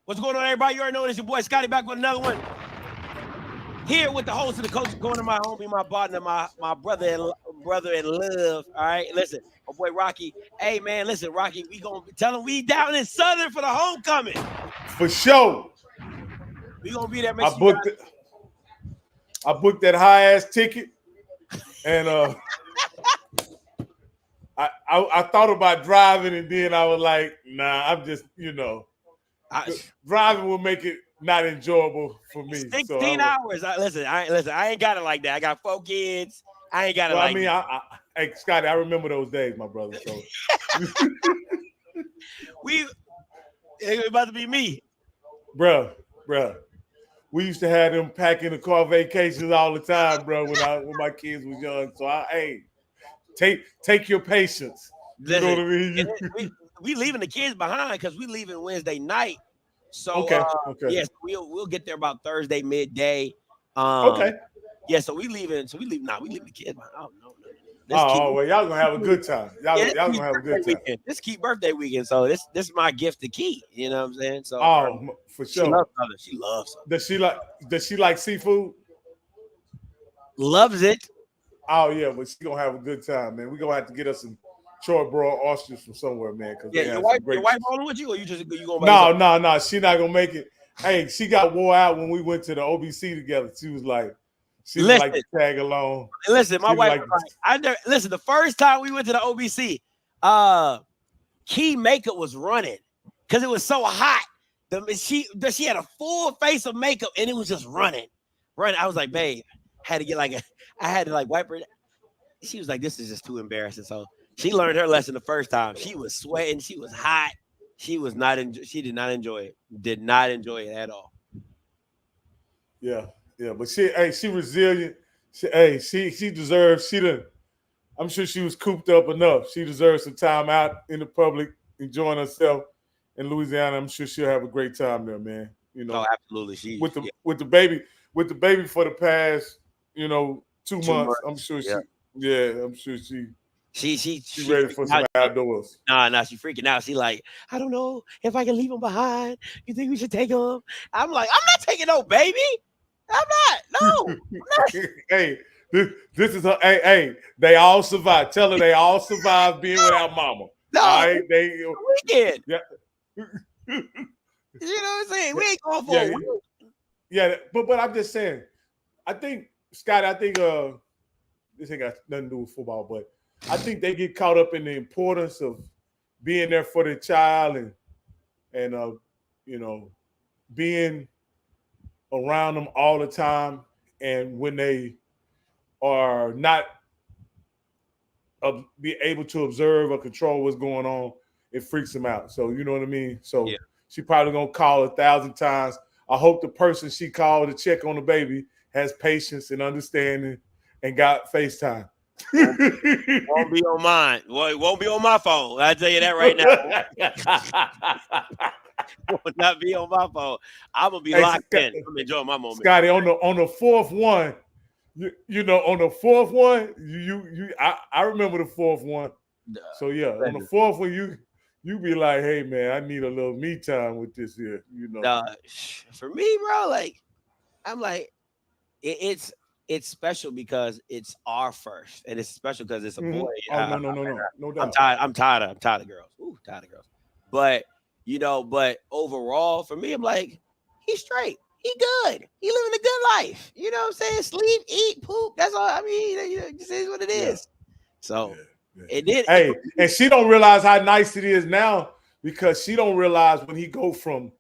What's going on, everybody? You already know this. Your boy Scotty back with another one. Here with the host of the Coach Corner, my homie, my partner, my brother in love. All right, listen, my boy Rocky. Hey man, listen, Rocky, we gonna tell him we down in Southern for the homecoming. For sure. We gonna be there. I booked that high ass ticket, and I thought about driving, and then I was like, nah, I'm just driving will make it not enjoyable for me. 16 hours. I ain't got it like that. I got 4 kids. I ain't got it like that. Hey, Scotty, I remember those days, my brother. So it about to be me. Bruh. We used to have them packing the car vacations all the time, bro, when my kids was young. So take your patience. You know what I mean? We leaving the kids behind because we leaving Wednesday night. So okay. Yes, we'll get there about Thursday midday. Okay. Yeah, so we leaving. We leaving the kids behind. Oh no. Well, y'all gonna have a good time. Y'all gonna have a good time. Weekend. This Key birthday weekend, so this is my gift to Key. You know what I'm saying? So for sure. She loves Southern. Does she like seafood? Loves it. Oh yeah, but she gonna have a good time, man. We gonna have to get us some short broiled oysters from somewhere, man. Your wife rolling with you, or you going? No. She not gonna make it. Hey, she got wore out when we went to the OBC together. She was like to tag along. Listen, my wife listen, the first time we went to the OBC, Key makeup was running because it was so hot. She had a full face of makeup and it was just running. I was like, babe, I had to wipe her. She was like, this is just too embarrassing. So she learned her lesson the first time. She was sweating, she was hot. She did not enjoy it. Did not enjoy it at all. Yeah, but she resilient. She deserves. I'm sure she was cooped up enough. She deserves some time out in the public, enjoying herself in Louisiana. I'm sure she'll have a great time there, man. You know, absolutely. With the baby for the past 2 months. I'm sure I'm sure she ready for some outdoors. Nah, she freaking out. She like, I don't know if I can leave him behind. You think we should take him? I'm like, I'm not taking no baby. I'm not. No. I'm not. Hey, this is her. Hey, they all survived. Tell her they all survived being without mama. No, all right, weekend. Yeah. You know what I'm saying? We ain't going for a week. Yeah, but I'm just saying. I think, Scott. This ain't got nothing to do with football, but I think they get caught up in the importance of being there for their child and being around them all the time. And when they are not be able to observe or control what's going on, it freaks them out. So you know what I mean? So she probably gonna call 1,000 times. I hope the person she called to check on the baby has patience and understanding and got FaceTime. Won't be on mine. Well, it won't be on my phone. I'll tell you that right now. Will not be on my phone. I'm gonna be locked in. I'm enjoying my moment. Scotty, on the fourth one, on the fourth one, I remember the fourth one. So on the fourth one, you be like, hey man, I need a little me time with this here. For me, bro, like I'm like, it's special because it's our first, and it's special because it's a boy. No doubt. I'm tired of girls. Ooh, tired of girls. But overall, for me, I'm like, he's straight. He good. He living a good life. You know what I'm saying? Sleep, eat, poop. That's all. I mean, this is what it is. So it did. Hey, and she don't realize how nice it is now because she don't realize when he go from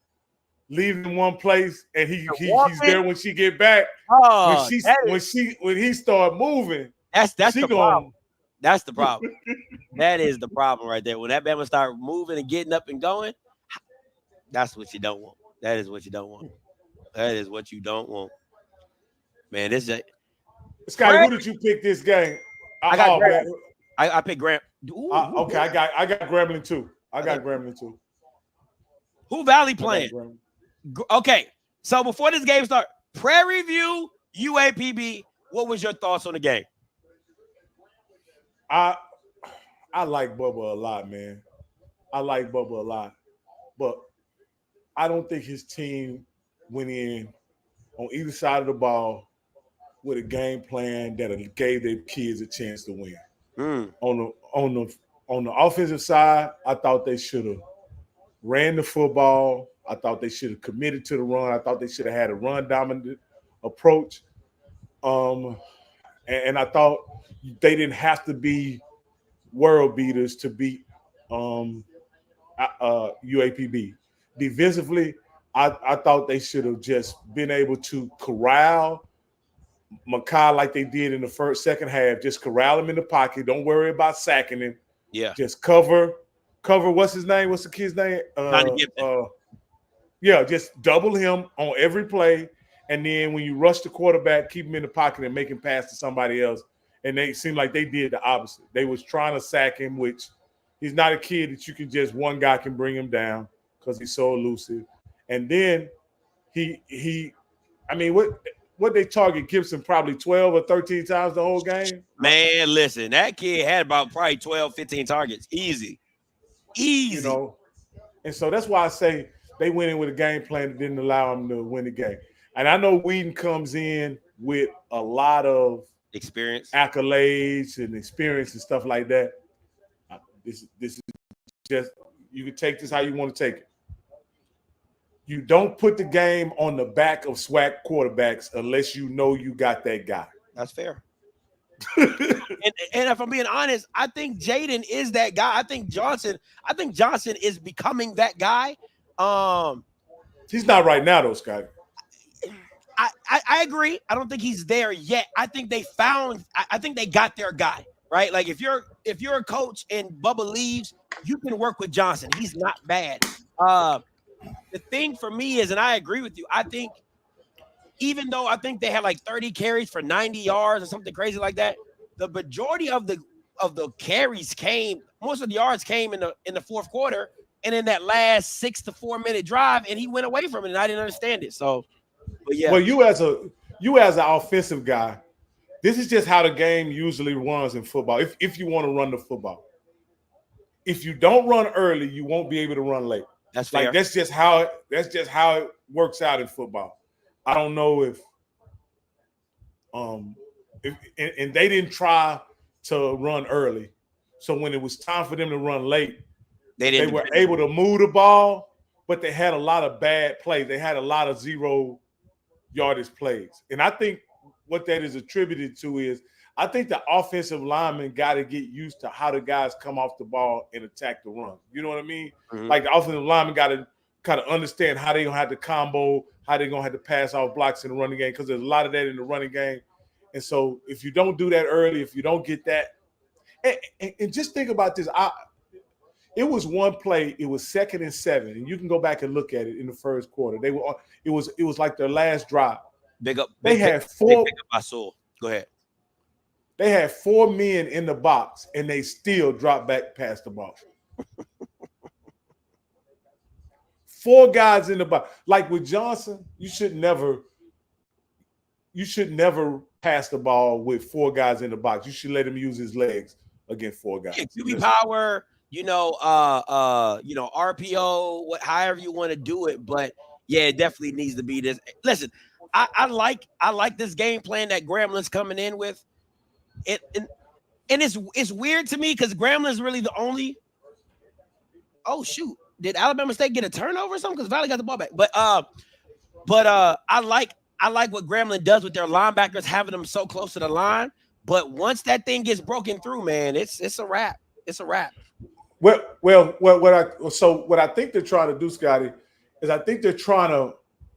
leaving one place and he's there when she get back. When he start moving, that's the problem. That's the problem. That is the problem right there. When that Bama start moving and getting up and going, that's what you don't want. That is what you don't want. That is what you don't want. Man, this is Scotty, who did you pick this game? I picked Graham. Okay, I got Grambling too. Grambling too. Who Valley playing? Okay, so before this game starts, Prairie View, UAPB, what was your thoughts on the game? I like Bubba a lot, man. I like Bubba a lot. But I don't think his team went in on either side of the ball with a game plan that gave their kids a chance to win. On the offensive side, I thought they should have ran the football. I thought they should have committed to the run. I thought they should have had a run dominant approach. And I thought they didn't have to be world beaters to beat UAPB. Defensively, I thought they should have just been able to corral Makai like they did in the second half. Just corral him in the pocket. Don't worry about sacking him. Yeah. Just cover. What's his name? What's the kid's name? Yeah, just double him on every play. And then when you rush the quarterback, keep him in the pocket and make him pass to somebody else. And they seemed like they did the opposite. They was trying to sack him, which he's not a kid that you can just one guy can bring him down because he's so elusive. And then what they target Gibson probably 12 or 13 times the whole game? Man, listen, that kid had about probably 12, 15 targets. Easy. You know, and so that's why I say they went in with a game plan that didn't allow them to win the game. And I know Whedon comes in with a lot of experience, accolades, and experience and stuff like that. This is just, you can take this how you want to take it. You don't put the game on the back of SWAC quarterbacks unless you know you got that guy. That's fair. and if I'm being honest, I think Jaden is that guy. I think Johnson is becoming that guy. He's not right now, though, Scott. I agree. I don't think he's there yet. I think they got their guy, right? Like if you're a coach and Bubba leaves, you can work with Johnson. He's not bad. The thing for me is, and I agree with you, I think even though I think they had like 30 carries for 90 yards or something crazy like that, the majority of the carries came, most of the yards came in the fourth quarter and in that last 6 to 4 minute drive, and he went away from it, and I didn't understand it. So, but yeah. Well, you as an offensive guy, this is just how the game usually runs in football. If you want to run the football, if you don't run early, you won't be able to run late. That's fair. Like that's just how it works out in football. I don't know if they didn't try to run early, so when it was time for them to run late, they were able to move the ball, but they had a lot of bad plays. They had a lot of 0 yardage plays, and I think what that is attributed to is I think the offensive linemen got to get used to how the guys come off the ball and attack the run. You know what I mean? Mm-hmm. Like the offensive linemen got to kind of understand how they're going to have to combo, how they're going to have to pass off blocks in the running game, because there's a lot of that in the running game. And so if you don't do that early, if you don't get that, and just think about this. It was one play. It was 2nd and 7, and you can go back and look at it in the first quarter. It was like their last drive. They had 4. I saw. Go ahead. They had 4 men in the box, and they still dropped back past the ball. 4 guys in the box. Like with Johnson, you should never pass the ball with 4 guys in the box. You should let him use his legs against 4 guys. Yeah, QB power, RPO, however you want to do it. But yeah, it definitely needs to be this. Listen, I like this game plan that Grambling's coming in with. And it's weird to me because Grambling's really the only. Oh shoot! Did Alabama State get a turnover or something? Because Valley got the ball back. But I like what Grambling does with their linebackers, having them so close to the line. But once that thing gets broken through, man, it's a wrap. It's a wrap. What I think they're trying to do, Scotty, is I think they're trying to.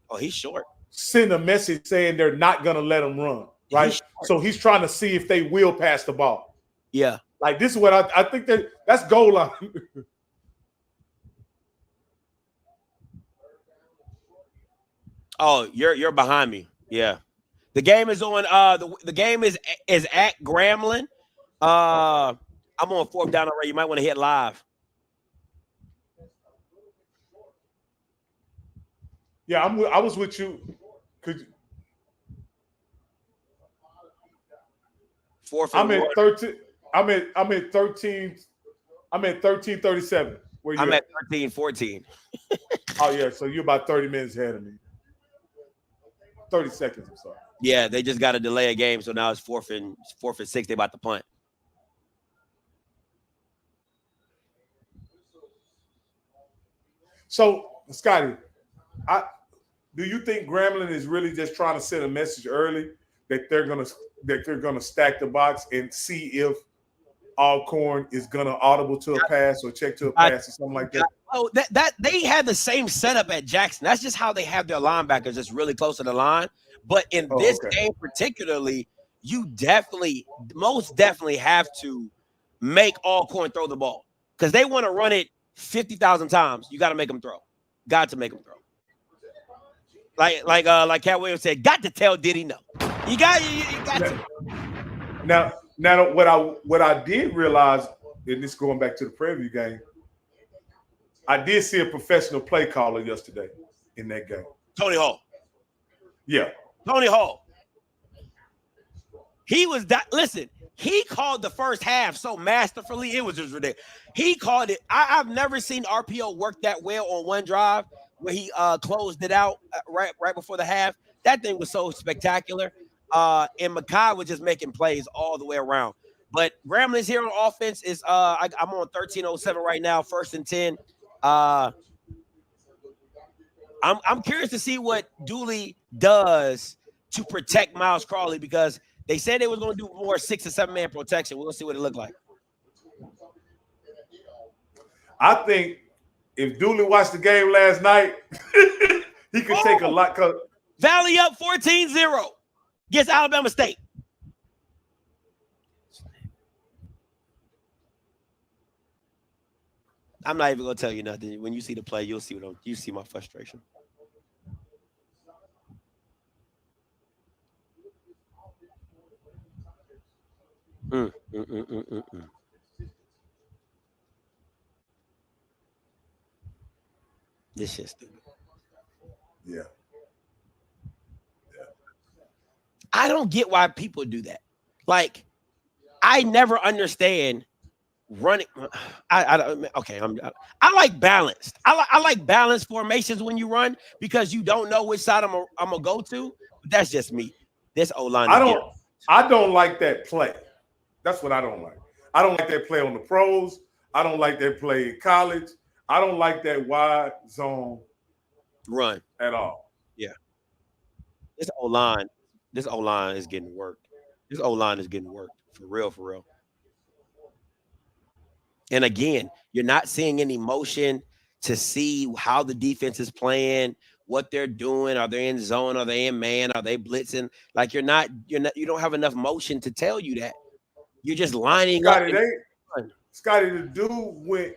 Oh, he's short. Send a message saying they're not going to let him run. Right, so he's trying to see if they will pass the ball. Yeah, like this is what I think that's goal line. Oh, you're behind me. Yeah, the game is on. The game is at Grambling. I'm on 4th down already. You might want to hit live. Yeah, I was with you. Could you? I'm at 13. I'm at 13. I'm at 13:37. Where you I'm at? at 13, 14. Oh yeah, so you're about 30 minutes ahead of me. 30 seconds, I'm sorry. Yeah, they just got to delay a game, so now it's fourth and 6. They about to punt. So, Scotty, do you think Grambling is really just trying to send a message early that they're gonna stack the box and see if Alcorn is gonna audible to a pass or check to a pass or something like that? Oh, that they had the same setup at Jackson. That's just how they have their linebackers, just really close to the line. But in this game particularly, you most definitely have to make Alcorn throw the ball because they want to run it 50,000 times. You got to make them throw. Got to make them throw. Like Cat Williams said, got to tell Diddy no. You got to. Now, what I did realize, and this going back to the preview game, I did see a professional play caller yesterday in that game. Tony Hall. Yeah. Tony Hall. He was listen, he called the first half so masterfully, it was just ridiculous. He called it. I've never seen RPO work that well on one drive where he closed it out right before the half. That thing was so spectacular. And Makai was just making plays all the way around. But Grambling's here on offense is I'm on 13:07 right now, 1st and 10. I'm curious to see what Dooley does to protect Miles Crawley because they said they was going to do more 6 or 7 man protection. We'll see what it looked like. I think if Dooley watched the game last night, he could take a lot. Valley up 14-0 against Alabama State. I'm not even gonna tell you nothing. When you see the play, you'll see you see my frustration. This shit's stupid. Yeah. I don't get why people do that. Like, I never understand running. I like balanced. I like balanced formations when you run because you don't know which side I'm gonna go to. But that's just me. This O-line. I don't like that play. That's what I don't like. I don't like that play on the pros. I don't like that play in college. I don't like that wide zone run at all. Yeah. This O-line is getting worked. This O-line is getting worked for real. And again, you're not seeing any motion to see how the defense is playing, what they're doing. Are they in zone? Are they in man? Are they blitzing? Like you don't have enough motion to tell you that. You're just lining up. Scotty, the dude went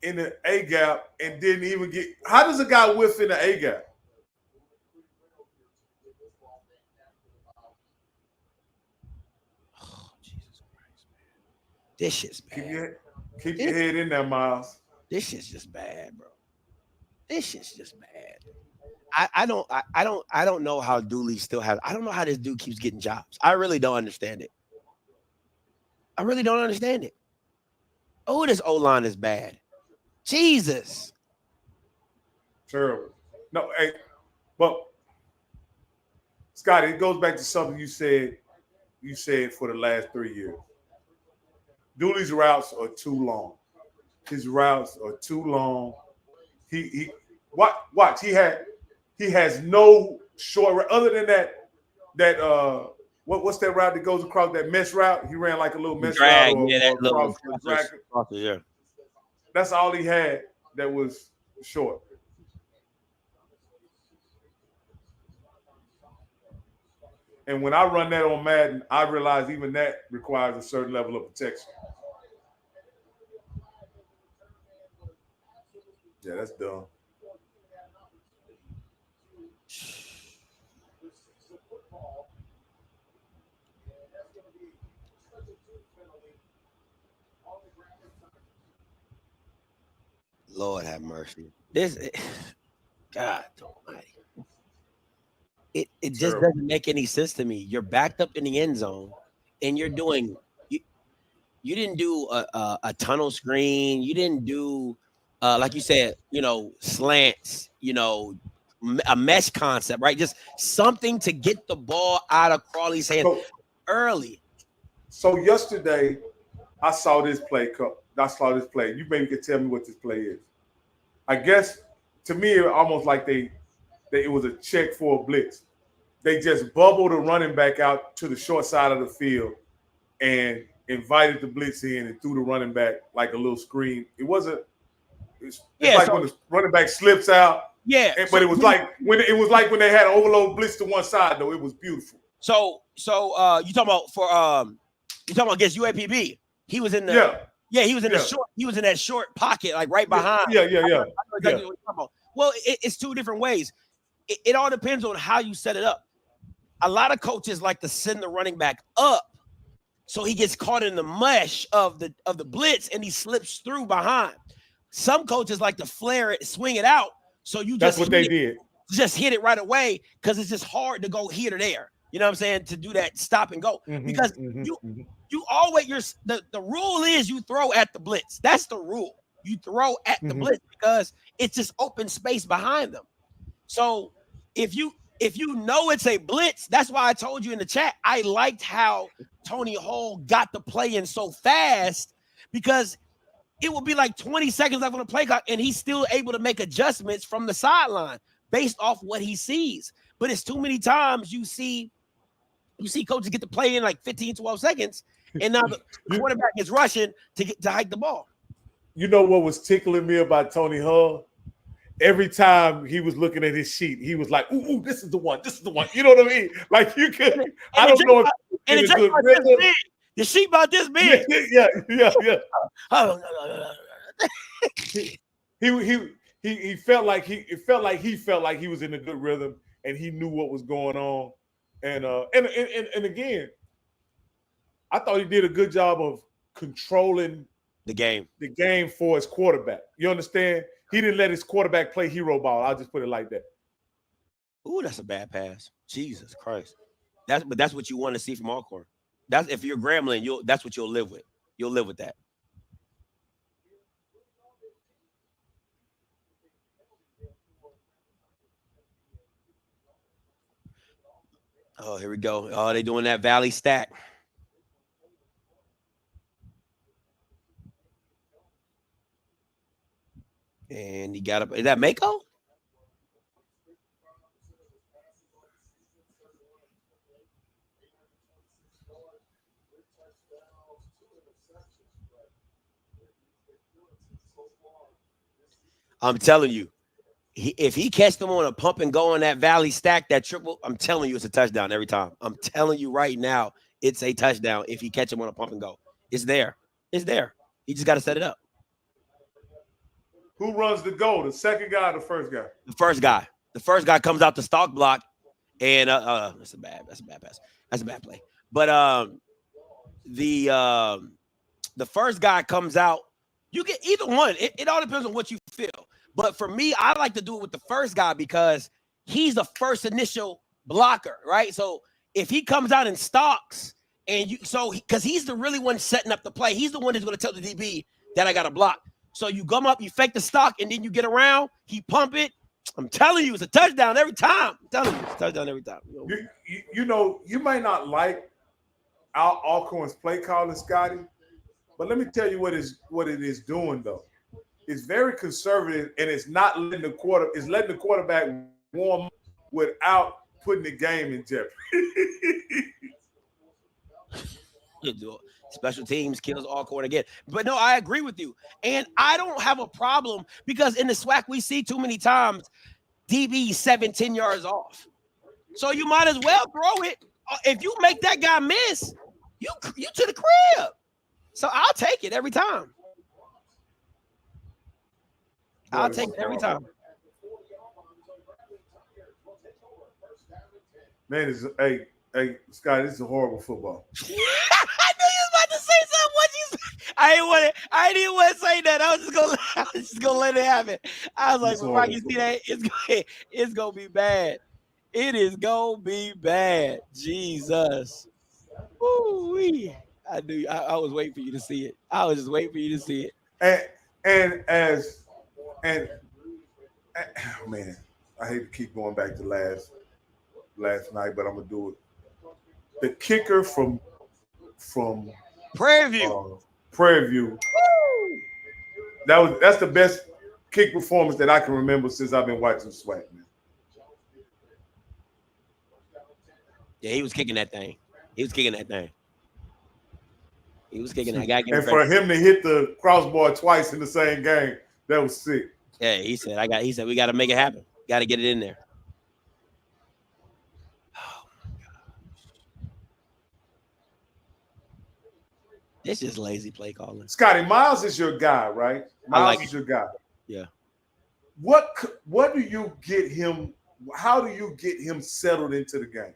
in the A gap and didn't even get. How does a guy whiff in the A gap? Oh, Jesus Christ, man. This shit's bad. Keep your head in there, Miles. This shit's just bad, bro. This shit's just bad. I don't know how Dooley still has. I don't know how this dude keeps getting jobs. I really don't understand it. I really don't understand it. Oh, this O-line is bad. Jesus. Terrible. No, hey, but Scotty, it goes back to something you said for the last 3 years. Dooley's routes are too long. His routes are too long. He watch. He has no short other than that what's that route that goes across that mesh route? He ran like a little mesh route or drag. Yeah. That's all he had that was short. And when I run that on Madden, I realize even that requires a certain level of protection. Yeah, that's dumb. Lord have mercy. This, God Almighty. It just doesn't make any sense to me. You're backed up in the end zone, and you're doing. You didn't do a tunnel screen. You didn't do like you said, slants. A mesh concept, right? Just something to get the ball out of Crawley's hands early. So yesterday, I saw this play. You maybe can tell me what this play is. I guess to me, it almost like it was a check for a blitz. They just bubbled a running back out to the short side of the field and invited the blitz in and threw the running back like a little screen. It wasn't. It's like when the running back slips out. Yeah, but it was like when they had an overload blitz to one side though. It was beautiful. So you talking about against UAPB? He was in the he was in the short. He was in that short pocket, like right behind. Yeah. Well, it's two different ways. It all depends on how you set it up. A lot of coaches like to send the running back up, so he gets caught in the mesh of the blitz and he slips through behind. Some coaches like to flare it, swing it out, so that's what they did. Just hit it right away because it's just hard to go here to there. You know what I'm saying? To do that stop and go because you always the rule is you throw at the blitz. That's the rule. You throw at the blitz because it's just open space behind them. So if you know it's a blitz, that's why I told you in the chat. I liked how Tony Hall got the play in so fast because it will be like 20 seconds left on the play clock, and he's still able to make adjustments from the sideline based off what he sees. But it's too many times you see coaches get the play in like 15, 12 seconds, and now the quarterback is rushing to hike the ball. You know what was tickling me about Tony Hall? Every time he was looking at his sheet, he was like, ooh, this is the one. This is the one. You know what I mean? Like you could, I don't know if and it's good rhythm. The sheet about this big. Yeah. He felt like he was in a good rhythm and he knew what was going on. And again, I thought he did a good job of controlling the game for his quarterback. You understand? He didn't let his quarterback play hero ball. I'll just put it like that. Ooh, that's a bad pass. Jesus Christ. That's what you want to see from Alcorn. That's if you're Grambling, that's what you'll live with. You'll live with that. Oh, here we go. Oh, they doing that Valley stack. And he got up. Is that Mako? I'm telling you, if he catch them on a pump and go on that Valley stack, that triple, I'm telling you, it's a touchdown every time. I'm telling you right now, it's a touchdown if he catch him on a pump and go. It's there. It's there. He just got to set it up. Who runs the goal? The second guy or the first guy? The first guy. The first guy comes out the stalk block, and that's a bad pass. That's a bad play. But the first guy comes out. You get either one. It all depends on what you feel. But for me, I like to do it with the first guy because he's the first initial blocker, right? So if he comes out and stalks, because he's the really one setting up the play. He's the one who's going to tell the DB that I got to block. So you come up, you fake the stock, and then you get around. He pump it. I'm telling you, it's a touchdown every time. I'm telling you, it's a touchdown every time. You might not like Alcorn's play calling, Scotty, but let me tell you what it is doing though. It's very conservative, and it's not letting the quarterback warm up without putting the game in jeopardy. Special teams kills Alcorn again. But no, I agree with you. And I don't have a problem because in the SWAC we see too many times DB 7-10 yards off. So you might as well throw it. If you make that guy miss, you to the crib. So I'll take it every time. I'll take it every time. Man, hey, Scott, this is a horrible football. I knew you was about to say something. I didn't want to say that. I was just gonna let it happen. I was like, before I can see that, it's gonna be bad. It is gonna be bad. Jesus. Ooh-wee. I knew. I was waiting for you to see it. I was just waiting for you to see it. And oh man, I hate to keep going back to last night, but I'm gonna do it. The kicker from Prairie View. Prairie View. That's the best kick performance that I can remember since I've been watching SWAC, man. Yeah, he was kicking that thing. He was kicking that thing. He was kicking that guy. And for him to hit the crossbar twice in the same game, that was sick. Yeah, he said, we got to make it happen. Got to get it in there. Oh my gosh. This is lazy play calling. Scotty, Miles is your guy, right? Miles is your guy. Yeah. What do you get him? How do you get him settled into the game?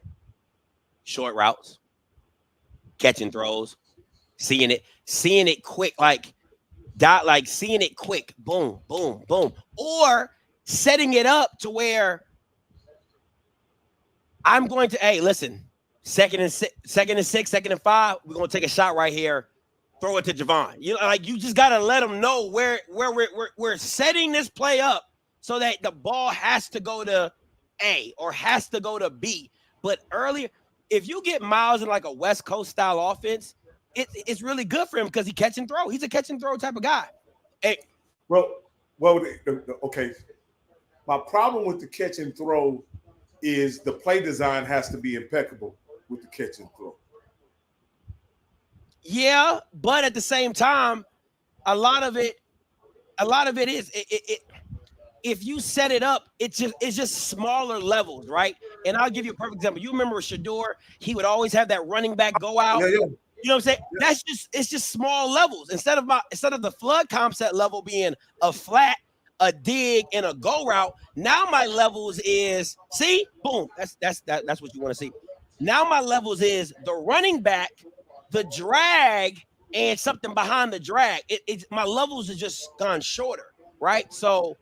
Short routes, catching throws, seeing it quick, like seeing it quick, boom, boom, boom, or setting it up to where I'm going to, hey, listen, second and 6, second and 5, we're gonna take a shot right here, throw it to Javon. You just gotta let them know where we're setting this play up so that the ball has to go to A or has to go to B. But earlier, if you get Miles in like a West Coast style offense, it's really good for him because he catch and throw. He's a catch and throw type of guy. Hey. Well, okay. My problem with the catch and throw is the play design has to be impeccable with the catch and throw. Yeah, but at the same time, a lot of it is if you set it up, it's just smaller levels, right? And I'll give you a perfect example. You remember Shador? He would always have that running back go out. Yeah. You know what I'm saying? Yeah. It's just small levels. Instead of the flood concept level being a flat, a dig, and a go route, now my levels is boom. That's what you want to see. Now my levels is the running back, the drag, and something behind the drag. My levels are just gone shorter, right? So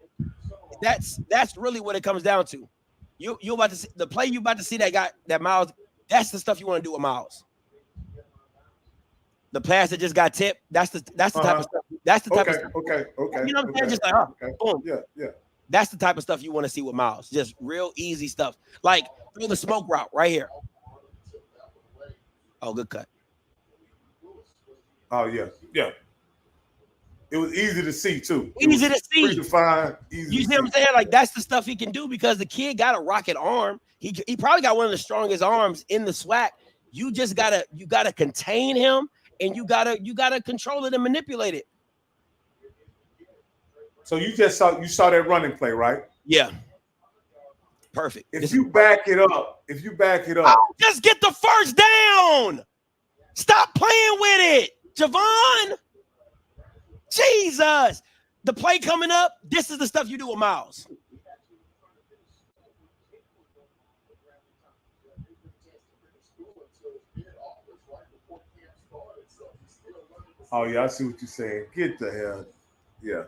that's really what it comes down to. You about to see the play you about to see that Miles. That's the stuff you want to do with Miles. The pass that just got tipped. That's the type of stuff. That's the type of stuff. Okay. You know what I'm saying? Just like boom. Yeah. That's the type of stuff you want to see with Miles. Just real easy stuff. Like through the smoke route right here. Oh, good cut. Oh yeah. It was easy to see too. Easy to see. Predefined. You see what I'm saying? Like that's the stuff he can do because the kid got a rocket arm. He probably got one of the strongest arms in the SWAC. You just gotta contain him and you gotta control it and manipulate it. So you saw that running play, right? Yeah. Perfect. If you back it up, just get the first down. Stop playing with it, Javon. Jesus. The play coming up, this is the stuff you do with Miles. Oh yeah, I see what you're saying. Get the hell. Yeah.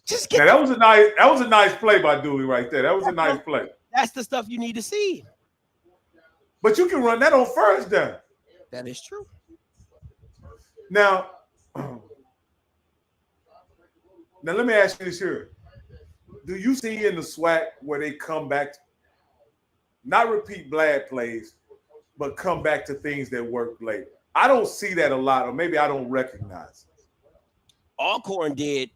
Just get that was a nice play by Dewey right there. That was a nice play. That's the stuff you need to see. But you can run that on first down. That is true. Now let me ask you this here. Do you see in the SWAC where they come back, not repeat bad plays, but come back to things that work later? I don't see that a lot, or maybe I don't recognize it. Alcorn did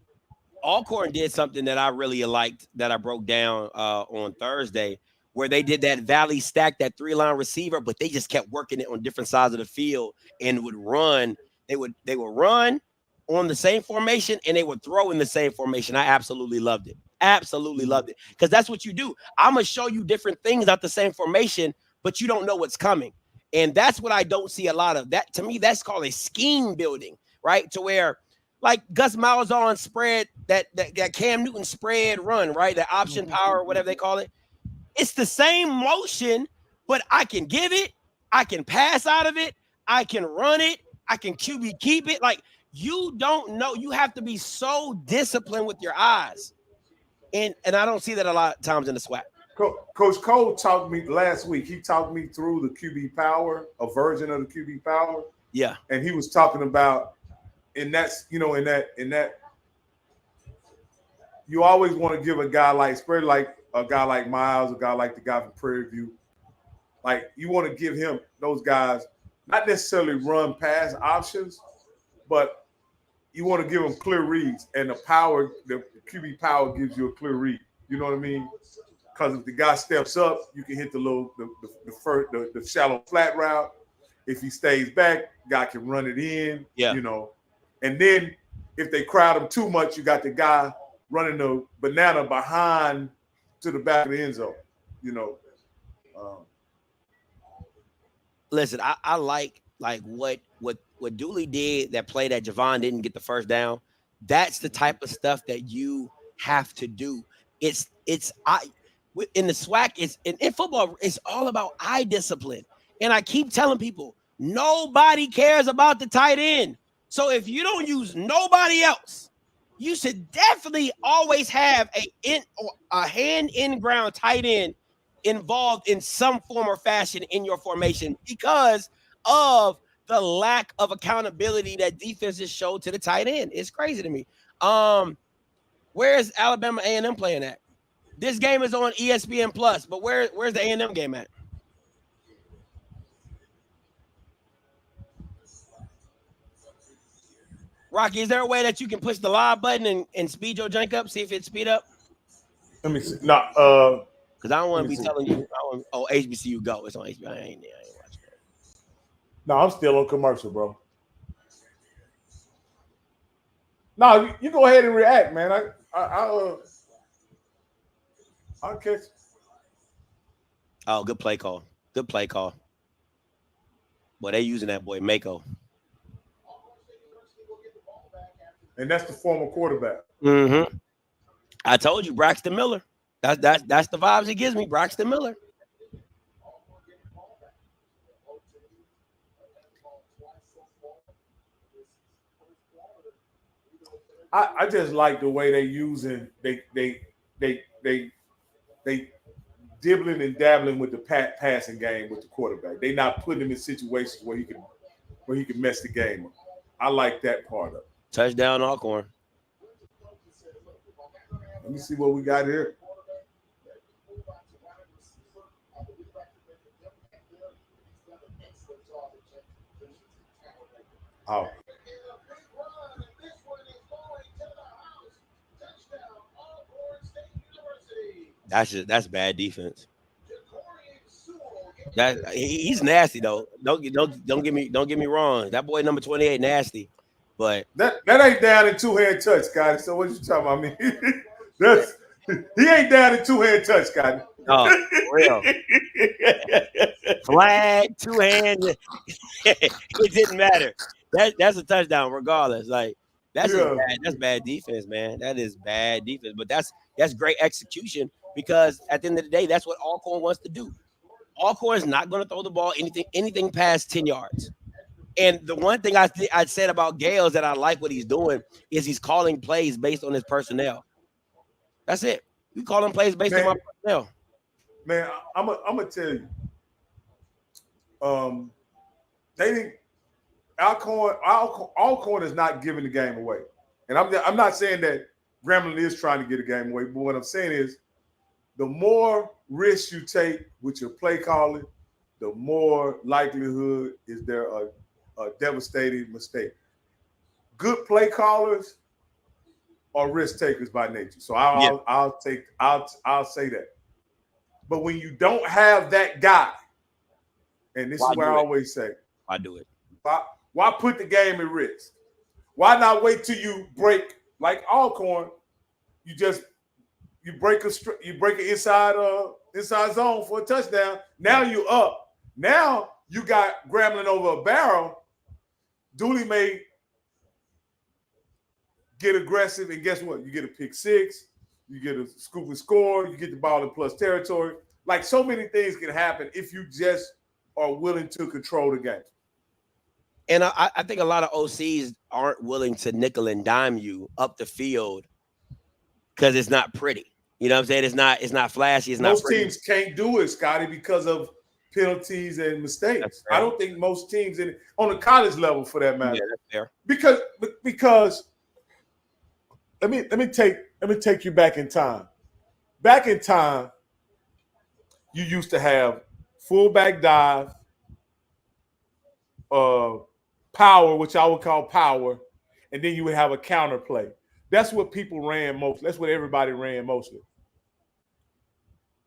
something that I really liked that I broke down on Thursday, where they did that valley stack, that 3-line receiver, but they just kept working it on different sides of the field and would run. They would run on the same formation and they would throw in the same formation. I absolutely loved it. Absolutely loved it. Because that's what you do. I'm going to show you different things out the same formation, but you don't know what's coming. And that's what I don't see a lot of. That to me, that's called a scheme building, right? To where like Gus Malzahn spread, that Cam Newton spread run, right? The option power, whatever they call it. It's the same motion, but I can give it, I can pass out of it, I can run it, I can QB keep it. Like you don't know. You have to be so disciplined with your eyes. And I don't see that a lot of times in the SWAC. Coach Cole taught me last week. He taught me through the QB power, a version of the QB power. Yeah. And he was talking about, and that's, you know, in that, you always want to give a guy like, especially like a guy like Miles, a guy like the guy from Prairie View, like you want to give him those guys, not necessarily run pass options, but you want to give them clear reads, and the QB power gives you a clear read. You know what I mean? Because if the guy steps up, you can hit the shallow flat route. If he stays back, guy can run it in. Yeah. You know, and then if they crowd him too much, you got the guy running the banana behind to the back of the end zone. You know. Listen, I like what Dooley did, that play that Javon didn't get the first down. That's the type of stuff that you have to do. In the SWAC, it's in football, it's all about eye discipline. And I keep telling people, nobody cares about the tight end. So if you don't use nobody else, you should definitely always have a hand in ground tight end involved in some form or fashion in your formation, because of the lack of accountability that defenses show to the tight end. It's crazy to me. Where's Alabama A&M playing at? This game is on ESPN Plus, but where's the A&M game at? Rocky, is there a way that you can push the live button and speed your jank up, see if it speed up? Let me see. No, because I don't want to be telling you. HBCU go. It's on HBCU. I ain't watching that. No, I'm still on commercial, bro. No, you go ahead and react, man. I'll catch. Oh, good play call. Good play call. Boy, they using that boy Mako. And that's the former quarterback. Mm-hmm. I told you, Braxton Miller. That's the vibes he gives me, Braxton Miller. I just like the way they using they dibbling and dabbling with the passing game with the quarterback. They not putting him in situations where he can mess the game up. I like that part of it. Touchdown Alcorn. Let me see what we got here. Oh. That's bad defense. He's nasty though. Don't get me wrong. That boy number 28 nasty, but that ain't down in two-hand touch, Scotty. So what you talking about? I mean, he ain't down in two-hand touch, Scotty. Oh, real. Flag, two-hand. It didn't matter. That's a touchdown regardless. Like that's bad defense, man. That is bad defense. But that's great execution, because at the end of the day, that's what Alcorn wants to do. Alcorn is not going to throw the ball anything past 10 yards. And the one thing I said about Gales that I like what he's doing is he's calling plays based on his personnel. That's it. We calling plays based on my personnel. Man, I'm gonna tell you. They think Alcorn is not giving the game away, and I'm not saying that Grambling is trying to get a game away, but what I'm saying is, the more risks you take with your play calling, the more likelihood is there a devastating mistake. Good play callers are risk takers by nature, so I'll say that. But when you don't have that guy, and this is where I always say, I do it. Why put the game at risk? Why not wait till you break like Alcorn? You break an inside zone for a touchdown. Now you up. Now you got Grambling over a barrel. Dooley may get aggressive, and guess what? You get a pick six. You get a scoop and score. You get the ball in plus territory. Like, so many things can happen if you just are willing to control the game. And I think a lot of OCs aren't willing to nickel and dime you up the field because it's not pretty. You know what I'm saying? It's not flashy. It's not Most pretty. teams can't do it, Scotty, because of penalties and mistakes. I don't think most teams on the college level, for that matter. Yeah, that's fair. Because let me take you back in time. Back in time, you used to have fullback dive, power, which I would call power, and then you would have a counter play. That's what people ran most. That's what everybody ran mostly.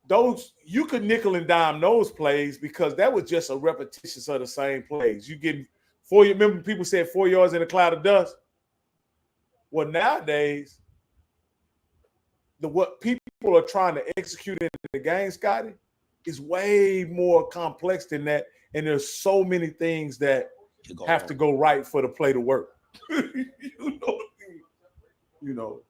Those you could nickel and dime those plays because that was just a repetition of the same plays. You get 4. Remember, people said 4 yards in a cloud of dust. Well, nowadays, what people are trying to execute in the game, Scotty, is way more complex than that, and there's so many things that have to go right for the play to work. you know.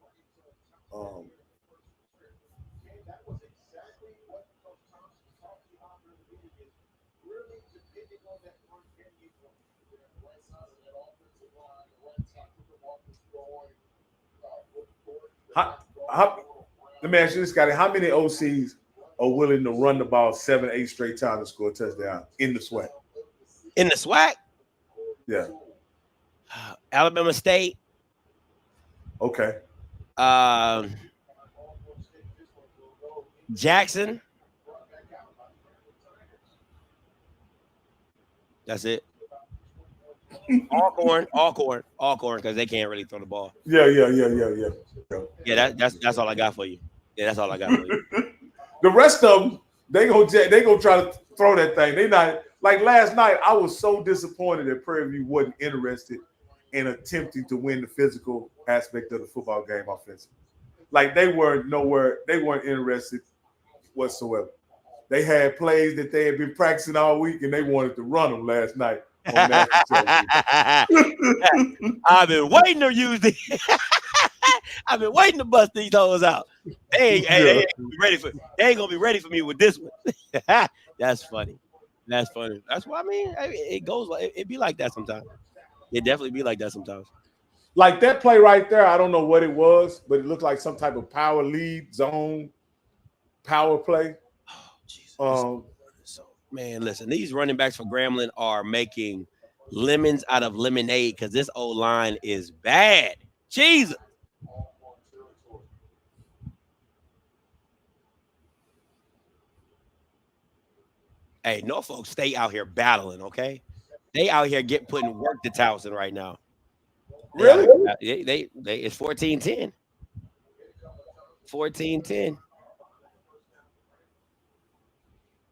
Let me ask you this, Scotty. How many OCs are willing to run the ball 7, 8 straight times and score a touchdown in the SWAC? In the SWAC? Yeah. Alabama State. Okay. Jackson. That's it. Alcorn, because they can't really throw the ball. Yeah. Yeah, that's all I got for you. Yeah, that's all I got for you. The rest of them, they gonna try to throw that thing. They not like last night. I was so disappointed that Prairie View wasn't interested in attempting to win the physical aspect of the football game offensively. Like they weren't interested whatsoever. They had plays that they had been practicing all week, and they wanted to run them last night. I've been waiting to use these. I've been waiting to bust these hoes out. They ain't gonna be ready for me with this one. That's funny. That's funny. That's what I mean. It goes like it be like that sometimes. It definitely be like that sometimes. Like that play right there, I don't know what it was, but it looked like some type of power lead zone power play. Oh, Jesus. Man, listen, these running backs for Grambling are making lemons out of lemonade because this old line is bad. Jesus. Hey, Norfolk State out here battling, okay? They out here putting work to Towson right now. Really? They it's 14-10. 14-10.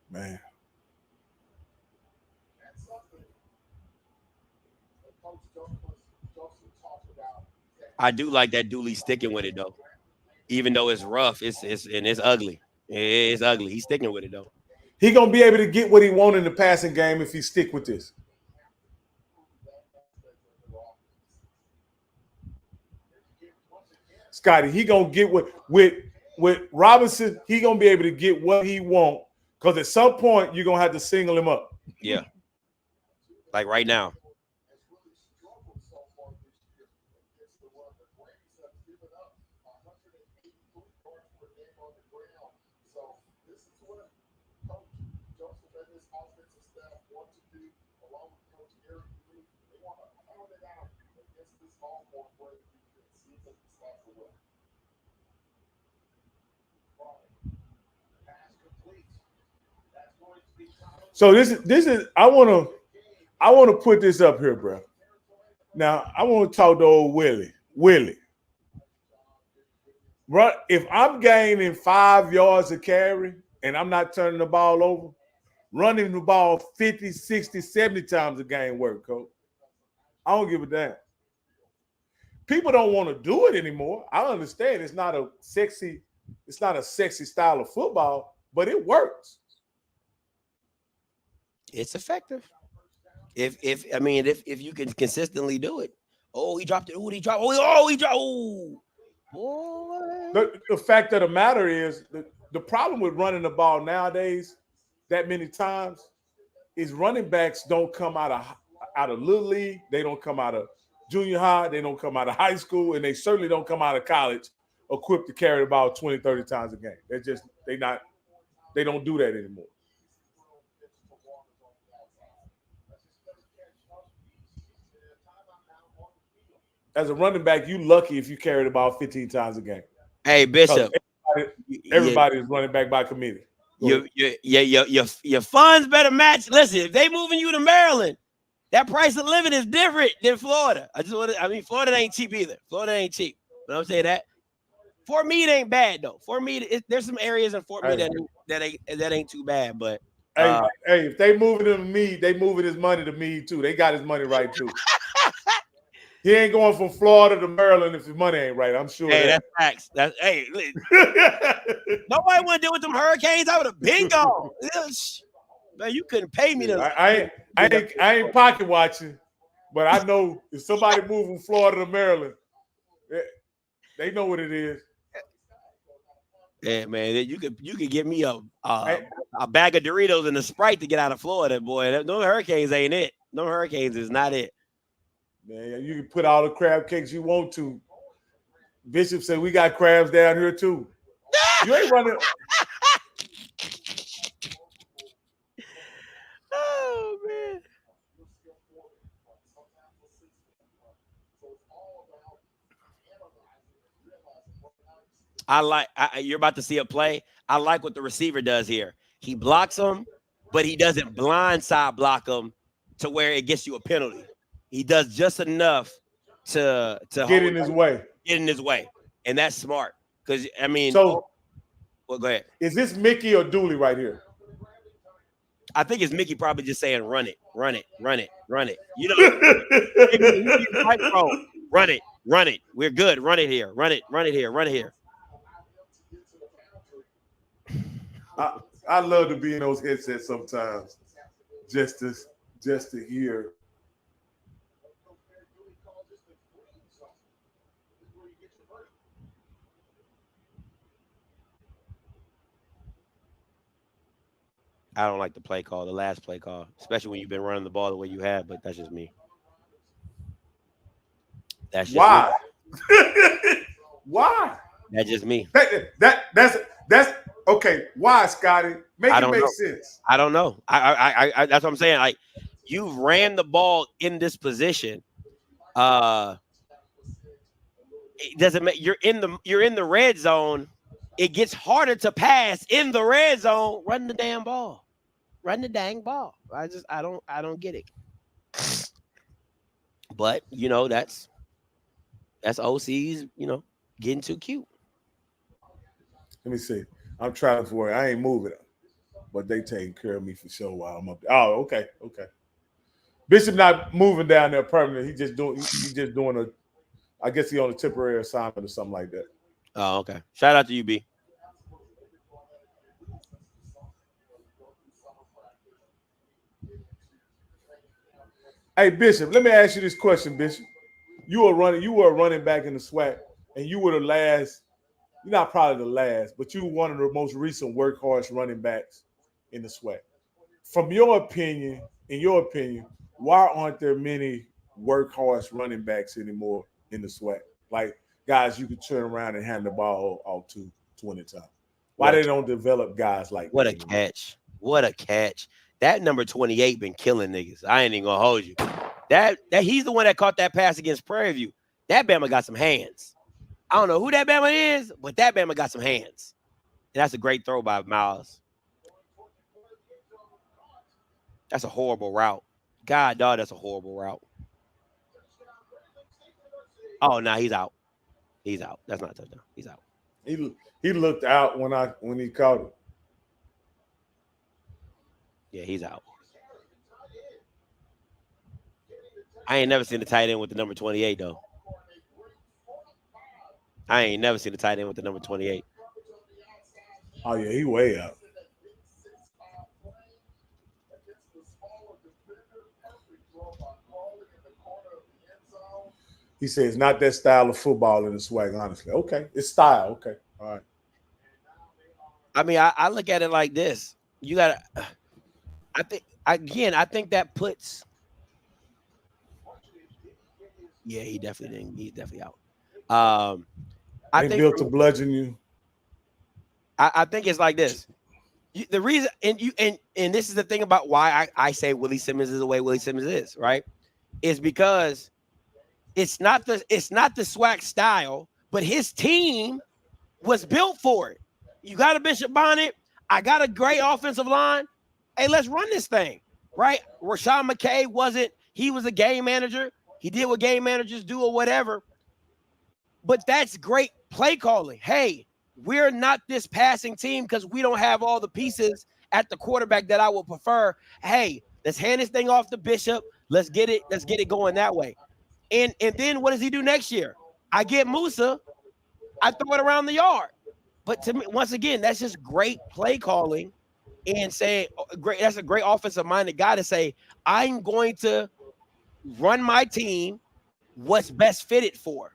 Man. I do like that Dooley sticking with it though. Even though it's rough, it's ugly. It's ugly. He's sticking with it though. He gonna be able to get what he wants in the passing game if he stick with this. Scotty, he gonna get with Robinson. He gonna be able to get what he want because at some point you're gonna have to single him up. Yeah, like right now. So this is I want to put this up here, bro. Now I want to talk to old Willie. Run if I'm gaining 5 yards of carry and I'm not turning the ball over, running the ball 50, 60, 70 times a game work, coach. I don't give a damn. People don't want to do it anymore. I understand it's not a sexy style of football, but it works. It's effective. If you can consistently do it. Oh, he dropped it. Oh, he dropped. Oh, he dropped. Oh, boy. The fact of the matter is the problem with running the ball nowadays that many times is running backs don't come out of little league. They don't come out of junior high. They don't come out of high school, and they certainly don't come out of college equipped to carry the ball 20, 30 times a game. They don't do that anymore. as a running back, you lucky if you carry the ball 15 times a game. Hey, Bishop. Everybody is running back by committee. Your funds better match. Listen, if they moving you to Maryland, that price of living is different than Florida. Florida ain't cheap either. Florida ain't cheap. But I'm saying that. Fort Meade ain't bad though. Fort Meade, there's some areas in Fort Meade that ain't too bad. But hey, if they moving him to Meade, they moving his money to Meade too. They got his money right too. He ain't going from Florida to Maryland if his money ain't right. I'm sure. Hey, that's facts. Nobody want to deal with them hurricanes. I would have been gone. Man, you couldn't pay me to. I ain't pocket watching, but I know if somebody move from Florida to Maryland, they know what it is. Yeah, man, you could get me a bag of Doritos and a Sprite to get out of Florida, boy. No hurricanes ain't it. No hurricanes is not it. Man, you can put all the crab cakes you want to. Bishop said we got crabs down here too. You ain't running. Oh man. You're about to see a play. I like what the receiver does here. He blocks him, but he doesn't blindside block him to where it gets you a penalty. He does just enough to get in his way. Get in his way. And that's smart. Because go ahead. Is this Mickey or Dooley right here? I think it's Mickey probably just saying run it. You know, run it. We're good. Run it here. Run it here. I love to be in those headsets sometimes, just to hear. I don't like the play call, the last play call, especially when you've been running the ball the way you have. But that's just me. That's just why. Me. Why? That's just me. That's okay. Why, Scotty? Make it make sense. I don't know. I that's what I'm saying. Like, you ran the ball in this position. It doesn't make you're in the red zone. It gets harder to pass in the red zone. Run the damn ball. Run the dang ball. I don't get it. But that's OC's, getting too cute. Let me see. I'm trying for it. I ain't moving it, but they taking care of me for sure while I'm up there. Oh, okay. Bishop not moving down there permanently. He's just doing a. I guess he on a temporary assignment or something like that. Oh, okay. Shout out to you, B. Hey, Bishop, let me ask you this question, Bishop. You were a running back in the SWAC, and you were the last. You're not probably the last, but you were one of the most recent workhorse running backs in the SWAC. In your opinion, why aren't there many workhorse running backs anymore in the SWAC? Like guys you could turn around and hand the ball off to 20 times. Why they don't develop guys like What a catch. What a catch. That number 28 been killing niggas. I ain't even gonna hold you. That he's the one that caught that pass against Prairie View. That Bama got some hands. I don't know who that Bama is, but that Bama got some hands. And that's a great throw by Miles. That's a horrible route. God, dog, that's a horrible route. Oh, no, he's out. He's out. That's not a touchdown. He's out. He looked out when he caught it. Yeah, he's out. I ain't never seen the tight end with the number 28, though. I ain't never seen the tight end with the number 28. Oh, yeah, he way up. He says not that style of football in the SWAC, honestly. Okay, it's style. Okay, all right. I mean, I look at it like this. You got to I think that puts. Yeah, he definitely didn't. He's definitely out. I think built to bludgeon you. I think it's like this. The reason, and this is the thing about why I say Willie Simmons is the way Willie Simmons is, right? Is because It's not the SWAC style, but his team was built for it. You got a Bishop Bonnet. I got a great offensive line. Hey, let's run this thing, right? Rashawn McKay he was a game manager. He did what game managers do or whatever. But that's great play calling. Hey, we're not this passing team because we don't have all the pieces at the quarterback that I would prefer. Hey, let's hand this thing off to Bishop. Let's get it going that way. And then what does he do next year? I get Musa. I throw it around the yard. But to me, once again, that's just great play calling and saying great. That's a great offensive minded guy to say, I'm going to run my team what it's best fitted for.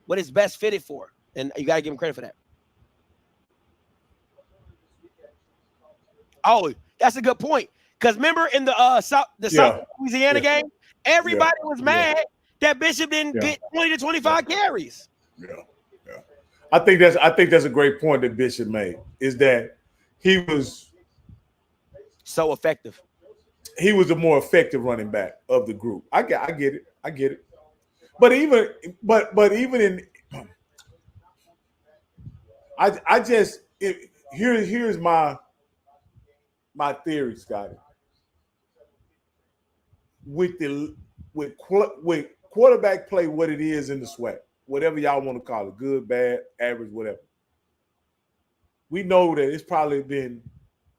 And you got to give him credit for that. Oh, that's a good point. Because remember in the South Louisiana game, everybody was mad that Bishop didn't get 20 to 25 carries. Yeah. I think that's a great point that Bishop made, is that he was so effective. He was the more effective running back of the group. I get it. But even in here's my theory, Scotty. With quarterback play, what it is in the SWAC, whatever y'all want to call it, good, bad, average, whatever. We know that it's probably been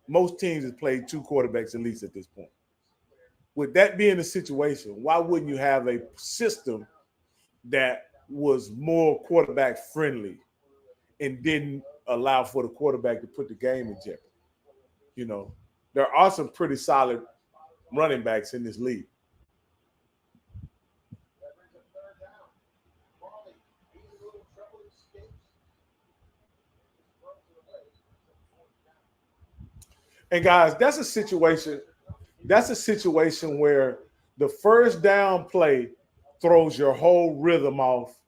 most teams have played two quarterbacks at least at this point. With that being the situation, why wouldn't you have a system that was more quarterback friendly and didn't allow for the quarterback to put the game in jeopardy? You know, there are some pretty solid running backs in this league. And guys, that's a situation where the first down play throws your whole rhythm off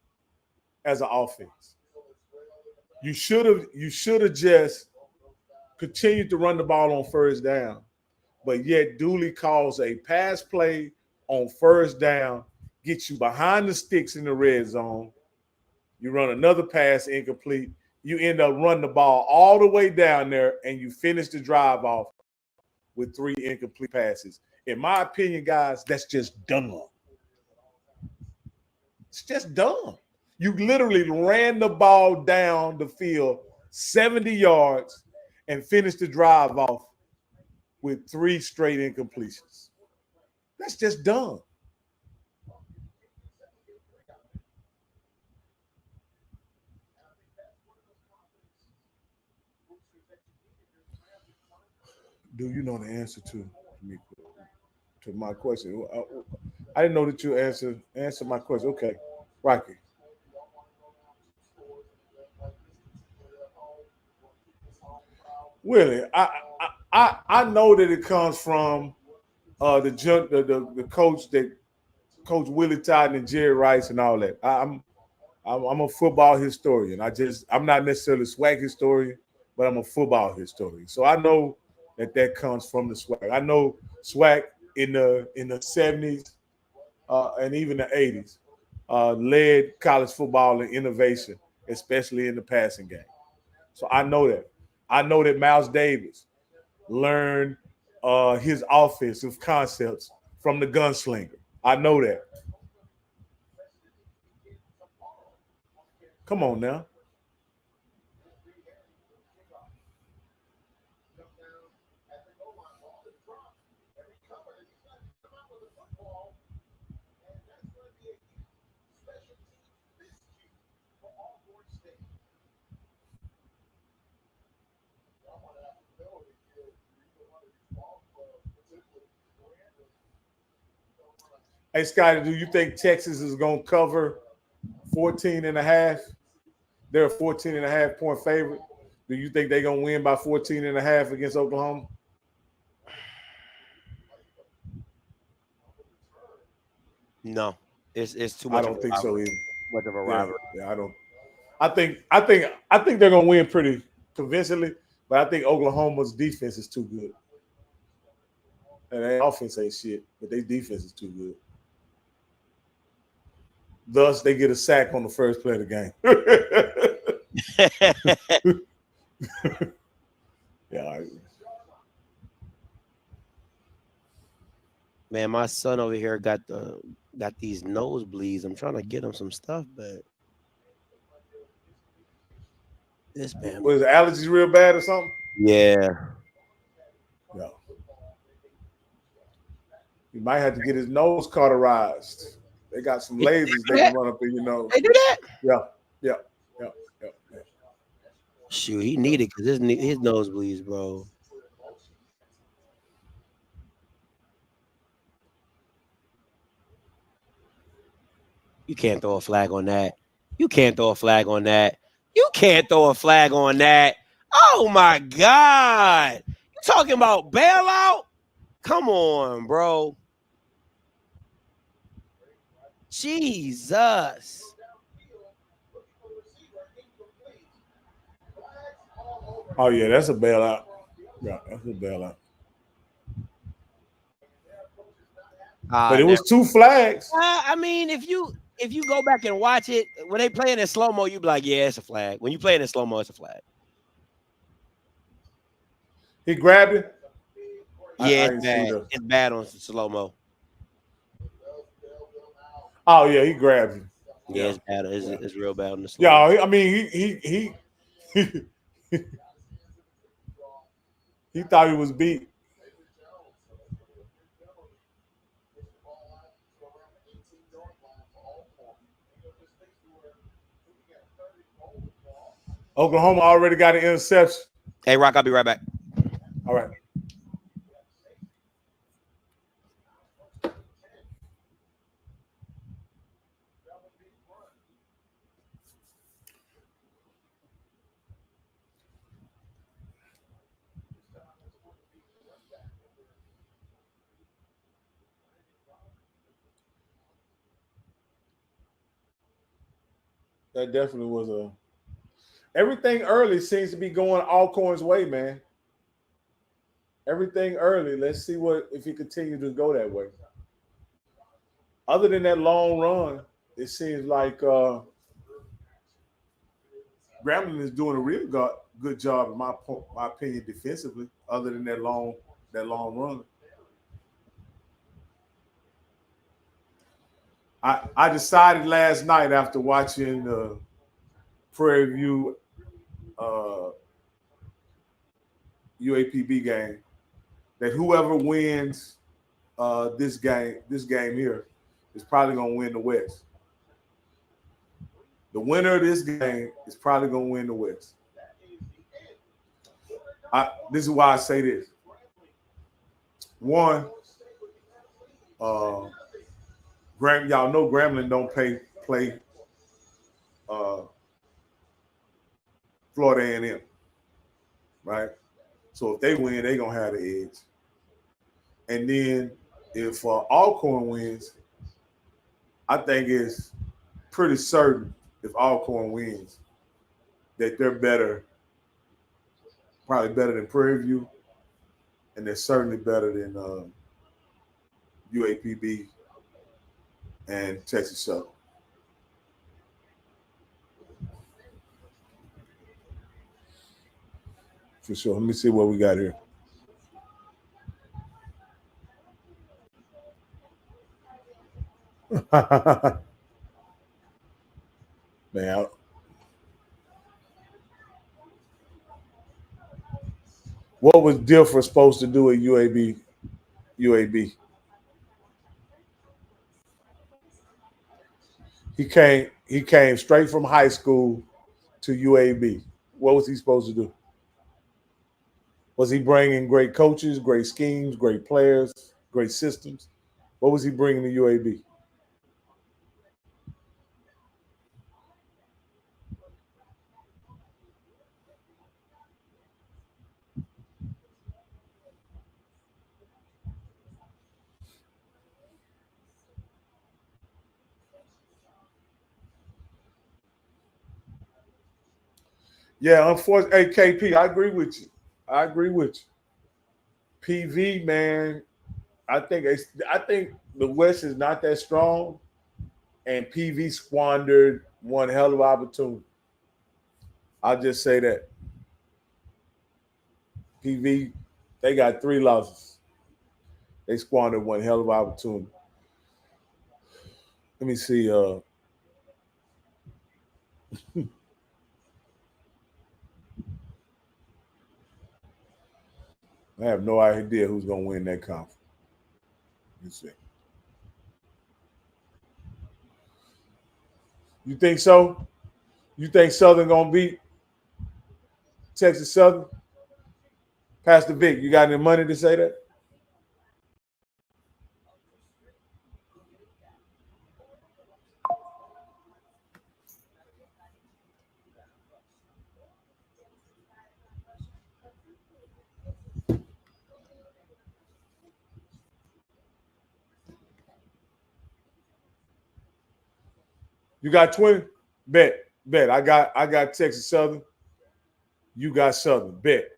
as an offense. You should have just continued to run the ball on first down, but yet duly calls a pass play on first down, gets you behind the sticks in the red zone. You run another pass incomplete. You end up running the ball all the way down there, and you finish the drive off with 3 incomplete passes. In my opinion, guys, that's just dumb. It's just dumb. You literally ran the ball down the field 70 yards and finished the drive off with 3 straight incompletions. That's just dumb. Do you know the answer to my question? I didn't know that you answered my question. Okay, Rocky. Willie, I know that it comes from the coach that Coach Willie Todd and Jerry Rice and all that. I'm a football historian. I'm not necessarily a SWAC historian, but I'm a football historian. So I know that comes from the SWAC. I know SWAC in the 70s and even the 80s led college football in innovation, especially in the passing game. So I know that. I know that Miles Davis learned his offensive concepts from the gunslinger. I know that. Come on now. Hey, Scotty, do you think Texas is going to cover 14.5? They're a 14.5 point favorite. Do you think they're going to win by 14.5 against Oklahoma? No, it's too much. I don't think so either. Much of a rivalry. Yeah, I don't. I think they're going to win pretty convincingly, but I think Oklahoma's defense is too good. And their offense ain't shit, but their defense is too good. Thus, they get a sack on the first play of the game. Yeah. Man, my son over here got these nosebleeds. I'm trying to get him some stuff, but this man, Was the allergies real bad or something? yeah. Yeah. He might have to get his nose cauterized. They got some lasers they can run up in your nose. They do that? Yeah. Shoot, he needed because his nosebleeds, bro. You can't throw a flag on that. You can't throw a flag on that. You can't throw a flag on that. Oh my God. You talking about bailout? Come on, bro. Jesus. Oh yeah, that's a bailout. Yeah, that's a bailout. But it was 2 flags. I mean, if you go back and watch it, when they play it in slow mo, you be like, yeah, it's a flag. When you play it in slow mo, it's a flag. He grabbed it. Yeah, it's bad. It's bad on slow mo. Oh yeah, he grabbed him. Yeah, it's bad. It's real bad on the slow. Yeah, I mean he he thought he was beat. Oklahoma already got an interception. Hey, Rock, I'll be right back. All right. That definitely was a. Everything early seems to be going Alcorn's way, man. Everything early. Let's see if he continues to go that way. Other than that long run, it seems like Grambling is doing a real good job, in my opinion, defensively. Other than that long run, I decided last night after watching the Prairie View UAPB game that whoever wins this game here is probably going to win the West. The winner of this game is probably going to win the West. This is why I say this. One, y'all know Grambling don't play Florida A&M, right? So if they win, they're going to have the edge. And then if Alcorn wins, I think it's pretty certain if Alcorn wins that they're better, probably better than Prairie View, and they're certainly better than UAPB and Texas Southern. For sure. Let me see what we got here. Man, what was Dilfer supposed to do at UAB? He came straight from high school to UAB. What was he supposed to do? Was he bringing great coaches, great schemes, great players, great systems? What was he bringing to UAB? Yeah, unfortunately, KP, I agree with you. PV, man, I think the West is not that strong. and PV squandered one hell of an opportunity. I'll just say that. PV, they got 3 losses. They squandered one hell of an opportunity. Let me see. I have no idea who's going to win that conference. Let's see. You think so? You think Southern going to beat Texas Southern? Pastor Vic, you got any money to say that? You got 20? Bet. I got Texas Southern. You got Southern. Bet.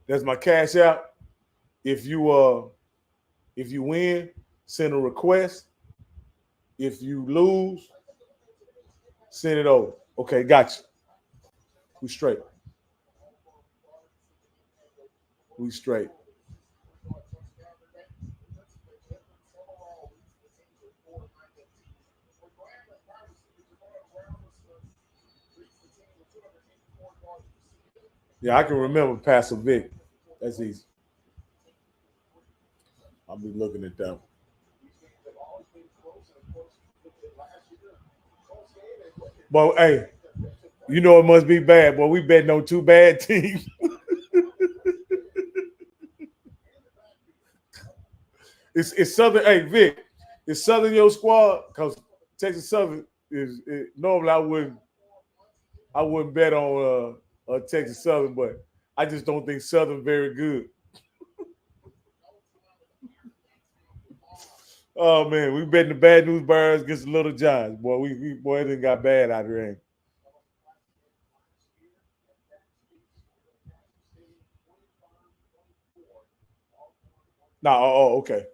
That's my cash out. If you win, send a request. If you lose, send it over. Okay, got you. We straight. We straight. Yeah, I can remember Pastor Vic. That's easy. I'll be looking at them. But hey, you know it must be bad. Boy, we betting on 2 bad teams. It's Southern. Hey, Vic, is Southern your squad? Because Texas Southern is normally I wouldn't bet on Texas Southern, but I just don't think Southern very good. Oh man, we betting the Bad News Bears against the Little Giants. Boy, we it done got bad out there. Ain't. No, okay.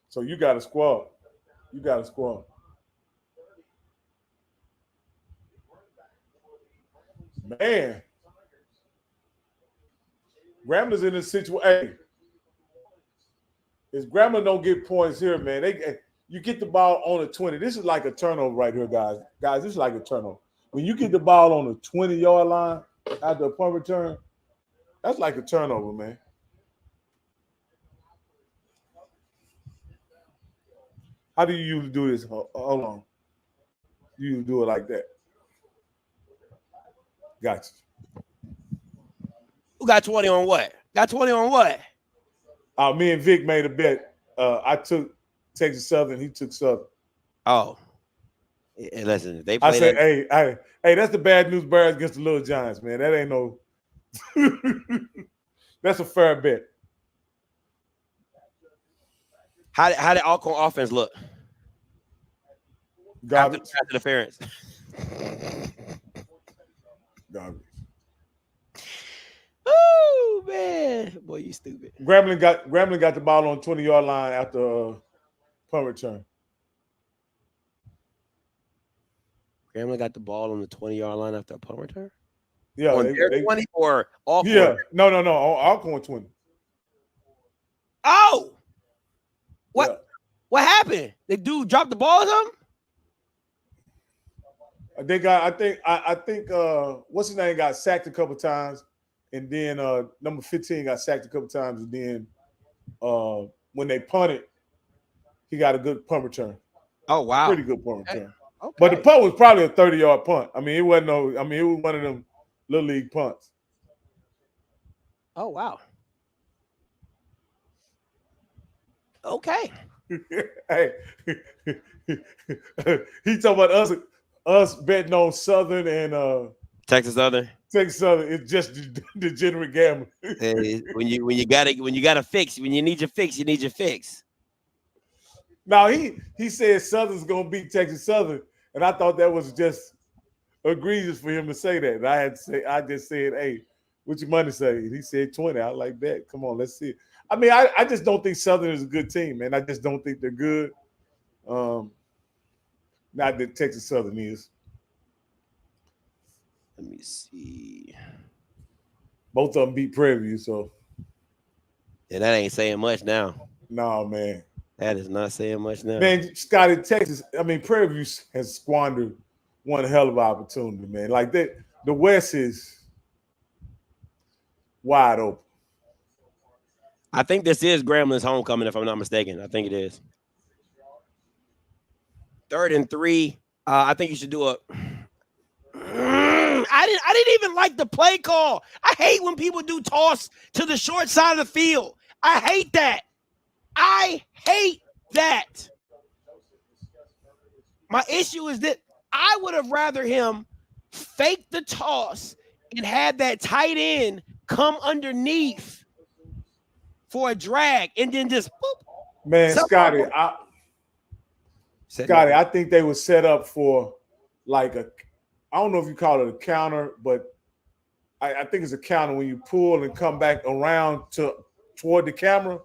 So you got a squad. Man. Grambler's in this situation. Hey, if Grambler don't get points here, man, you get the ball on the 20. This is like a turnover right here, guys. Guys, this is like a turnover. When you get the ball on the 20-yard line after a punt return, that's like a turnover, man. How do you usually do this? Hold on. You do it like that. Gotcha. Who got 20 on what? Got 20 on what? Me and Vic made a bet. I took Texas Southern. He took Southern. Oh. Hey, listen, they play. I said, hey, that's the Bad News Bears against the Little Giants, man. That ain't no. That's a fair bet. How did Alcorn offense look? Garbage. After interference. Garbage. Oh man, boy, you stupid. Grambling got the ball on 20-yard line after punt return. Grambling got the ball on the 20-yard line after a punt return? Yeah, on their 20 or Alcorn? Yeah, no, on Alcorn 20. Oh, what? Yeah. What happened? The dude dropped the ball or something? I think what's his name got sacked a couple times, and then number 15 got sacked a couple times, and then when they punted, he got a good punt return. Oh wow, pretty good punt return. Okay. But the punt was probably a 30-yard punt. I mean, it wasn't it was one of them little league punts. Oh wow. Okay. Hey, he talking about us betting on Southern and Texas Southern. Texas Southern. It's just degenerate gambling. Hey, when you need your fix, you need your fix. Now he said Southern's gonna beat Texas Southern, and I thought that was just egregious for him to say that. And I just said, hey, what your money say? And he said 20. I like that. Come on, let's see it. I mean, I just don't think Southern is a good team, man. I just don't think they're good. Not that Texas Southern is. Let me see. Both of them beat Prairie View, so. Yeah, that ain't saying much now. No, man. That is not saying much now. Man, Scotty, Texas, I mean, Prairie View has squandered one hell of an opportunity, man. Like that, the West is wide open. I think this is Grambling's homecoming, if I'm not mistaken. I think it is. 3rd and 3. I think you should do a. I didn't even like the play call. I hate when people do toss to the short side of the field. I hate that. I hate that. My issue is that I would have rather him fake the toss and have that tight end come underneath for a drag and then just boop. Man, Scotty, I think they were set up for like I don't know if you call it a counter, but I think it's a counter when you pull and come back around toward the camera.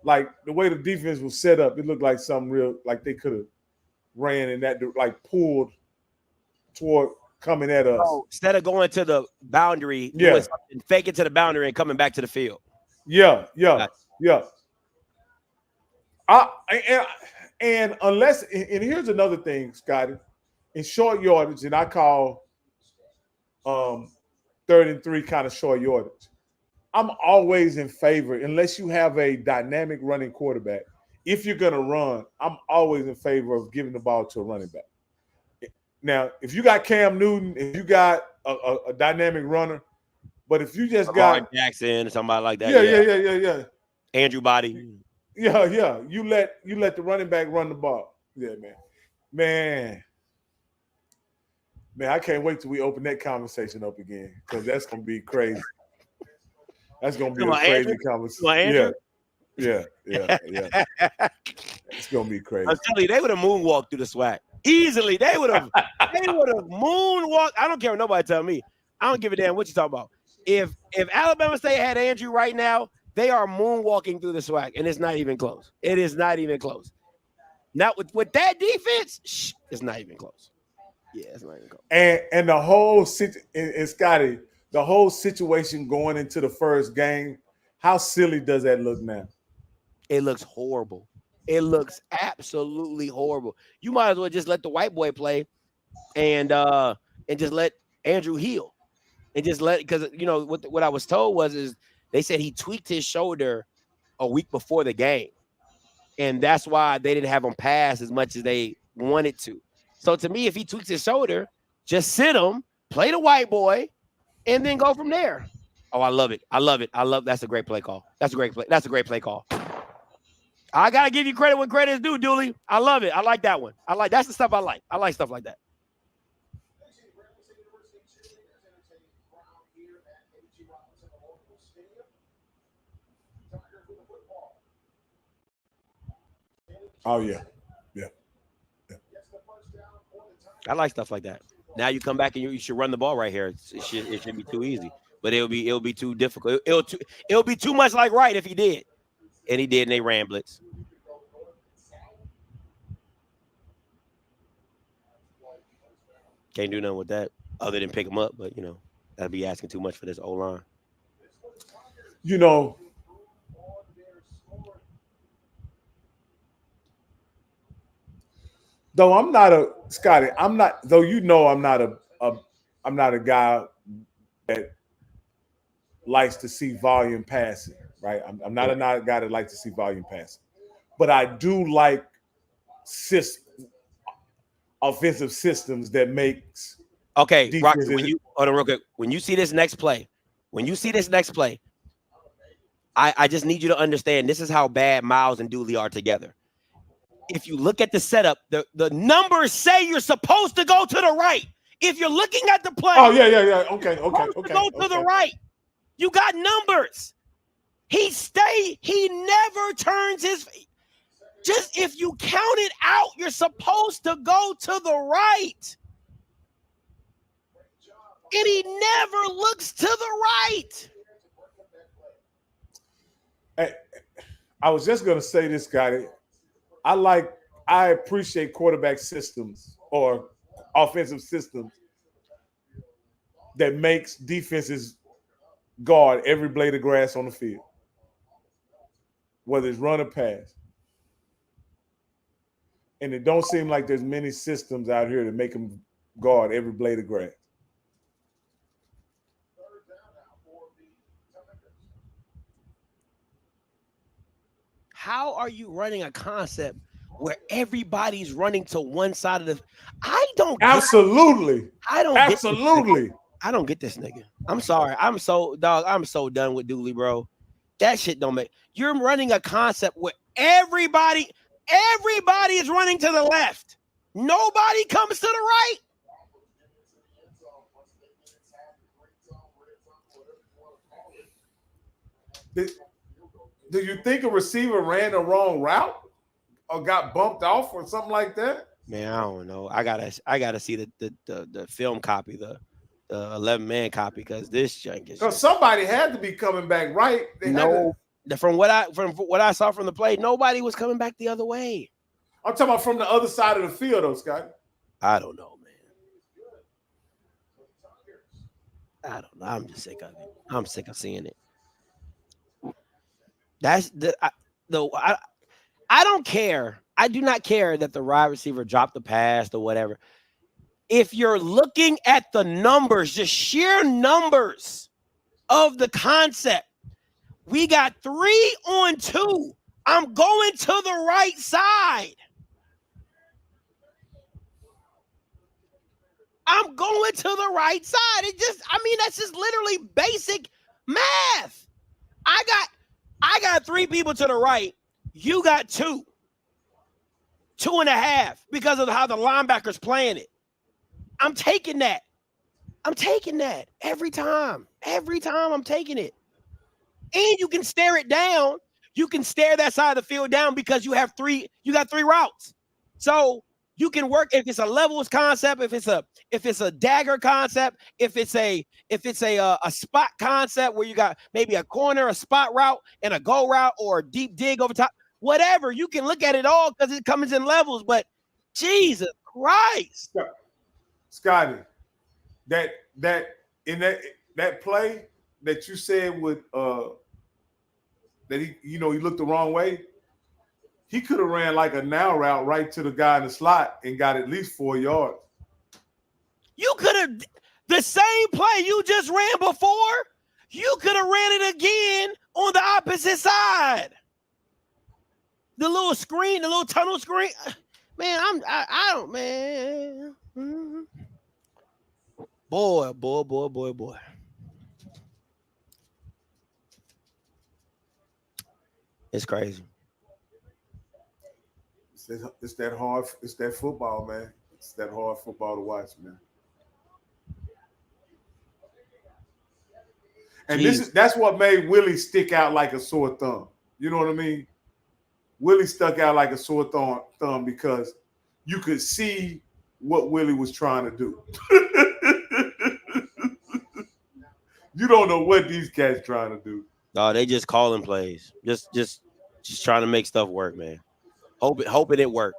Like the way the defense was set up, it looked like something real, like they could have ran in that, like pulled toward coming at us. Oh, instead of going to the boundary, fake it to the boundary and coming back to the field. Yeah. And unless, and here's another thing, Scotty, in short yardage, and I call 3rd and 3 kind of short yardage. I'm always in favor, unless you have a dynamic running quarterback. If you're going to run, I'm always in favor of giving the ball to a running back. Now, if you got Cam Newton, if you got a dynamic runner, but if you just got Jackson, somebody like that, yeah, Andrew Body, yeah, you let the running back run the ball, man. I can't wait till we open that conversation up again because that's gonna be crazy. That's gonna be a crazy conversation. Yeah. It's gonna be crazy. I'm telling you, they would have moonwalked through the SWAC easily. They would have moonwalked. I don't care what nobody tell me. I don't give a damn what you talking about. If Alabama State had Andrew right now, they are moonwalking through the SWAC, and it's not even close. It is not even close. Now with that defense, it's not even close. Yeah, it's not even close. And the whole Scotty, the whole situation going into the first game, how silly does that look now? It looks horrible. It looks absolutely horrible. You might as well just let the white boy play and just let Andrew heal. And just because what I was told is they said he tweaked his shoulder a week before the game. And that's why they didn't have him pass as much as they wanted to. So to me, if he tweaks his shoulder, just sit him, play the white boy, and then go from there. Oh, I love it. That's a great play call. That's a great play call. I gotta give you credit when credit is due, Dooley. I love it. I like that one. That's the stuff I like. I like stuff like that. Oh yeah. I like stuff like that. Now you come back and you should run the ball right here. It shouldn't be too easy, but it'll be too difficult. It'll be too much like Wright if he did, and he did, and they ran blitz. Can't do nothing with that other than pick him up, but that'd be asking too much for this O-line. Though I'm not a Scotty, I'm not a guy that likes to see volume passing, right? I'm not a guy that likes to see volume passing, but I do like offensive systems that makes. Okay, Rocky, hold on real quick. When you see this next play, I just need you to understand this is how bad Miles and Dooley are together. If you look at the setup, the numbers say you're supposed to go to the right. If you're looking at the play, Okay. Go to the right. You got numbers. He never turns his. Just if you count it out, you're supposed to go to the right. And he never looks to the right. Hey, I was just gonna say this, Scotty. I appreciate quarterback systems or offensive systems that makes defenses guard every blade of grass on the field, whether it's run or pass. And it don't seem like there's many systems out here that make them guard every blade of grass. How are you running a concept where everybody's running to one side of the? I don't. Absolutely. I don't. Absolutely. I don't get this nigga. I'm sorry. I'm so done with Dooley, bro. That shit don't make. You're running a concept where everybody is running to the left. Nobody comes to the right. Do you think a receiver ran the wrong route or got bumped off or something like that? Man, I don't know. I gotta see the film copy, the 11-man copy, because this junk is. Because somebody had to be coming back right. From what I saw from the play, nobody was coming back the other way. I'm talking about from the other side of the field, though, Scott. I don't know, man. I don't know. I'm just sick of it. I'm sick of seeing it. That's I don't care. I do not care that the wide receiver dropped the pass or whatever. If you're looking at the numbers, just sheer numbers of the concept, we got 3 on 2. I'm going to the right side. I'm going to the right side. That's just literally basic math. I got 3 people to the right. You got 2. 2.5 because of how the linebacker's playing it. I'm taking that. Every time. I'm taking it. And you can stare it down. You can stare that side of the field down because you got 3 routes. So you can work if it's a levels concept, if it's a dagger concept, if it's a spot concept where you got maybe a corner, a spot route, and a go route or a deep dig over top. Whatever, you can look at it all because it comes in levels. But Jesus Christ, Scotty, that play that you said would that he looked the wrong way. He could have ran like a now route right to the guy in the slot and got at least 4 yards. You could have the same play you just ran before. You could have ran it again on the opposite side. The little screen, the little tunnel screen. Man, I don't, man. Mm-hmm. Boy. It's crazy. It's that hard. It's that football, man. It's that hard football to watch, man. And that's what made Willie stick out like a sore thumb. You know what I mean? Willie stuck out like a sore thumb because you could see what Willie was trying to do. You don't know what these cats trying to do. No, they just calling plays. Just trying to make stuff work, man. Hoping it worked.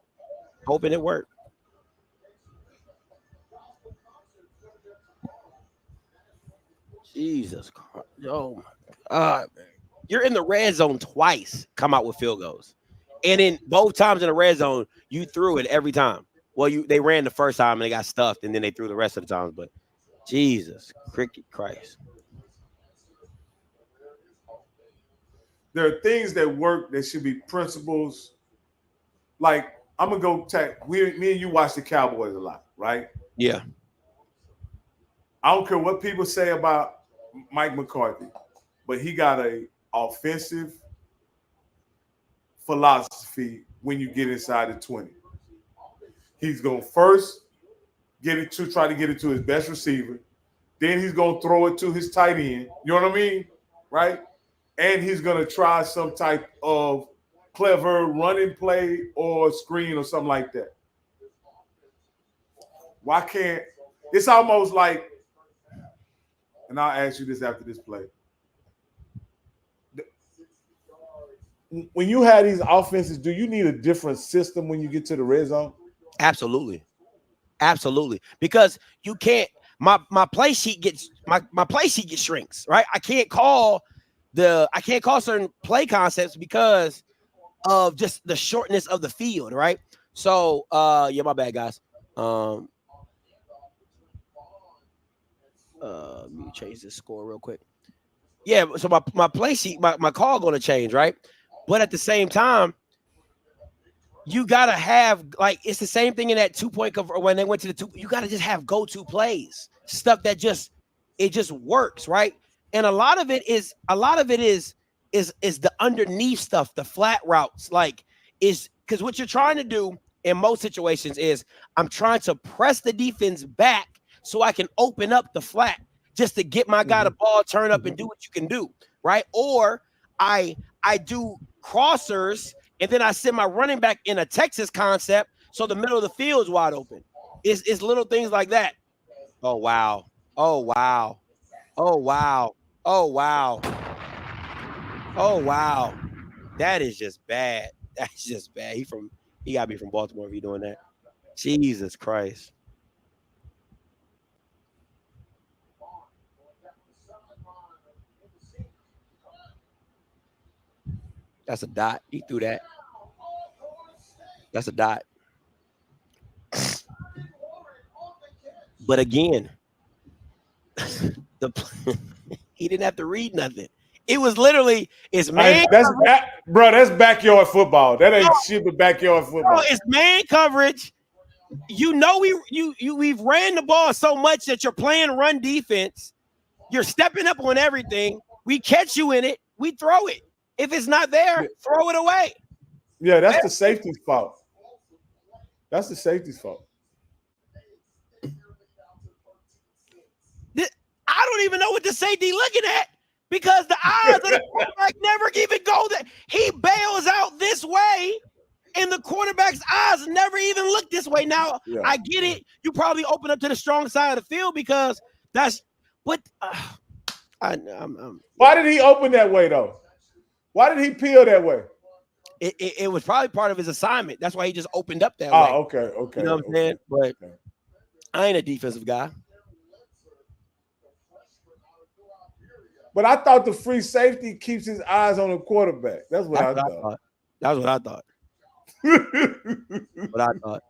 Jesus Christ. Oh my God, man. You're in the red zone twice, come out with field goals. And in both times in the red zone, you threw it every time. Well, they ran the first time and they got stuffed, and then they threw the rest of the times. But Jesus Christ. There are things that work that should be principles. Like, I'm going to go tech. Me and you watch the Cowboys a lot, right? Yeah. I don't care what people say about Mike McCarthy, but he got a offensive philosophy when you get inside the 20. He's going to first try to get it to his best receiver. Then he's going to throw it to his tight end. You know what I mean? Right? And he's going to try some type of clever running play or screen or something like that? Why can't it's almost like, and I'll ask you this after this play. When you have these offenses, do you need a different system when you get to the red zone? Absolutely. Because you can't my play sheet gets shrinks, right? I can't call certain play concepts because of just the shortness of the field, right? So yeah, my bad, guys. Let me change this score real quick. Yeah, so my play sheet, my call gonna change, right? But at the same time, you gotta have, like, it's the same thing in that 2-point cover when they went to the two. You gotta just have go-to plays, stuff that just works, right? And a lot of it is the underneath stuff, the flat routes, like, is because what you're trying to do in most situations is I'm trying to press the defense back so I can open up the flat just to get my guy the ball, turn up and do what you can do, right? Or I do crossers and then I send my running back in a Texas concept so the middle of the field is wide open. It's little things like that. Oh wow. Oh wow. Oh wow. Oh wow. Oh wow. That is just bad. That's just bad. He gotta be from Baltimore if he's doing that. Jesus Christ. That's a dot. He threw that. That's a dot. But again, he didn't have to read nothing. It was literally it's man. That's backyard football. That ain't shit but backyard football. No, it's man coverage. You know we've ran the ball so much that you're playing run defense. You're stepping up on everything. We catch you in it. We throw it. If it's not there, throw it away. Yeah, that's the safety's fault. That's the safety's fault. I don't even know what the safety looking at because the eyes of the quarterback never even go there. He bails out this way, and the quarterback's eyes never even look this way. Now, I get it. You probably open up to the strong side of the field because that's what. Why did he open that way, though? Why did he peel that way? It was probably part of his assignment. That's why he just opened up that way. Oh, okay. You know what I'm saying? But I ain't a defensive guy. But I thought the free safety keeps his eyes on the quarterback. That's what I thought. That's what I thought. What I thought.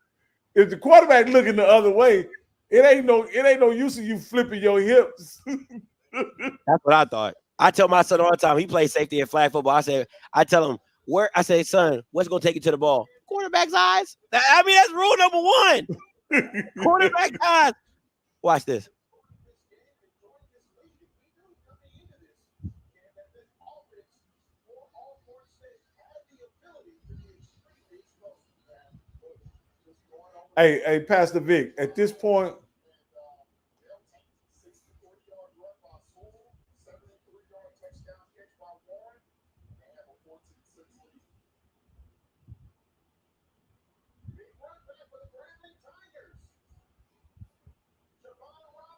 If the quarterback looking the other way, it ain't no use of you flipping your hips. That's what I thought. I tell my son all the time. He plays safety in flag football. I tell him son, what's gonna take you to the ball? Quarterback's eyes. I mean, that's rule number one. Quarterback's eyes. Watch this. Hey, Pastor Vic, at this point,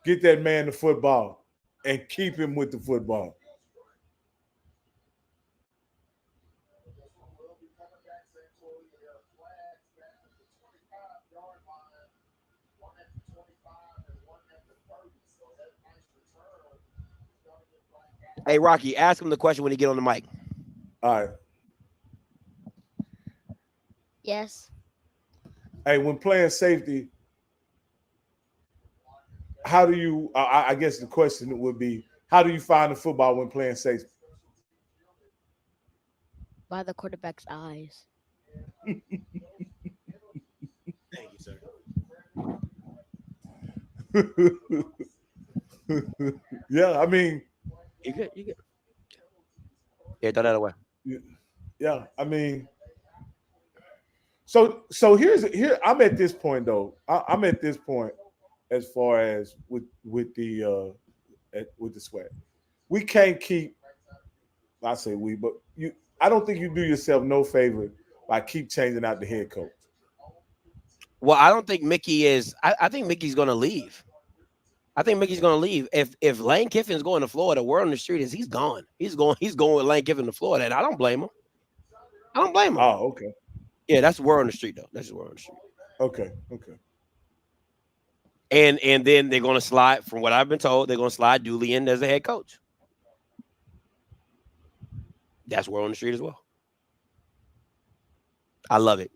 get that man the football and keep him with the football. Hey, Rocky, ask him the question when he get on the mic. All right. Yes. Hey, when playing safety, how do you, I guess the question would be, how do you find the football when playing safety? By the quarterback's eyes. Thank you, sir. Yeah, I mean, You good. Yeah, throw that away. Yeah, I mean, so here I'm at this point though. I'm at this point as far as with the swag. We can't keep I say we, but I don't think you do yourself no favor by keep changing out the head coach. Well, I don't think Mickey is. I think Mickey's going to leave. I think Mickey's going to leave. If Lane Kiffin's going to Florida, word on the street is he's gone. He's going with Lane Kiffin to Florida, and I don't blame him. I don't blame him. Oh, okay. Yeah, that's the word on the street, though. That's the word on the street. Okay. And then they're going to slide, from what I've been told, they're going to slide Dooley in as the head coach. That's word on the street as well. I love it.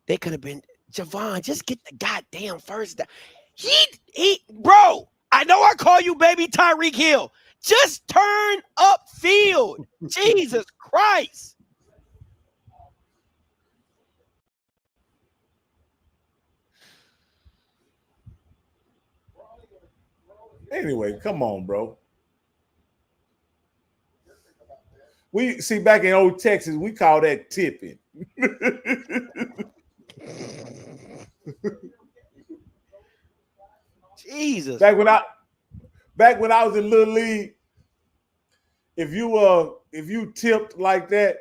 They could have been, Javon, just get the goddamn first down. Bro, I know I call you baby Tyreek Hill. Just turn upfield. Jesus Christ. Anyway, come on, bro. We see back in old Texas, we call that tipping. Jesus. Back when I was in Little League, if you tipped like that,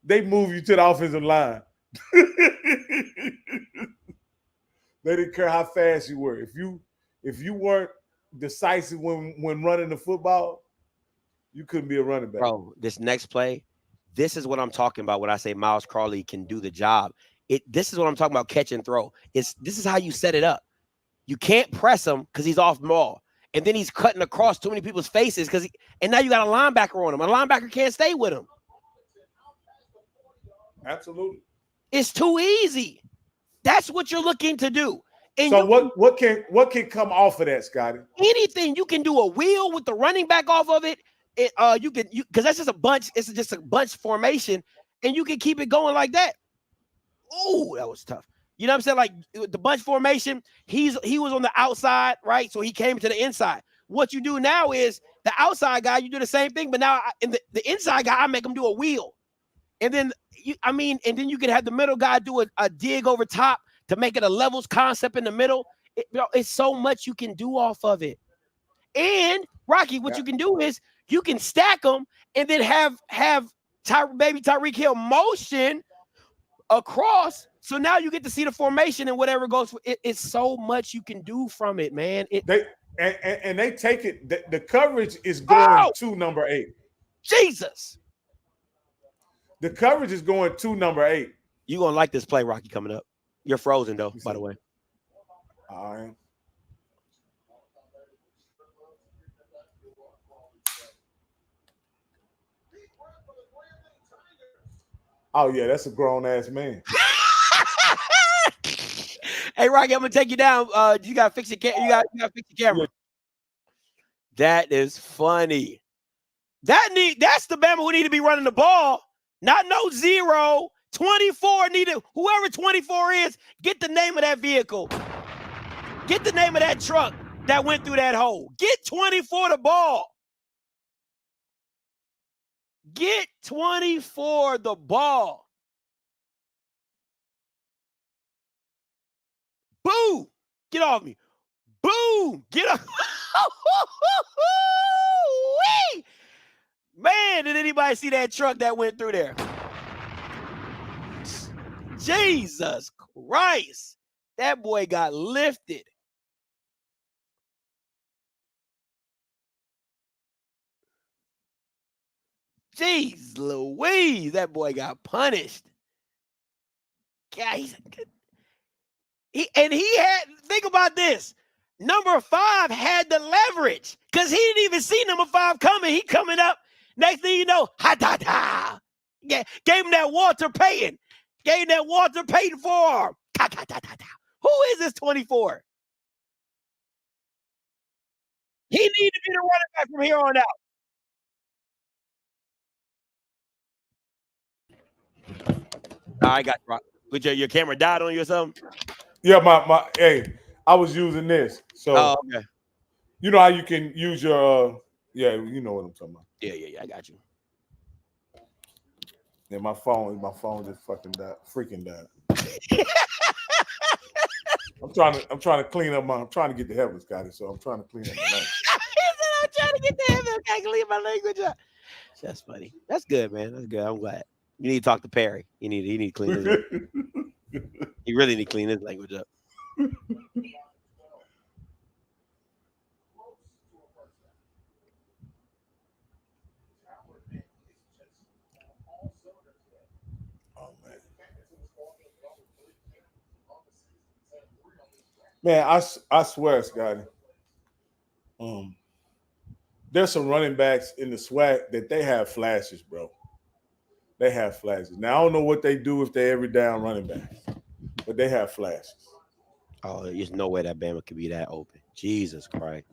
they move you to the offensive line. They didn't care how fast you were. If you weren't decisive when running the football, you couldn't be a running back. Bro, this next play, this is what I'm talking about when I say Miles Crawley can do the job. This is what I'm talking about, catch and throw. This is how you set it up. You can't press him because he's off ball. And then he's cutting across too many people's faces and now you got a linebacker on him. A linebacker can't stay with him. Absolutely. It's too easy. That's what you're looking to do. And so what can come off of that, Scotty? Anything. You can do a wheel with the running back off of it. You because that's just a bunch. It's just a bunch formation, and you can keep it going like that. Oh, that was tough. You know what I'm saying? Like the bunch formation, he was on the outside, right? So he came to the inside. What you do now is the outside guy, you do the same thing, but now in the inside guy, I make him do a wheel. And then and then you can have the middle guy do a dig over top to make it a levels concept in the middle. It's so much you can do off of it. And Rocky, what you can do is you can stack them and then have baby Tyreek Hill motion across. So now you get to see the formation and whatever goes. It's so much you can do from it, man. They take it. The coverage is going to number 8. Jesus. The coverage is going to number 8. You're going to like this play, Rocky, coming up. You're frozen, though, by the way. I am. Oh, yeah, that's a grown-ass man. Hey, Rocky, I'm going to take you down. You got to fix your camera. You got to fix your camera. Yeah. That is funny. That's the Bama who need to be running the ball. Not no 0. 24 needed. Whoever 24 is, get the name of that vehicle. Get the name of that truck that went through that hole. Get 24 the ball. Get 24 the ball. Boom. Get off me. Boom. Get off. Man, did anybody see that truck that went through there? Jesus Christ. That boy got lifted. Jeez Louise. That boy got punished. God, think about this. Number 5 had the leverage because he didn't even see number 5 coming. He coming up. Next thing you know, ha-da-da. Yeah, gave him that Walter Payton. Gave him that Walter Payton forearm. Who is this 24? He needs to be the running back from here on out. All right, got you. With your camera died on you or something? Yeah, hey, I was using this. So okay. You know how you can use your you know what I'm talking about. Yeah, I got you. Yeah, my phone just freaking died. I'm trying to clean up I'm trying to get to heaven, Scotty. So I'm trying to clean up my life. I'm trying to get to heaven. I can't leave my language up. That's funny. That's good, man. That's good. I'm glad. You need to talk to Perry. He need to clean his. He really need to clean his language up. Oh man, I swear, Scotty. There's some running backs in the SWAC that they have flashes, bro. They have flashes. Now I don't know what they do if they every down running backs, but they have flashes. Oh, there's no way that Bama could be that open. Jesus Christ.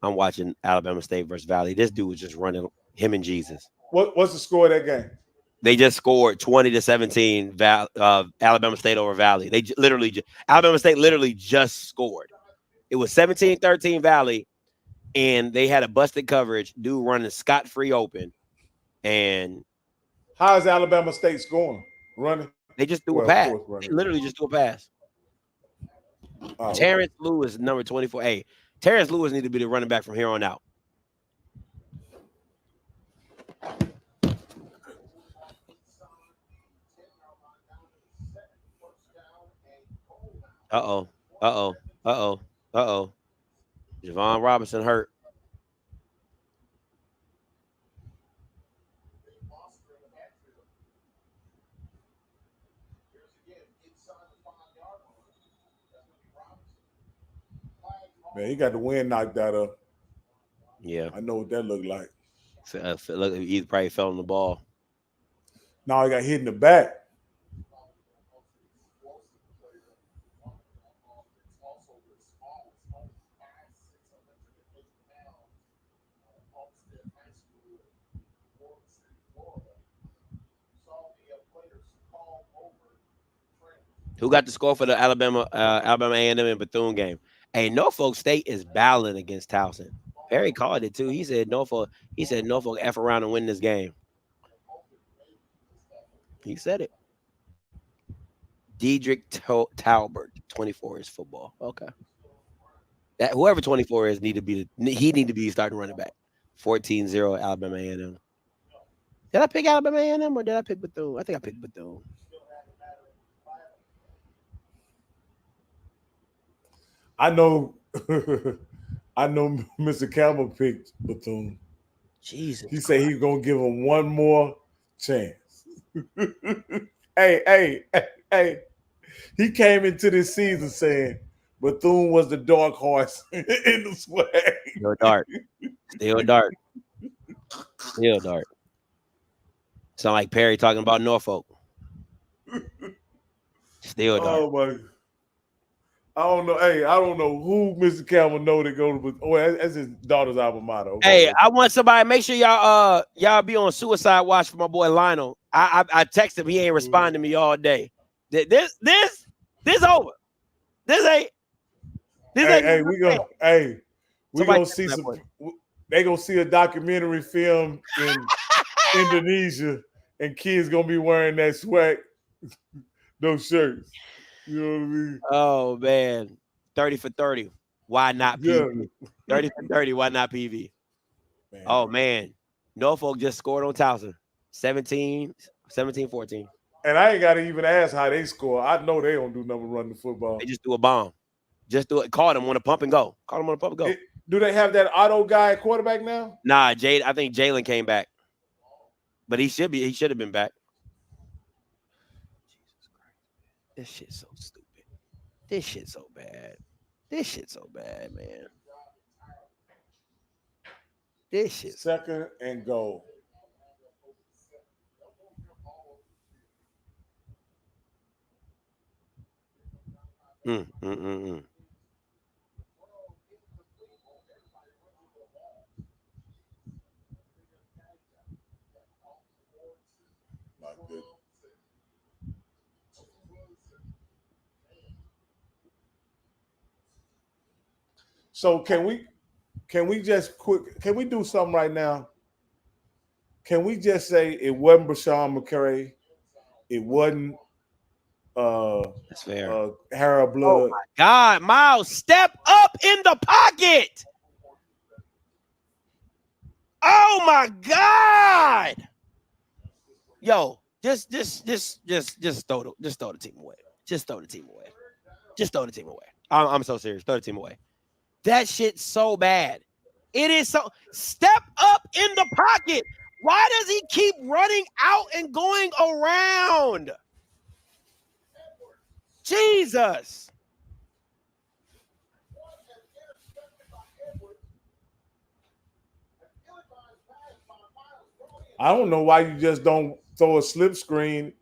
I'm watching Alabama State versus Valley. This dude was just running him and Jesus. What's the score of that game? They just scored 20-17. Alabama State over Valley. Alabama State literally just scored. It was 17-13 Valley, and they had a busted coverage. Dude running scot-free open, and how is Alabama State scoring? Running? They just threw a pass. They literally just threw a pass. Oh, Terrence Lewis, number 24. Hey, Terrence Lewis need to be the running back from here on out. Javon Robinson hurt. Man, he got the wind knocked out of. Yeah, I know what that looked like. Look, he probably fell on the ball. No, he got hit in the back. Who got the score for the Alabama A&M and Bethune game? Hey, Norfolk State is battling against Towson. Perry called it too. He said Norfolk F around and win this game. He said it. Diedrich Talbert, 24 is football. Okay. That whoever 24 is need to be starting running back. 14-0 Alabama A&M. Did I pick Alabama A&M or did I pick Bethune? I think I picked Bethune. I know Mr. Campbell picked Bethune. Jesus. He said he's gonna give him one more chance. Hey. He came into this season saying Bethune was the dark horse in the swag. Still dark. Sound like Perry talking about Norfolk. Still dark. Oh my! I don't know. Hey, I don't know who Mr. Campbell know to go to. Oh, that's his daughter's alma mater. Okay. Hey, I want somebody. Make sure y'all be on suicide watch for my boy Lionel. I text him. He ain't responding to me all day. This over. Hey, we gonna see some. They gonna see a documentary film in Indonesia, and kids gonna be wearing that swag, those shirts. You know what I mean? Oh man, 30 for 30. Why not PV? 30 for 30. Why not PV? Man. Oh man, Norfolk just scored on Towson, 17-14. And I ain't got to even ask how they score. I know they don't do nothing running the football. They just do a bomb. Just do it. Call them on a pump and go. Do they have that auto guy at quarterback now? Nah, I think Jalen came back. But he should have been back. This shit's so stupid. This shit's so bad. Man. This shit. Second and goal. Not good. So can we just can we do something right now? Can we just say it wasn't Brashawn McCray? It wasn't that's fair. Harold Blood. Oh my God, Miles, step up in the pocket. Oh my God. Yo, just throw the team away. Just throw the team away. Just throw the team away. I'm so serious. Throw the team away. That shit's so bad. It is so. Step up in the pocket. Why does he keep running out and going around? Jesus. I don't know why you just don't throw a slip screen,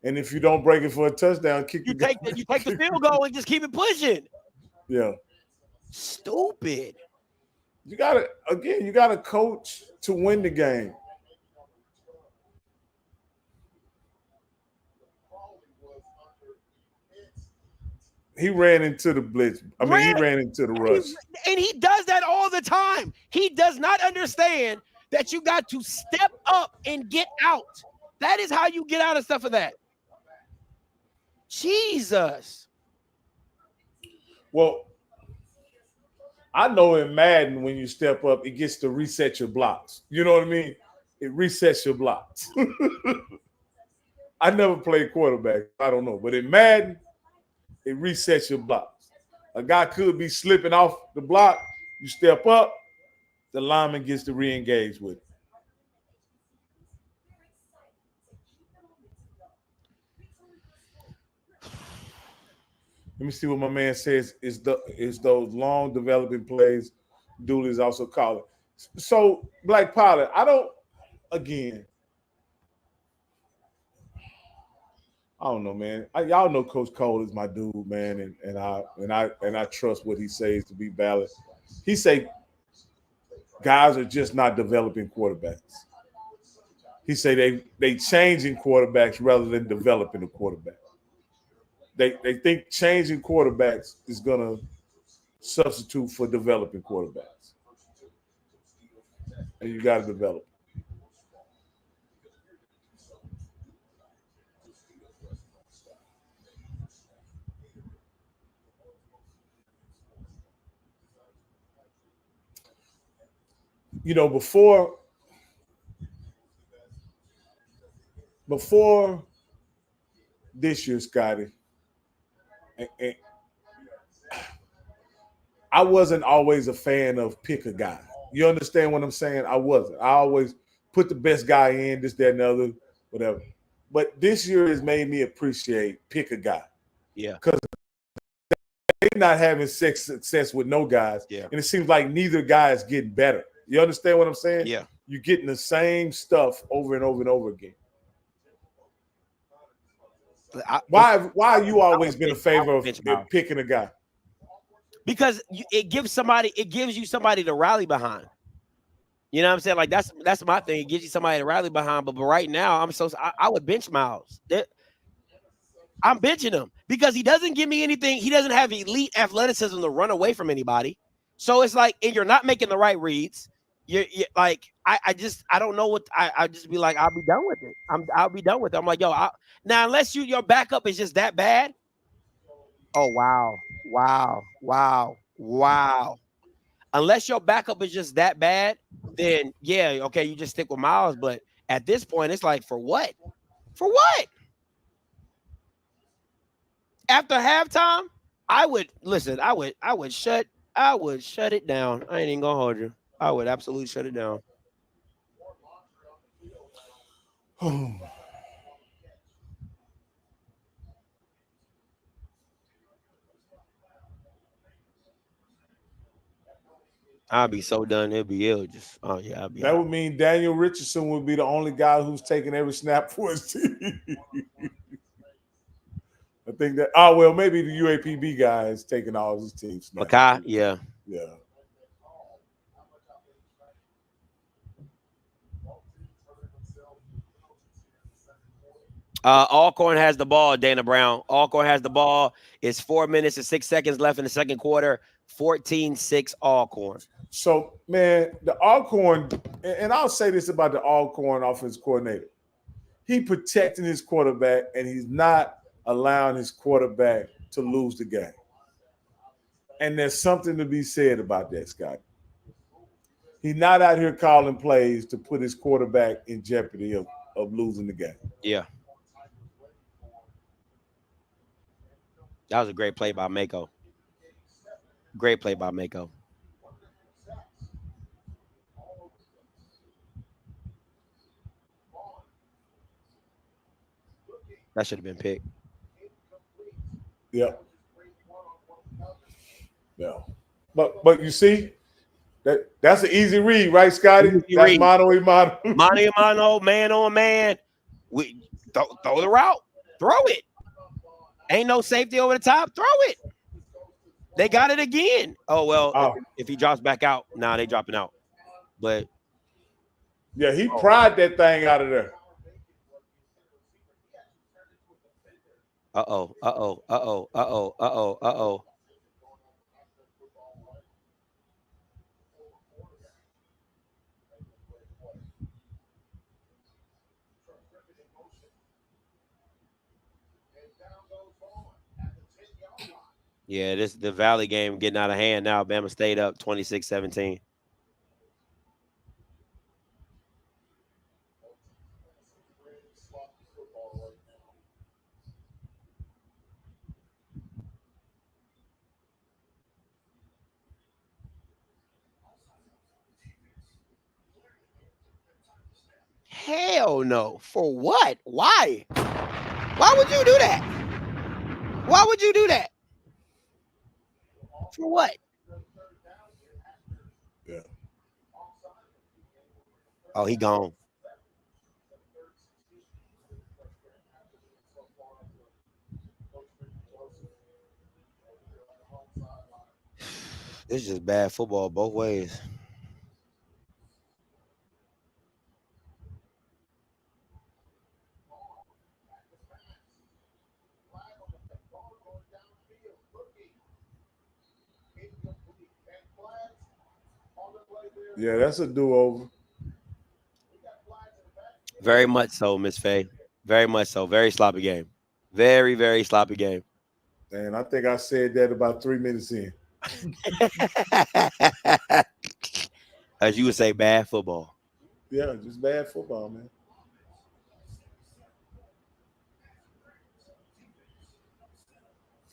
and if you don't break it for a touchdown, kick You the take the field goal and just keep it pushing. Yeah. Stupid. You gotta coach to win the game. He ran into the blitz. He ran into the rush. And he does that all the time. He does not understand that you got to step up and get out. That is how you get out of stuff of that. Jesus. Well, I know in Madden, when you step up, it gets to reset your blocks. You know what I mean? It resets your blocks. I never played quarterback. I don't know. But in Madden, it resets your blocks. A guy could be slipping off the block. You step up, the lineman gets to re-engage with it. Let me see what my man says is those long developing plays Dooley's also calling. So, Black Pilot, I don't know, man. Y'all know Coach Cole is my dude, man, and I trust what he says to be valid. He say guys are just not developing quarterbacks. He say they changing quarterbacks rather than developing a quarterback. They think changing quarterbacks is gonna substitute for developing quarterbacks, and you got to develop. You know, before this year, Scotty, and I wasn't always a fan of pick a guy. You understand what I'm saying? I wasn't. I always put the best guy in, this, that, and the other, whatever. But this year has made me appreciate pick a guy. Yeah. Because they're not having success with no guys. Yeah. And it seems like neither guy is getting better. You understand what I'm saying? Yeah. You're getting the same stuff over and over and over again. Why have you always been in favor of picking a guy? Because it gives you somebody to rally behind. You know what I'm saying? Like that's my thing. It gives you somebody to rally behind. But right now, I would bench Miles. I'm benching him because he doesn't give me anything. He doesn't have elite athleticism to run away from anybody. So it's like, and you're not making the right reads. You're like, I don't know what I just be like, I'll be done with it. I'll be done with it. I'm like, yo, now unless your backup is just that bad. Oh wow. Unless your backup is just that bad, then yeah, okay, you just stick with Miles. But at this point, it's like, for what? For what? After halftime, I would shut it down. I ain't even gonna hold you. I would absolutely shut it down. I'll be so done. It'll be ill. Just that would mean Daniel Richardson would be the only guy who's taking every snap for his team. I think that maybe the UAPB guy is taking all his team snaps. Makai, yeah. Alcorn has the ball, Dana Brown. Alcorn has the ball. It's 4 minutes and 6 seconds left in the second quarter. 14-6 Alcorn. So, man, the Alcorn, and I'll say this about the Alcorn offense coordinator. He protecting his quarterback, and he's not allowing his quarterback to lose the game. And there's something to be said about that, Scott. He's not out here calling plays to put his quarterback in jeopardy of losing the game. Yeah. That was a great play by Mako. Great play by Mako. That should have been picked. Yep. Yeah. But you see, that's an easy read, right, Scotty? That's mano a mano. Mano a mano, man on man. We throw the route. Throw it. Ain't no safety over the top. Throw it. They got it again. Oh, well, if he drops back out, they dropping out. But yeah, he pried that thing out of there. Uh-oh. Yeah, this the Valley game getting out of hand now. Bama stayed up 26-17. Hell no. For what? Why? Why would you do that? Why would you do that? For what? Yeah. Oh, he gone. It's just bad football both ways. Yeah, that's a do-over. Very much so, Miss Faye. Very much so. Very sloppy game. Very, very sloppy game. And I think I said that about 3 minutes in. As you would say, bad football. Yeah, just bad football, man.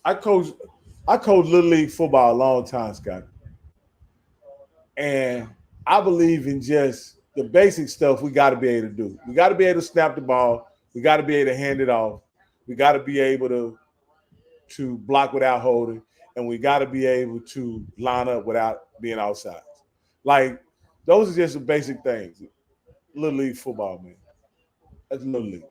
I coached Little League football a long time, Scott. And I believe in just the basic stuff we got to be able to do. We got to be able to snap the ball. We got to be able to hand it off. We got to be able to block without holding. And we got to be able to line up without being outside. Like, those are just the basic things. Little League football, man. That's Little League.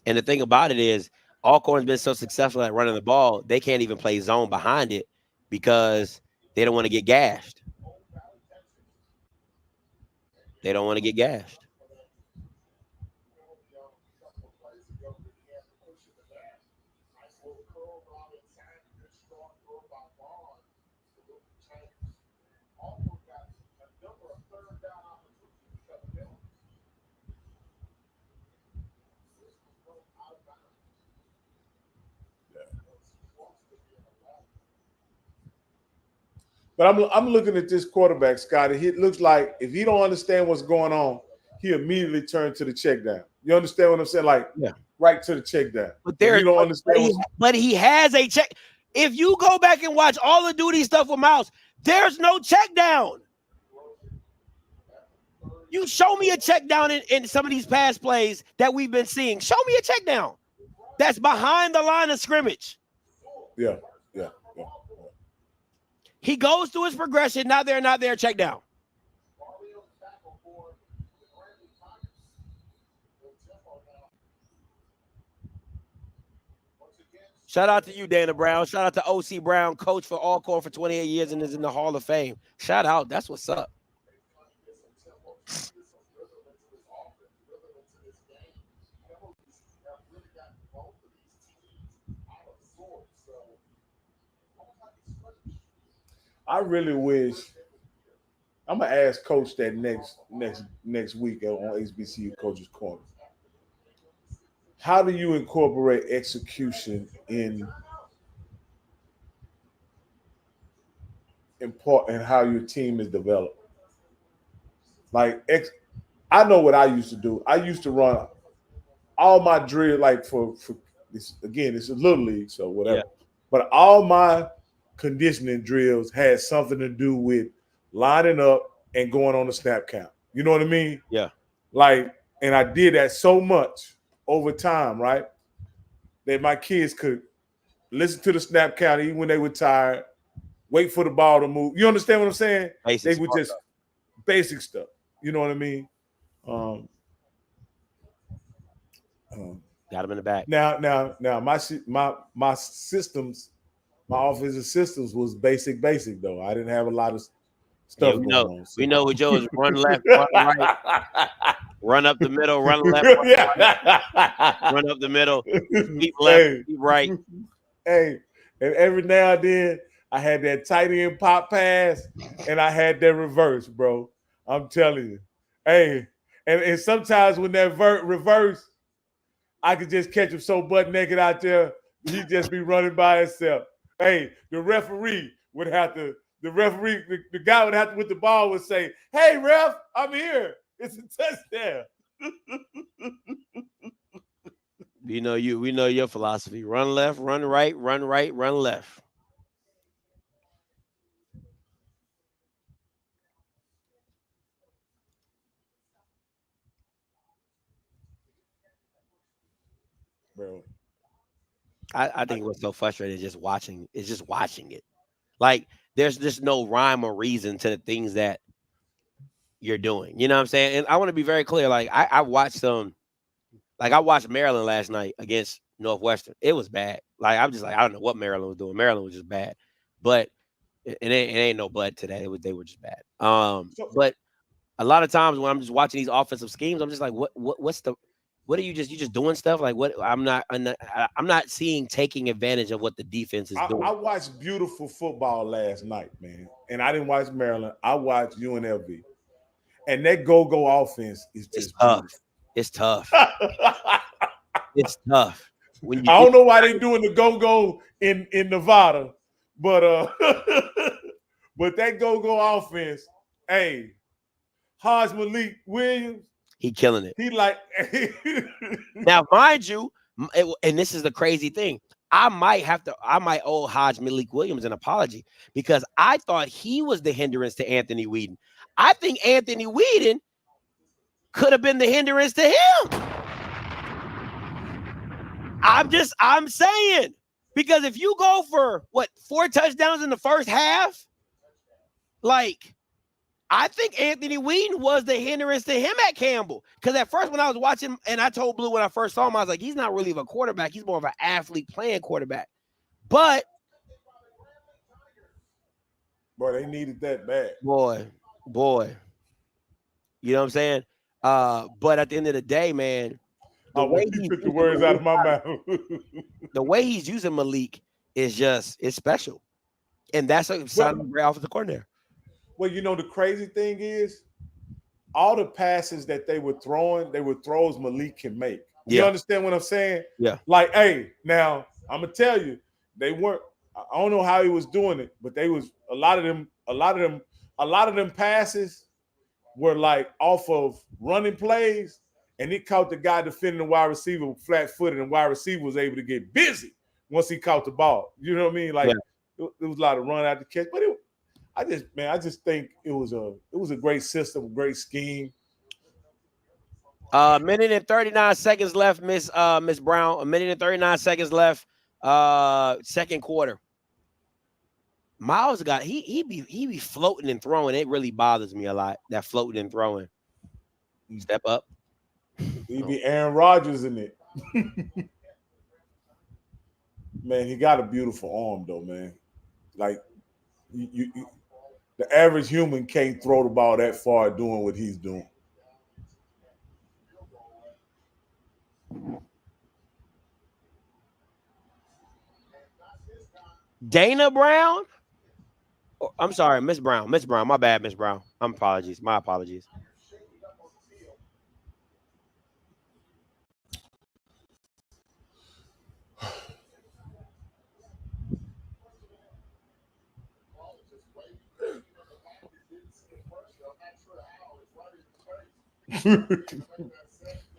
And the thing about it is, Alcorn's been so successful at running the ball, they can't even play zone behind it because they don't want to get gashed. They don't want to get gashed. But I'm looking at this quarterback, Scotty. It looks like if he don't understand what's going on, he immediately turns to the check down. You understand what I'm saying? Like, yeah, right to the check down. But you don't understand. But he has a check. If you go back and watch all the duty stuff with Mouse, there's no check down. You show me a check down in some of these pass plays that we've been seeing. Show me a check down that's behind the line of scrimmage. Yeah. He goes through his progression. Not there, check down. Shout out to you, Dana Brown. Shout out to O.C. Brown, coach for Alcorn for 28 years and is in the Hall of Fame. Shout out. That's what's up. I really wish I'm gonna ask Coach that next week on HBCU Coach's Corner. How do you incorporate execution in important how your team is developed. Like I know what I used to do. I used to run all my drill like for this again. It's a little league, so whatever. Yeah. But all my conditioning drills had something to do with lining up and going on the snap count. You know what I mean? Yeah. Like, and I did that so much over time, right? That my kids could listen to the snap count even when they were tired, wait for the ball to move. You understand what I'm saying? Basic They would just stuff. basic stuff. You know what I mean? Got him in the back. Now, my systems, my offensive systems was basic though. I didn't have a lot of stuff going on. So. We know what Joe is: run left, run right, run up the middle, run left, run, right, run up the middle, keep left, keep right. Hey, and every now and then I had that tight end pop pass, and I had that reverse, bro. I'm telling you, hey, and sometimes when that reverse. I could just catch him so butt naked out there, he'd just be running by himself. Hey, the referee would have to, the guy would have to with the ball would say, "Hey, ref, I'm here. It's a touchdown." We know your philosophy. Run left, run right, run left. Bro. I think what's so frustrating is just watching it. Like there's just no rhyme or reason to the things that you're doing. You know what I'm saying? And I want to be very clear. Like I watched I watched Maryland last night against Northwestern. It was bad. Like I'm just like, I don't know what Maryland was doing. Maryland was just bad. But it ain't no but to that. They were just bad. But a lot of times when I'm just watching these offensive schemes, I'm just like, what are you just doing stuff? Like what I'm not seeing taking advantage of what the defense is doing. I watched beautiful football last night, man. And I didn't watch Maryland. I watched UNLV. And that go-go offense is just tough. Beautiful. It's tough. It's tough. I don't know why they're doing the go-go in Nevada, but but that go-go offense, hey, Malik Williams, he killing it. He like now, mind you, and this is the crazy thing. I might owe Malik Williams an apology because I thought he was the hindrance to Anthony Whedon. I think Anthony Whedon could have been the hindrance to him. I'm saying, because if you go for 4 touchdowns in the first half, like I think Anthony Whedon was the hindrance to him at Campbell. Because at first when I was watching, and I told Blue when I first saw him, I was like, he's not really a quarterback. He's more of an athlete playing quarterback. But boy, they needed that bad. Boy. You know what I'm saying? But at the end of the day, man, the way he took the words out of my mouth. The way he's using Malik is it's special. And that's a sign of a great offensive coordinator. Well, you know, the crazy thing is all the passes that they were throws Malik can make. You understand what I'm saying? Yeah. Like, hey, now I'm gonna tell you, they weren't. I don't know how he was doing it, but they was a lot of them passes were like off of running plays, and he caught the guy defending the wide receiver flat-footed, and wide receiver was able to get busy once he caught the ball. You know what I mean? Like it was a lot of run out the catch, but I just think it was a great system, a great scheme. Minute and 39 seconds left, Miss Brown. A minute and 39 seconds left. Second quarter. Miles he be floating and throwing. It really bothers me a lot, that floating and throwing. Step up. He be Aaron Rodgers in it. Man, he got a beautiful arm though, man. Like you the average human can't throw the ball that far doing what he's doing. Dana Brown? Oh, I'm sorry, Miss Brown. Miss Brown. My bad, Miss Brown. My apologies.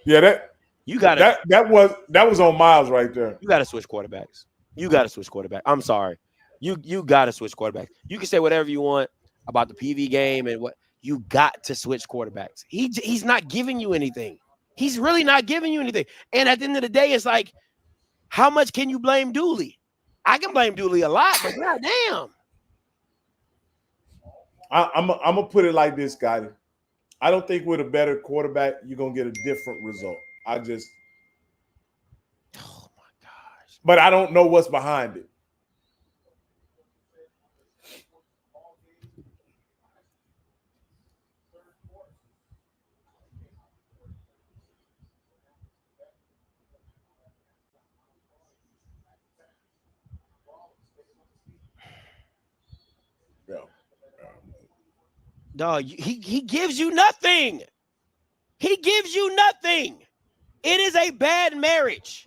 Yeah, You gotta that was on Miles right there. you gotta switch quarterbacks. You gotta switch quarterback. I'm sorry. You gotta switch quarterbacks. You can say whatever you want about the PV game and what you got to switch quarterbacks. He's not giving you anything. He's really not giving you anything. And at the end of the day, it's like, how much can you blame Dooley? I can blame Dooley a lot, but goddamn. I'm gonna put it like this, Scotty. I don't think with a better quarterback, you're gonna get a different result. Oh my gosh. But I don't know what's behind it. Yeah. Dog, he gives you nothing. He gives you nothing. It is a bad marriage.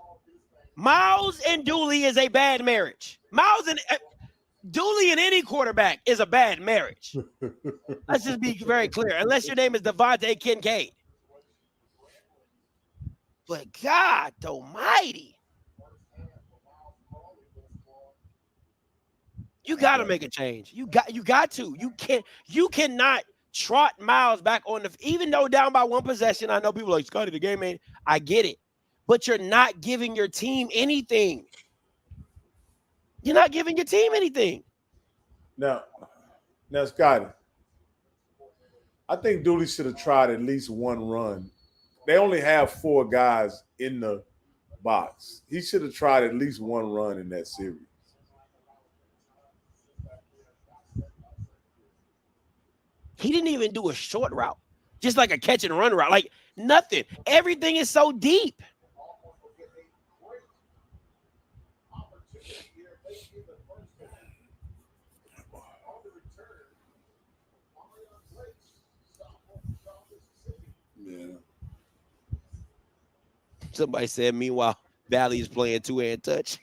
Miles and Dooley is a bad marriage. Miles and Dooley and any quarterback is a bad marriage. Let's just be very clear. Unless your name is Devontae Kincaid. But God almighty. You got to make a change. You got to. You cannot trot Miles back on even though down by one possession. I know people are like, Scotty, the game ain't. I get it. But you're not giving your team anything. You're not giving your team anything. Now, Scotty, I think Dooley should have tried at least one run. They only have 4 guys in the box. He should have tried at least one run in that series. He didn't even do a short route, just like a catch and run route, like nothing. Everything is so deep. Yeah. Somebody said, meanwhile, Valley is playing 2-hand touch.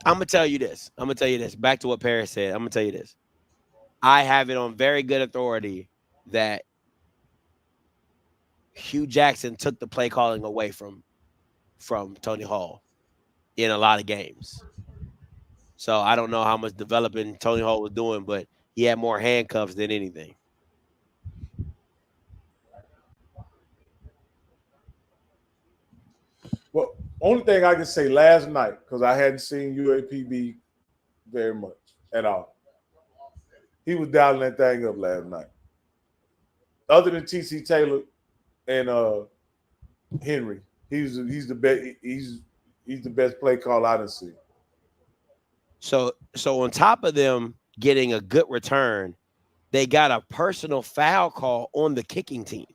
I'm going to tell you this. Back to what Paris said. I'm going to tell you this. I have it on very good authority that Hugh Jackson took the play calling away from Tony Hall in a lot of games. So I don't know how much developing Tony Hall was doing, but he had more handcuffs than anything. Well, only thing I can say last night, because I hadn't seen UAPB very much at all. He was dialing that thing up last night. Other than TC Taylor and Henry, he's the best. He's the best play call I done seen. So on top of them getting a good return, they got a personal foul call on the kicking team.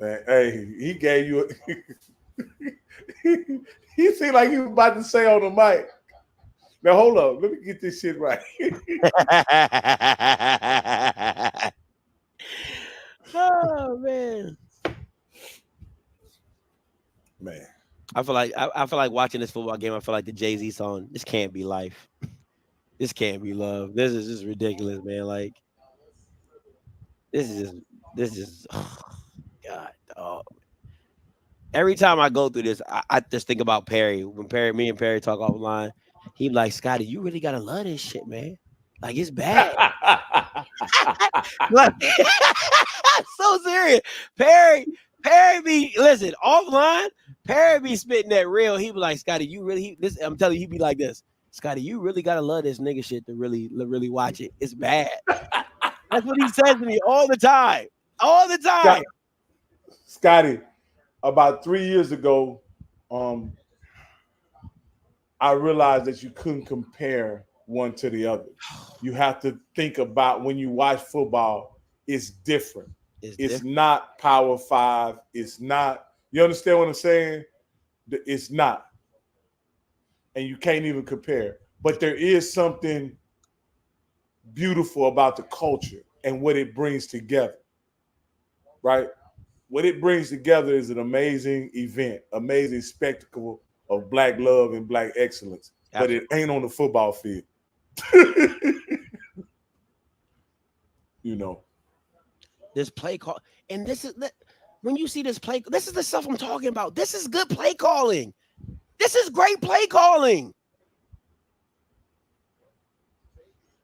Man, hey, he gave you he seemed like he was about to say on the mic. Now hold up, let me get this shit right. Oh man. Man. I feel like watching this football game. I feel like the Jay-Z song. This can't be life. This can't be love. This is just ridiculous, man. Like this is oh, God. Oh. Every time I go through this, I just think about Perry. When me and Perry talk offline, he be like, Scotty, you really gotta love this shit, man. Like it's bad. Like, so serious. Perry be listen offline. Perry be spitting that real. He be like, Scotty, you really I'm telling you, he be like this. Scotty, you really gotta love this nigga shit to really watch it. It's bad. That's what he says to me all the time. All the time. Scotty, about 3 years ago, I realized that you couldn't compare one to the other. You have to think about when you watch football, it's different. It's not Power 5. It's not, you understand what I'm saying? It's not. And you can't even compare. But there is something beautiful about the culture and what it brings together, right? What it brings together is an amazing event, amazing spectacle of Black love and Black excellence. Absolutely. But it ain't on the football field. You know. This play call, and this is when you see this play, this is the stuff I'm talking about. This is good play calling. This is great play calling.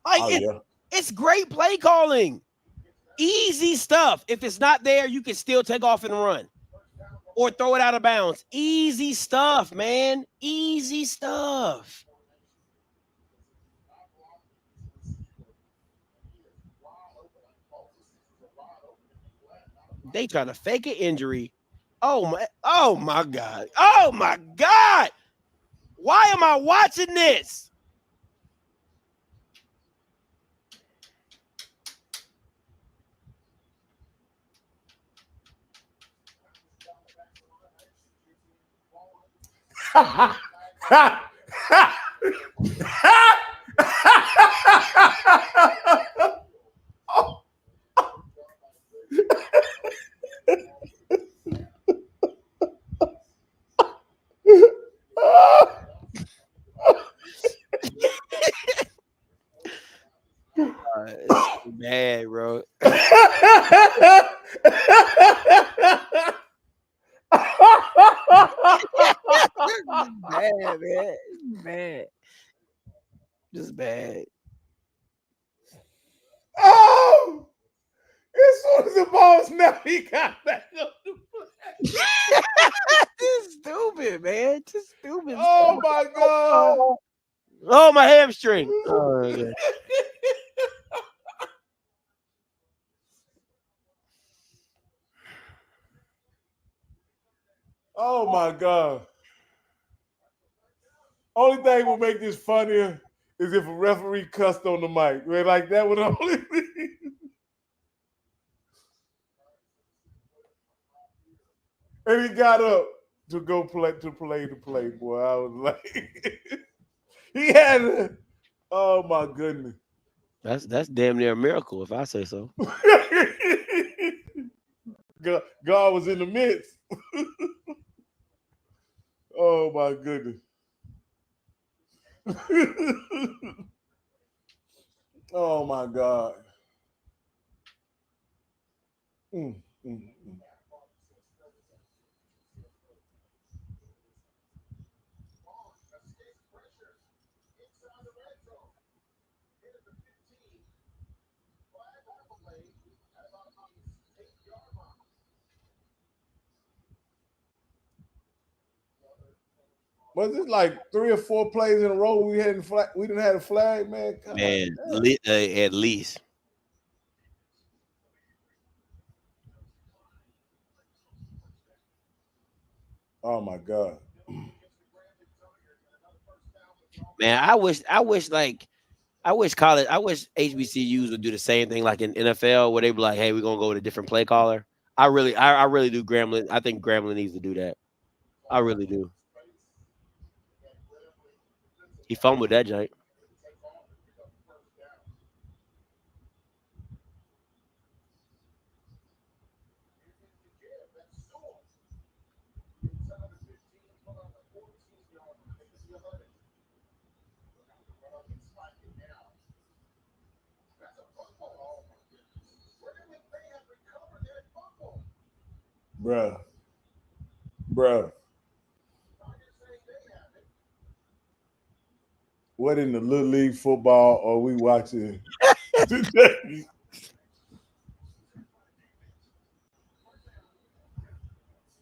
Like it's great play calling. Easy stuff. If it's not there, you can still take off and run or throw it out of bounds. Easy stuff, man. Easy stuff. They trying to fake an injury. Oh my God. Oh my God. Why am I watching this? It's so bad, bro. Bad, man. Bad. Just bad. Oh! As soon as the ball snapped, he got back up to play. This is stupid, man. Just stupid. Oh my God. Oh, my hamstring. Oh, okay. Oh my God. Only thing will make this funnier is if a referee cussed on the mic. Man, like that would only be. And he got up to go play the play, boy. I was like, he had it. Oh my goodness. That's damn near a miracle, if I say so. God was in the midst. Oh my goodness. Oh my God. Was it like 3 or 4 plays in a row we didn't have a flag, man? God, man, at least. Oh my God. Man, I wish HBCUs would do the same thing like in NFL where they be like, hey, we're gonna go with a different play caller. I really do Grambling. I think Grambling needs to do that. I really do. He fumbled that giant. Bruh. What in the Little League football are we watching today?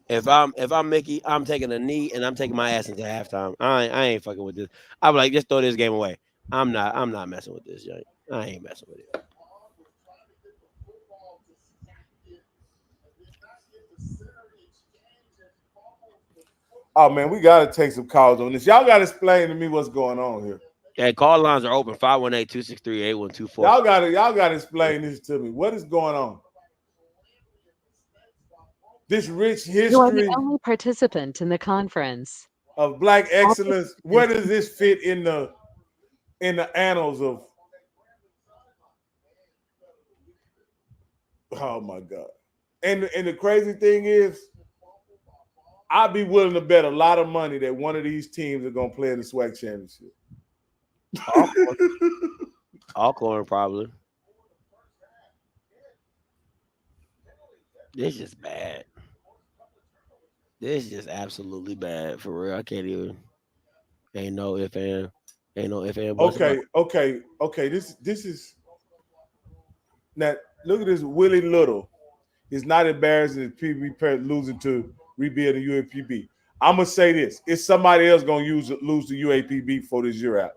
If I'm Mickey, I'm taking a knee and I'm taking my ass into halftime. I ain't fucking with this. I'm like, just throw this game away. I'm not messing with this, Jay. I ain't messing with it. Oh man, we gotta take some calls on this. Y'all gotta explain to me what's going on here. Hey, call lines are open 518-263-8124. Y'all gotta explain this to me. What is going on? This rich You are the history only participant in the conference. of Black All excellence. Where participants- does this fit in the annals of? Oh my God! And the crazy thing is, I'd be willing to bet a lot of money that one of these teams are gonna play in the SWAC championship. Alcorn probably. This is bad. This is just absolutely bad for real. I can't even. Ain't no if and ain't no if and buts about Okay. This is now. Look at this. Willie Little is not embarrassing as PB losing to rebuild the UAPB. I'm gonna say this: it's somebody else gonna lose the UAPB for this year out.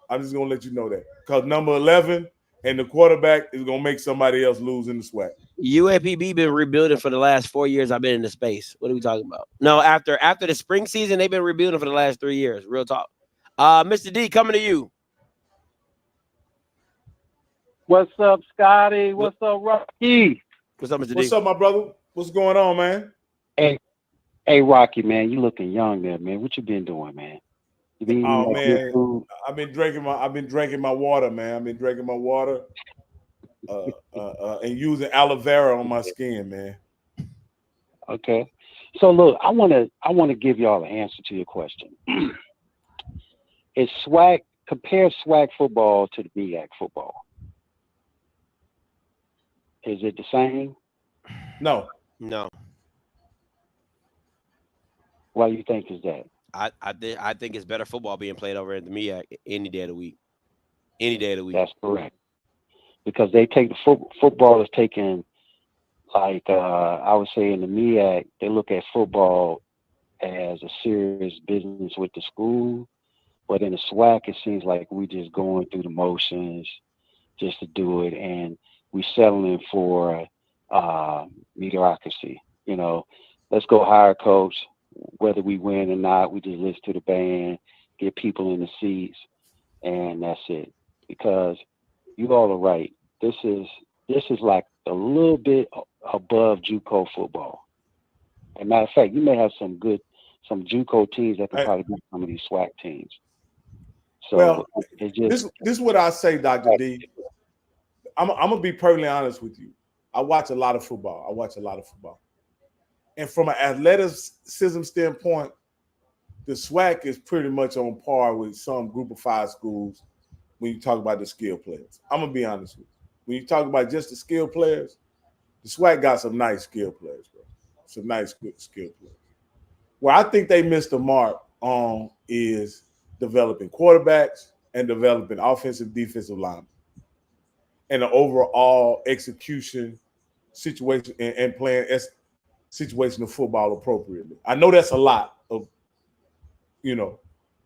I'm just gonna let you know that because number 11 and the quarterback is gonna make somebody else lose in the SWAC. UAPB been rebuilding for the last 4 years. I've been in the space. What are we talking about? No, after the spring season, they've been rebuilding for the last 3 years. Real talk. Mr. D, coming to you. What's up, Scotty? What's up, Rocky? What's up, Mr. What's D? up, my brother? What's going on, man? Hey, Rocky, man, you looking young there, man. What you been doing, man? You been eating Oh that good man, food? I've been drinking my water, man. I've been drinking my water, and using aloe vera on my skin, man. Okay. So look, I wanna give y'all an answer to your question. Is compare SWAC football to the MEAC football? Is it the same? No, No. Why do you think is that? I think it's better football being played over at the MEAC any day of the week. Any day of the week. That's correct. Because they take the football is taken like I would say in the MEAC, they look at football as a serious business with the school. But in the SWAC, it seems like we just going through the motions just to do it, and we settling for mediocrity. You know, let's go hire a coach, whether we win or not. We just listen to the band, get people in the seats, and that's it. Because you all are right. This is like a little bit above JUCO football. As a matter of fact, you may have some JUCO teams that can probably beat some of these SWAC teams. So well, it just this is what I say, Dr. D. I'm gonna be perfectly honest with you. I watch a lot of football. And from an athleticism standpoint, the SWAC is pretty much on par with some Group of 5 schools when you talk about the skill players. I'm gonna be honest with you. When you talk about just the skill players, the SWAC got some nice skill players, bro. Some nice skill players. Where I think they missed the mark on is developing quarterbacks and developing offensive, defensive linemen, and the overall execution situation and playing situational football appropriately. I know that's a lot of,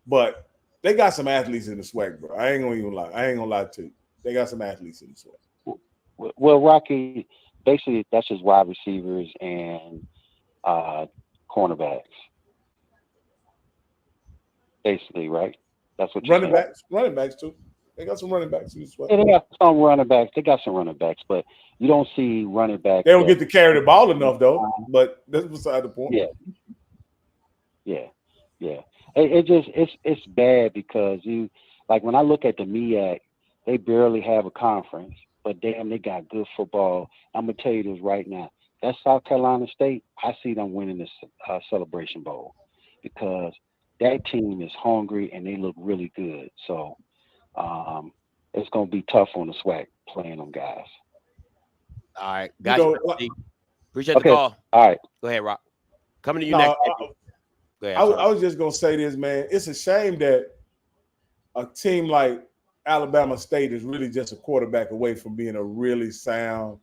but they got some athletes in the SWAC, bro. I ain't gonna lie to you. They got some athletes in the SWAC. Well, Rocky, basically that's just wide receivers and cornerbacks. Basically, right? That's what you're saying. Running backs too. They got some running backs in the SWAC. Yeah, they got some running backs. They got some running backs, but you don't see running backs. They don't get to carry the ball enough though. But that's beside the point. Yeah. It's bad because you like when I look at the MEAC, they barely have a conference, but damn, they got good football. I'm gonna tell you this right now. That South Carolina State, I see them winning this Celebration Bowl because that team is hungry and they look really good. So it's gonna be tough on the SWAC playing them guys. All right. Got you. Appreciate the call. All right. Go ahead, Rock. Coming to you next. Go ahead, I was just gonna say this, man. It's a shame that a team like Alabama State is really just a quarterback away from being a really sound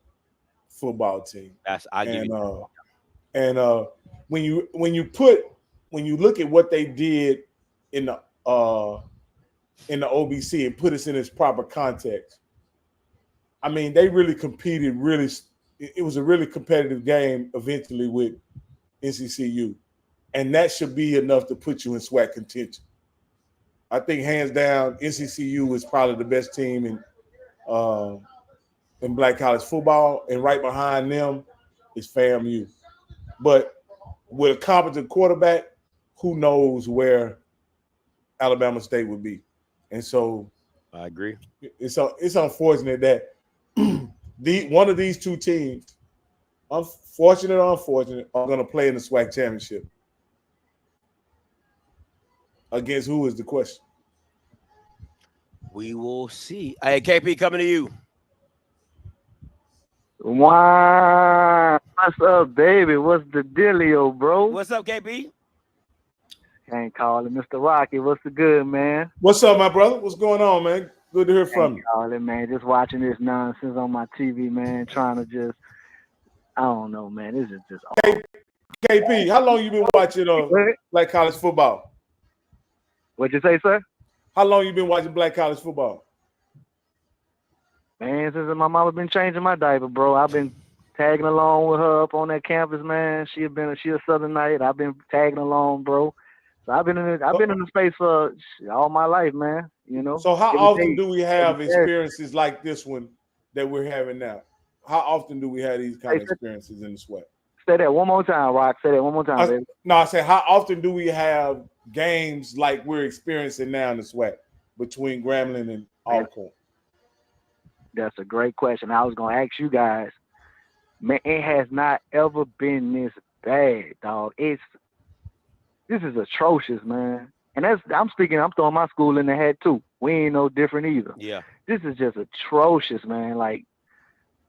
football team. When you look at what they did in the OBC and put us in its proper context, I mean, they really competed. It was a really competitive game eventually with NCCU, and that should be enough to put you in SWAC contention. I think hands down, NCCU is probably the best team in black college football, and right behind them is FAMU. But with a competent quarterback, who knows where Alabama State would be? And so I agree. It's unfortunate that one of these two teams, unfortunate or unfortunate, are going to play in the SWAC championship. Against who is the question? We will see. Hey, KP, coming to you. Wow. What's up, baby? What's the dealio, bro? What's up, KP? Can't call it Mr. Rocky. What's the good, man? What's up, my brother? What's going on, man? Good to hear from you. Call it, man. Just watching this nonsense on my TV, man. Trying to just, I don't know, man. This is just. KP, how long you been watching black college football? What'd you say, sir? How long you been watching black college football? Man, since my mama been changing my diaper, bro. I've been tagging along with her up on that campus, man. She a Southern Knight. I've been tagging along, bro. So I've been in the space for all my life, man. You know. So how often do we have experiences like this one that we're having now? How often do we have these kind of experiences in the SWAC? Say that one more time, Rock. Say that one more time, baby. No, I say how often do we have games like we're experiencing now in the SWAC between Grambling and Alcorn? That's a great question. I was gonna ask you guys. Man, it has not ever been this bad, dog. This is atrocious, man. And I'm throwing my school in the head too. We ain't no different either. Yeah. This is just atrocious, man. Like,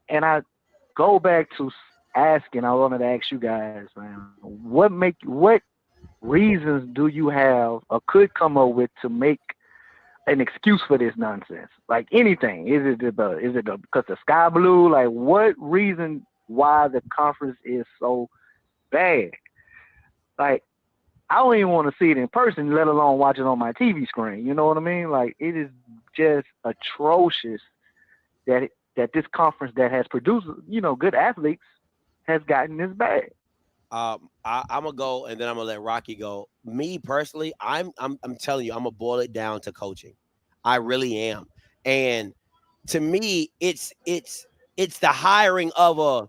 and I go back to asking, I wanted to ask you guys, man, what reasons do you have or could come up with to make an excuse for this nonsense? Like anything. Is it because the sky blue? Like what reason why the conference is so bad? Like I don't even want to see it in person, let alone watch it on my TV screen. You know what I mean? Like it is just atrocious that this conference that has produced, good athletes has gotten this bad. I'm gonna go and then I'm gonna let Rocky go. Me personally, I'm telling you, I'm gonna boil it down to coaching. I really am. And to me, it's the hiring of a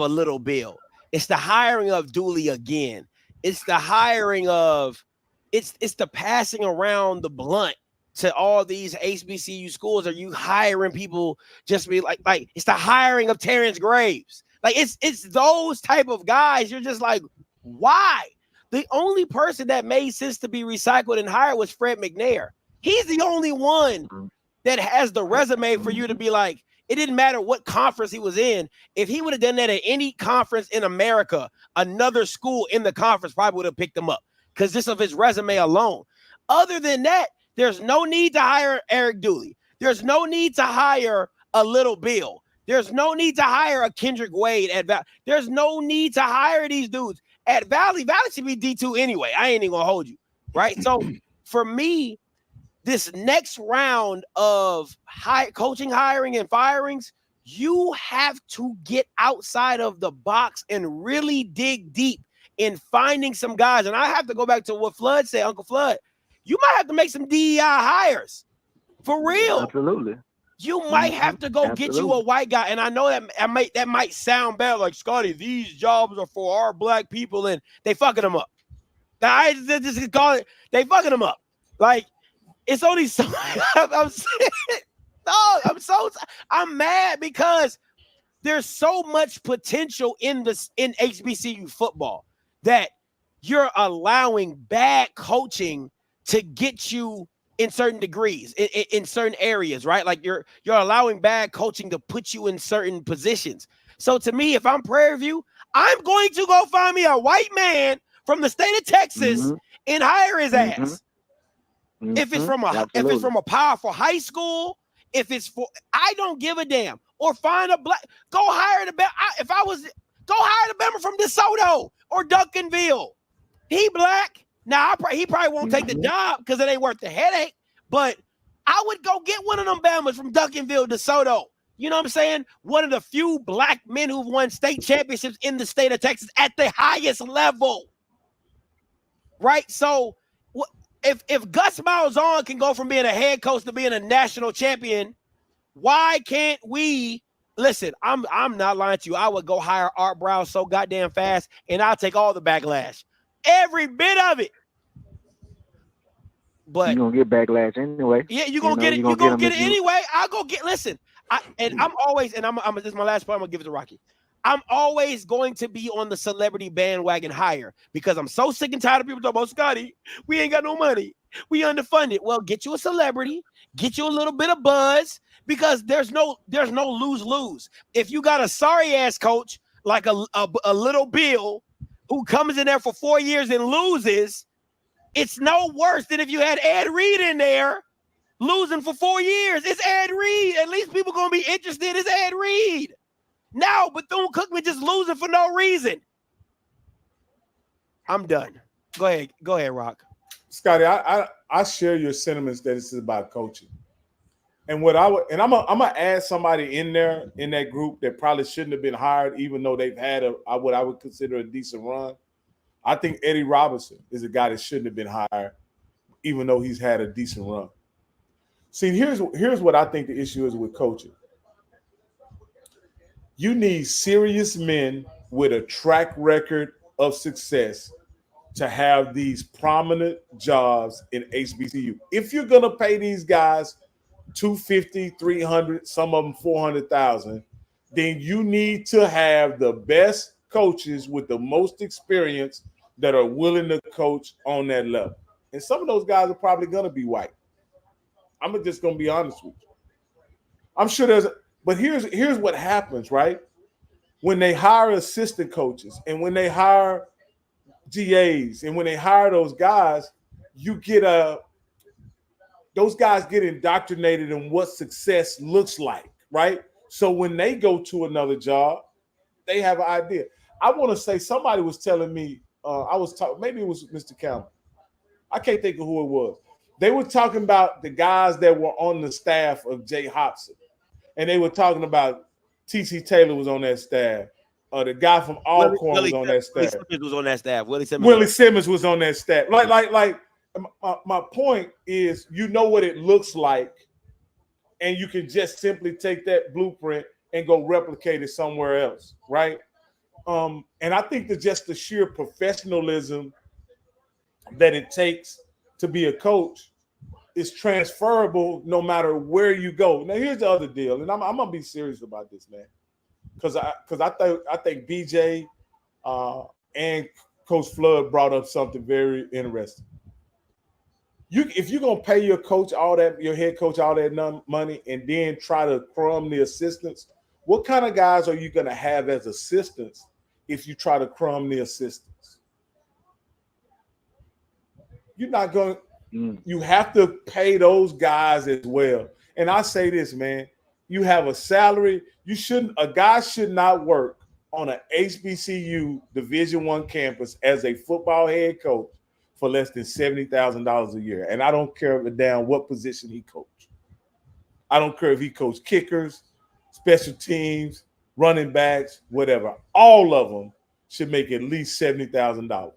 Little Bill. It's the hiring of Dooley again. It's the hiring of it's the passing around the blunt to all these HBCU schools. Are you hiring people just to be like it's the hiring of Terrence Graves? Like it's those type of guys. You're just like, why? The only person that made sense to be recycled and hired was Fred McNair. He's the only one that has the resume for you to be like, it didn't matter what conference he was in. If he would have done that at any conference in America, another school in the conference probably would have picked him up because just of his resume alone. Other than that, there's no need to hire Eric Dooley. There's no need to hire a Little Bill. There's no need to hire a Kendrick Wade at Valley. There's no need to hire these dudes at Valley. Valley should be D2 anyway. I ain't even gonna hold you, right? So for me, this next round of coaching, hiring, and firings, you have to get outside of the box and really dig deep in finding some guys. And I have to go back to what Flood said, Uncle Flood. You might have to make some DEI hires for real. Absolutely. You might have to go get you a white guy. And I know that might sound bad, like, Scotty, these jobs are for our black people, and they fucking them up. I just call it, they fucking them up. Like, it's only so I'm mad because there's so much potential in HBCU football that you're allowing bad coaching to get you in certain degrees, in certain areas, right? Like you're allowing bad coaching to put you in certain positions. So to me, if I'm Prairie View, I'm going to go find me a white man from the state of Texas and hire his ass. If it's from a powerful high school, I don't give a damn. Or find a black, go hire the Bama from DeSoto or Duncanville. He black. Now he probably won't take the job because it ain't worth the headache. But I would go get one of them Bamas from Duncanville, DeSoto. You know what I'm saying? One of the few black men who've won state championships in the state of Texas at the highest level. Right? So if Gus Malzahn can go from being a head coach to being a national champion, why can't we? Listen, I'm not lying to you. I would go hire Art Brown so goddamn fast, and I'll take all the backlash, every bit of it. But you're gonna get backlash anyway. yeah, you're gonna get it. You're gonna get it anyway. I'll go get. Listen, I'm always, and I'm this is my last point. I'm gonna give it to Rocky. I'm always going to be on the celebrity bandwagon higher because I'm so sick and tired of people talking about Scotty. We ain't got no money. We underfunded. Well, get you a celebrity, get you a little bit of buzz, because there's no lose-lose. If you got a sorry ass coach like a little Bill who comes in there for 4 years and loses, it's no worse than if you had Ed Reed in there losing for 4 years. It's Ed Reed. At least people gonna be interested. It's Ed Reed. Now Bethune-Cookman just losing for no reason. I'm done. Go ahead, Rock. Scotty, I share your sentiments that this is about coaching. And I'm gonna add somebody in there in that group that probably shouldn't have been hired, even though they've had what I would consider a decent run. I think Eddie Robinson is a guy that shouldn't have been hired, even though he's had a decent run. See, here's what I think the issue is with coaching. You need serious men with a track record of success to have these prominent jobs in HBCU. If you're gonna pay these guys $250,000, $300,000, some of them $400,000, then you need to have the best coaches with the most experience that are willing to coach on that level. And some of those guys are probably gonna be white. I'm just gonna be honest with you. I'm sure but here's what happens, right? When they hire assistant coaches and when they hire GAs and when they hire those guys, you get those guys get indoctrinated in what success looks like, right? So when they go to another job, they have an idea. I want to say somebody was telling me, maybe it was Mr. Campbell. I can't think of who it was. They were talking about the guys that were on the staff of Jay Hobson. And they were talking about T.C. Taylor was on that staff. The guy from Alcorn was on that staff. Willie Simmons was on that staff. Willie Simmons was on that staff. My point is, you know what it looks like, and you can just simply take that blueprint and go replicate it somewhere else, right? And I think that just the sheer professionalism that it takes to be a coach is transferable no matter where you go. Now, here's the other deal, and I'm gonna be serious about this, man, because I think BJ and Coach Flood brought up something very interesting. If you're gonna pay your head coach all that money, and then try to crumb the assistants, what kind of guys are you gonna have as assistants if you try to crumb the assistants? You're not going. You have to pay those guys as well. And I say this, man, you have a salary. A guy should not work on an HBCU Division I campus as a football head coach for less than $70,000 a year. And I don't care a damn what position he coached. I don't care if he coached kickers, special teams, running backs, whatever. All of them should make at least $70,000.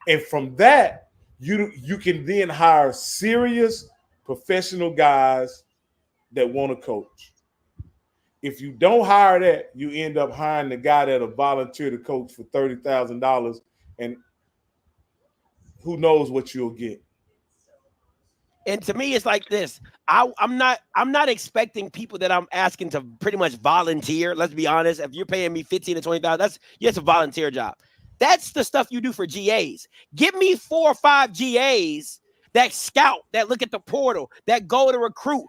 And from that, you can then hire serious professional guys that want to coach. If you don't hire that, you end up hiring the guy that'll volunteer to coach for $30,000, and who knows what you'll get. And to me, it's like this. I'm not expecting people that I'm asking to pretty much volunteer. Let's be honest. If you're paying me $15,000 to $20,000, that's a volunteer job. That's the stuff you do for GAs. Give me 4 or 5 GAs that scout, that look at the portal, that go to recruit.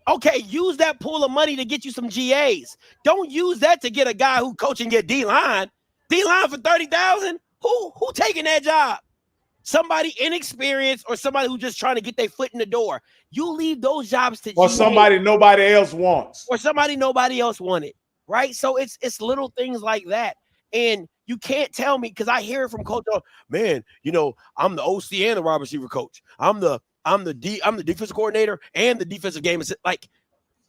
Okay, use that pool of money to get you some GAs. Don't use that to get a guy who coach and get D-line. D-line for $30,000? Who taking that job? Somebody inexperienced or somebody who's just trying to get their foot in the door. You leave those jobs to or GAs. Somebody nobody else wants. Or somebody nobody else wanted, right? So it's little things like that. And you can't tell me, because I hear it from coach, man, I'm the OC and the wide receiver coach. I'm the defensive coordinator and the defensive game. Like,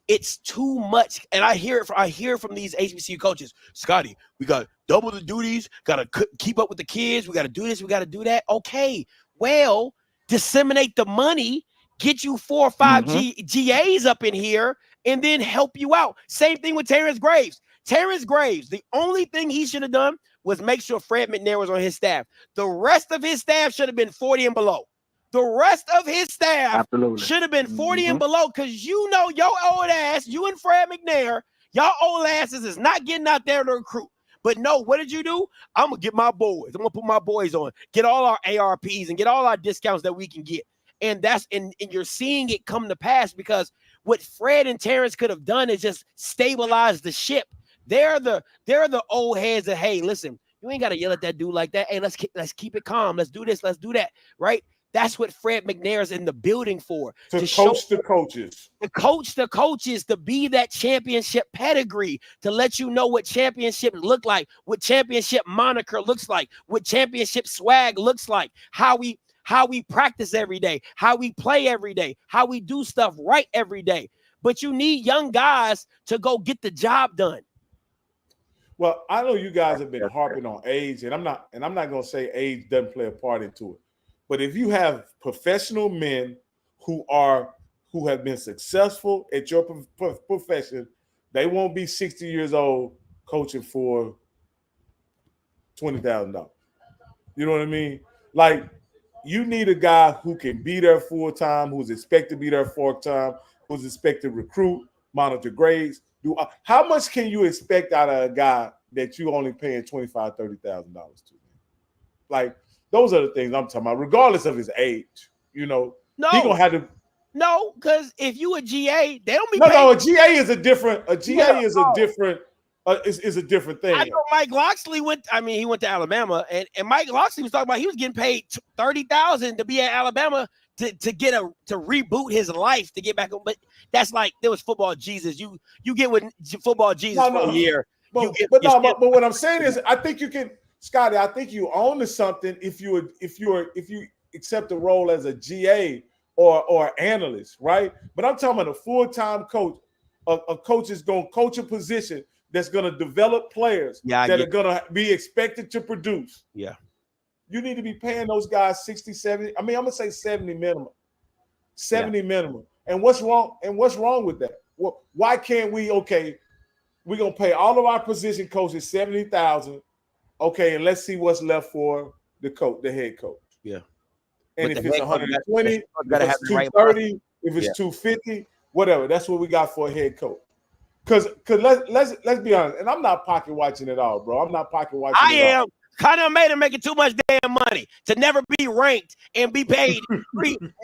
it's too much. And I hear from these HBCU coaches, Scotty, we got double the duties, got to keep up with the kids. We got to do this, we got to do that. Okay, well, disseminate the money, get you 4 or 5 GAs up in here, and then help you out. Same thing with Terrence Graves. Terrence Graves, the only thing he should have done was make sure Fred McNair was on his staff. The rest of his staff should have been 40 and below. The rest of his staff should have been 40 and below, because you know your old ass, you and Fred McNair, y'all old asses is not getting out there to recruit. But no, what did you do? I'm going to get my boys. I'm going to put my boys on, get all our ARPs and get all our discounts that we can get. And and you're seeing it come to pass, because what Fred and Terrence could have done is just stabilize the ship. They're the old heads that, hey, listen, you ain't got to yell at that dude like that. Hey, let's keep it calm. Let's do this. Let's do that. Right? That's what Fred McNair is in the building for. To coach the coaches. To coach the coaches, to be that championship pedigree, to let you know what championships look like, what championship moniker looks like, what championship swag looks like, how we practice every day, how we play every day, how we do stuff right every day. But you need young guys to go get the job done. Well, I know you guys have been harping on age, and I'm not going to say age doesn't play a part into it. But if you have professional men who have been successful at your profession, they won't be 60 years old coaching for $20,000. You know what I mean? Like, you need a guy who can be there full time, who's expected to be there full time, who's expected to recruit, monitor grades. How much can you expect out of a guy that you only paying $25,000, $30,000 to? Like, those are the things I'm talking about, regardless of his age. You know, no, he gonna have to. No, because if you a GA, they don't be. No, a GA is a different. A GA is a different. Is a different thing. I know Mike Loxley went. I mean, he went to Alabama, and Mike Loxley was talking about he was getting paid $30,000 to be at Alabama to reboot his life to get back on. But that's like there was football Jesus. You get with football Jesus for a year. But what I'm saying is, I think you can. Scotty, I think you own to something if you accept a role as a GA or analyst, right? But I'm talking about a full-time coach. A coach is going to coach a position that's going to develop players that are going to be expected to produce. Yeah. You need to be paying those guys 60, 70. I mean, I'm going to say 70 minimum. 70 minimum. And what's wrong? And what's wrong with that? Well, why can't we, we're going to pay all of our position coaches $70,000. Okay, and let's see what's left for the head coach. Yeah. And if it's 120, if it's 230, if it's 250, whatever. That's what we got for a head coach. Because let's be honest, and I'm not pocket watching at all, bro. I'm not pocket watching. I am. Connor made him making too much damn money to never be ranked and be paid.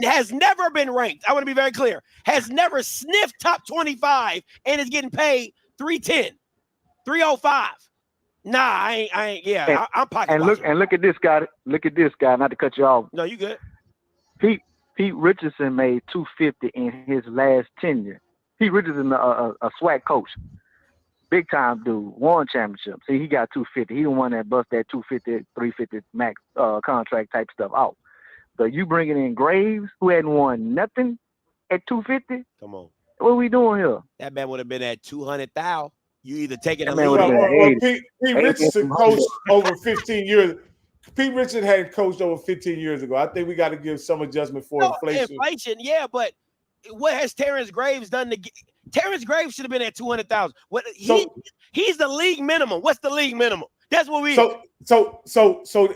Has never been ranked. I want to be very clear. Has never sniffed top 25 and is getting paid $310, $305. Nah, I ain't. Yeah, I'm pocket. And look at this guy. Look at this guy. Not to cut you off. No, you good. Pete Richardson made $250 in his last tenure. Pete Richardson, a SWAC coach, big time dude, won championship. See, he got $250. He the one that bust that $250, $350 max contract type stuff out. But you bringing in Graves, who hadn't won nothing at $250. Come on, what are we doing here? That man would have been at $200,000. You either take it or leave it. Pete Richardson coached over 15 years. Pete Richardson hadn't coached over 15 years ago. I think we got to give some adjustment for inflation. Yeah, but what has Terrence Graves done to get? Terrence Graves should have been at $200,000. What he's the league minimum. What's the league minimum? That's what we. So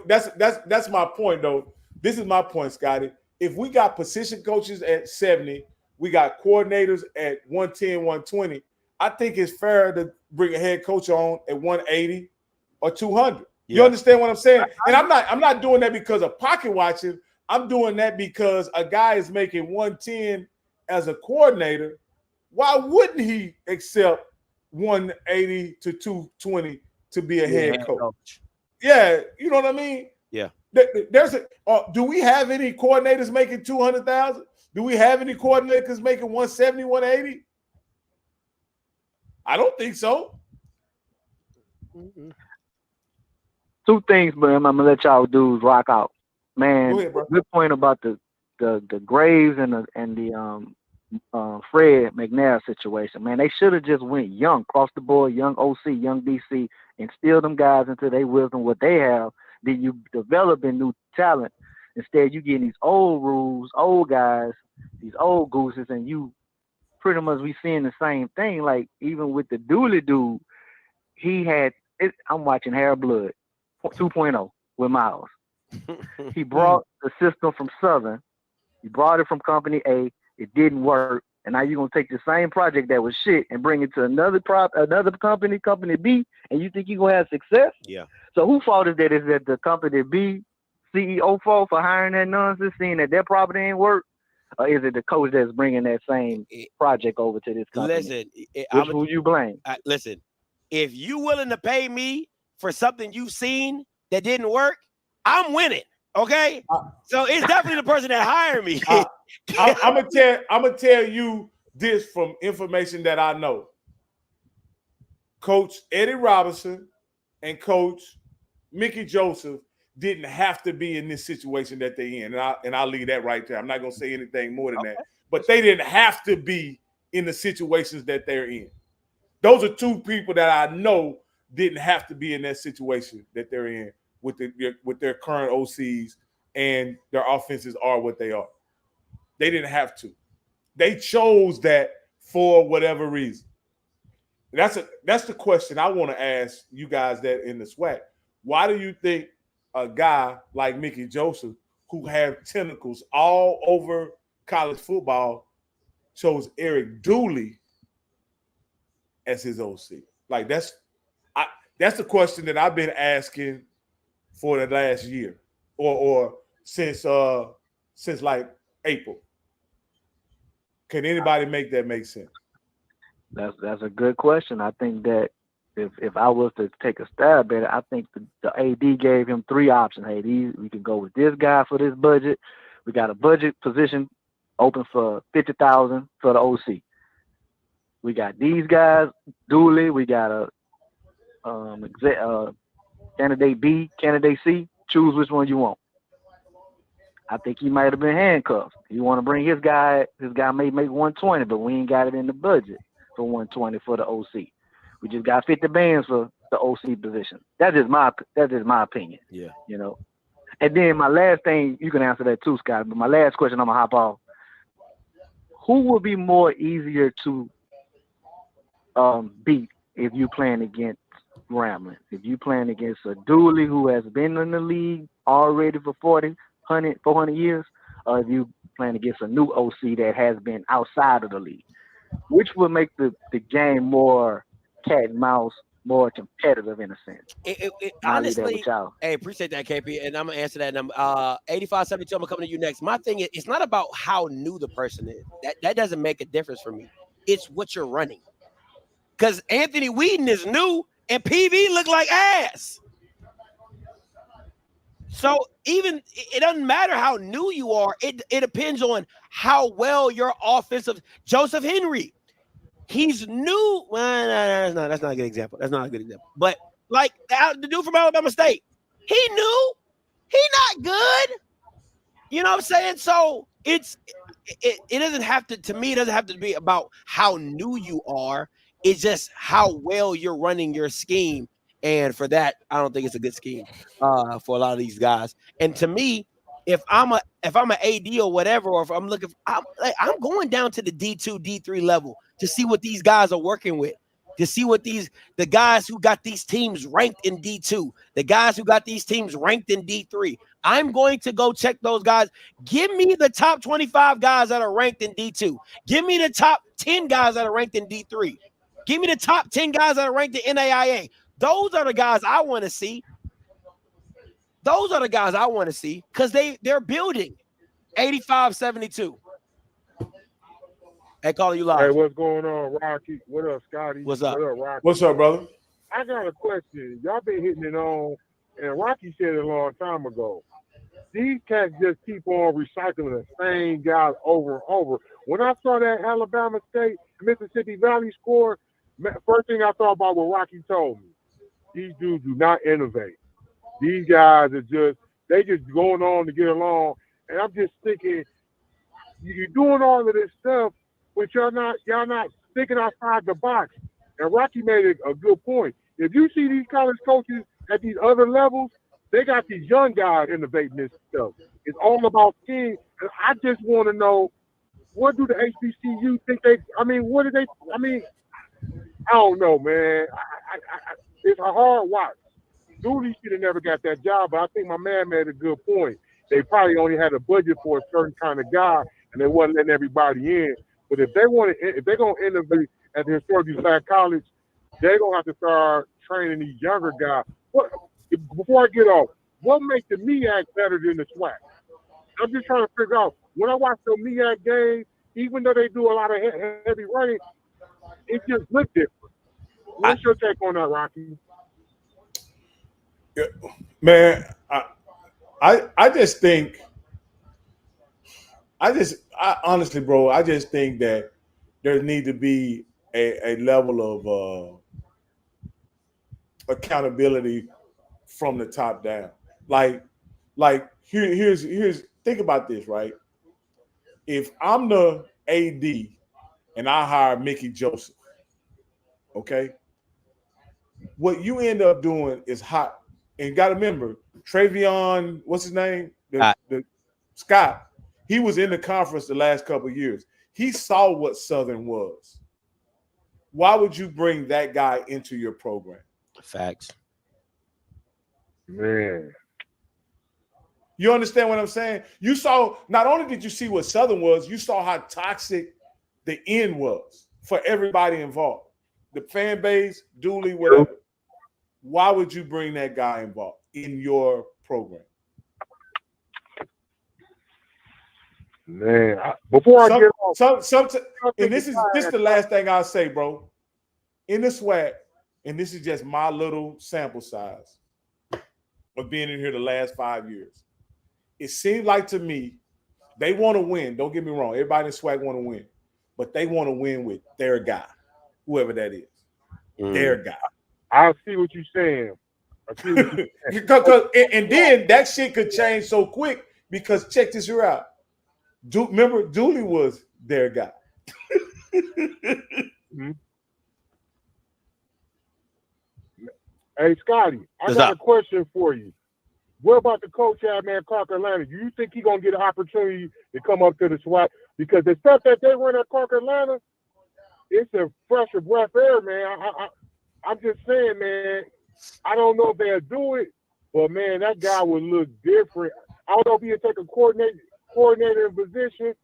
that's my point though. This is my point, Scotty. If we got position coaches at 70, we got coordinators at 110, 120. I think it's fair to bring a head coach on at 180 or 200. Yeah. You understand what I'm saying? And I'm not doing that because of pocket watching. I'm doing that because a guy is making 110 as a coordinator. Why wouldn't he accept 180 to 220 to be a head coach? Yeah, you know what I mean? Yeah. Do we have any coordinators making 200,000? Do we have any coordinators making 170, 180? I don't think so. Two things, but I'm gonna let y'all dudes rock out. Man, go ahead, bro. Good point about the Graves and the Fred McNair situation. Man, they should have just went young, across the board, young OC, young DC, and instill them guys into their wisdom, what they have. Then you develop in new talent Instead, you getting these old rules, old guys, these old gooses, and you pretty much we seeing the same thing. Like even with the Dooley dude, he had it. I'm watching Hair Blood 2.0 with Miles. He brought the system from Southern. He brought it from Company A. It didn't work. And now you're going to take the same project that was shit and bring it to another company, Company B, and you think you're going to have success? Yeah. So who fault is that? Is that the Company B CEO fault for hiring that nonsense, seeing that their property ain't work? Or is it the coach that's bringing that same project over to this company? Listen, who you blame? Listen, if you willing to pay me for something you've seen that didn't work, I'm winning. Okay, so it's definitely the person that hired me. I'm gonna tell you this from information that I know. Coach Eddie Robinson and Coach Mickey Joseph didn't have to be in this situation that they're in, and I'll leave that right there. I'm not gonna say anything more than that. But they didn't have to be in the situations that they're in. Those are two people that I know didn't have to be in that situation that they're in with their current OCs, and their offenses are what they are. They didn't have to. They chose that for whatever reason. That's the question I want to ask you guys that in the SWAC. Why do you think a guy like Mickey Joseph, who have tentacles all over college football, chose Eric Dooley as his OC? Like that's the question that I've been asking for the last year, or since like April. Can anybody make that make sense? That's a good question. I think that if I was to take a stab at it, I think the AD gave him three options. Hey, we can go with this guy for this budget. We got a budget position open for $50,000 for the OC. We got these guys, Dooley. We got a candidate B, candidate C. Choose which one you want. I think he might have been handcuffed. He want to bring his guy. His guy may make 120, but we ain't got it in the budget for 120 for the OC. We just got 50 bands for the OC position. That is my opinion. Yeah. You know. And then my last thing, you can answer that too, Scott. But my last question, I'm gonna hop off. Who would be more easier to beat if you playing against Grambling? If you playing against a Dooley who has been in the league already for 400 years, or if you playing against a new OC that has been outside of the league, which would make the game more cat and mouse, more competitive in a sense? Honestly, hey, appreciate that, KP, and I'm gonna answer that number 8572. I'm gonna come to you next. My thing is, it's not about how new the person is. That doesn't make a difference for me. It's what you're running. Because Anthony Whedon is new and PV look like ass. So even it doesn't matter how new you are. It depends on how well your offensive. Joseph Henry, he's new. Well, that's not a good example. That's not a good example. But like the dude from Alabama State, he new. He not good. You know what I'm saying? So it doesn't have to me. It doesn't have to be about how new you are. It's just how well you're running your scheme. And for that, I don't think it's a good scheme for a lot of these guys. And to me, if I'm an AD or whatever, or if I'm looking, I'm going down to the D2, D3 level to see what these guys are working with, to see what the guys who got these teams ranked in D2, the guys who got these teams ranked in D3. I'm going to go check those guys. Give me the top 25 guys that are ranked in D2. Give me the top 10 guys that are ranked in D3. Give me the top 10 guys that are ranked in NAIA. Those are the guys I want to see. Those are the guys I want to see because they're building. 8572. Hey, calling you live. Hey, what's going on, Rocky? What up, Scotty? What's up? What up, Rocky? What's up, brother? I got a question. Y'all been hitting it on, and Rocky said it a long time ago. These cats just keep on recycling the same guys over and over. When I saw that Alabama State, Mississippi Valley score, first thing I thought about what Rocky told me. These dudes do not innovate. These guys are they just going on to get along. And I'm just thinking, you're doing all of this stuff, but y'all not thinking outside the box. And Rocky made a good point. If you see these college coaches at these other levels, they got these young guys innovating this stuff. It's all about team. And I just want to know, what do the HBCU think they? I mean, what do they? I mean, I don't know, man. It's a hard watch. Dooley should have never got that job, but I think my man made a good point. They probably only had a budget for a certain kind of guy, and they wasn't letting everybody in. But if they're gonna innovate at the historically black college, they're gonna have to start training these younger guys. Before I get off, what makes the MEAC better than the SWAC? I'm just trying to figure out. When I watch the MEAC games, even though they do a lot of heavy running, it just looks different. What's your take on that, Rocky? Man, I just think, I honestly, bro, I just think that there need to be a level of accountability from the top down. Like here's think about this, right? If I'm the AD and I hire Mickey Joseph, okay, what you end up doing is hot. And got to remember, Travion, what's his name? The Scott. He was in the conference the last couple of years. He saw what Southern was. Why would you bring that guy into your program? Facts. Man. You understand what I'm saying? You saw, not only did you see what Southern was, you saw how toxic the end was for everybody involved. The fan base, Dooley, whatever. Why would you bring that guy involved in your program? Man, before I get off, and this is the last thing I'll say, bro. In the SWAC, and this is just my little sample size of being in here the last 5 years. It seems like to me, they want to win. Don't get me wrong. Everybody in SWAC want to win. But they want to win with their guy, whoever that is. Their guy. I see what you're saying. I see what you're saying. and then that shit could change so quick because check this here out. Remember, Dooley was their guy. Mm-hmm. Hey, Scotty, I got a question for you. What about the coach at Clark Atlanta? Do you think he's going to get an opportunity to come up to the SWAC? Because the stuff that they run at Clark Atlanta, it's a fresh breath air, man. I'm just saying, man, I don't know if they'll do it, but, man, that guy would look different. I don't know if he'll take a coordinator position,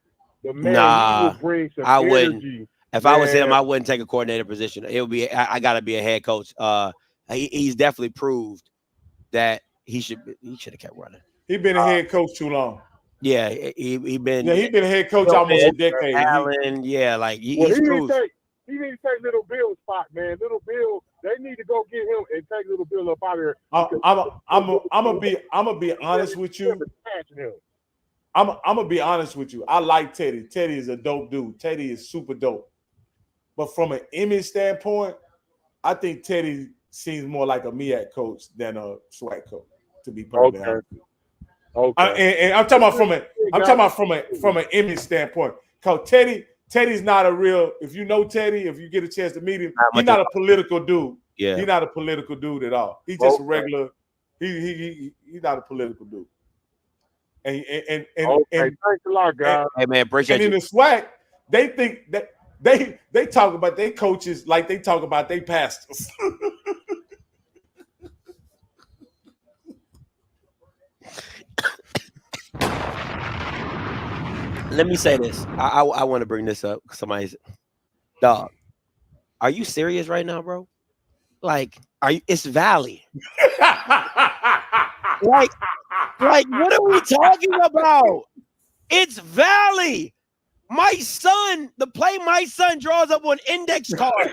but, man, he will bring some energy. Wouldn't. If I was him, I wouldn't take a coordinator position. It would be I got to be a head coach. He's definitely proved that he should have kept running. He's been a head coach too long. Yeah, he been. Yeah, he's been a head coach almost a decade. Allen, yeah, like he need to take Little Bill's spot, man. Little Bill, they need to go get him and take Little Bill up out of there. I'm gonna be honest with you. I'm gonna be honest with you. I like Teddy. Teddy is a dope dude. Teddy is super dope. But from an image standpoint, I think Teddy seems more like a MEAC coach than a SWAC coach, to be perfectly honest. Okay. And I'm talking about from an image standpoint. Because Teddy's not a real. If you know Teddy, if you get a chance to meet him, he's not a political dude. Yeah, he's not a political dude at all. He's just a regular. He's not a political dude. And thanks a lot, guys. Hey man, appreciate you. And in the SWAC, they think that they talk about their coaches like they talk about their pastors. Let me say this. I want to bring this up. Somebody's dog. Are you serious right now, bro? Like, it's Valley. like, what are we talking about? It's Valley. My son draws up on index card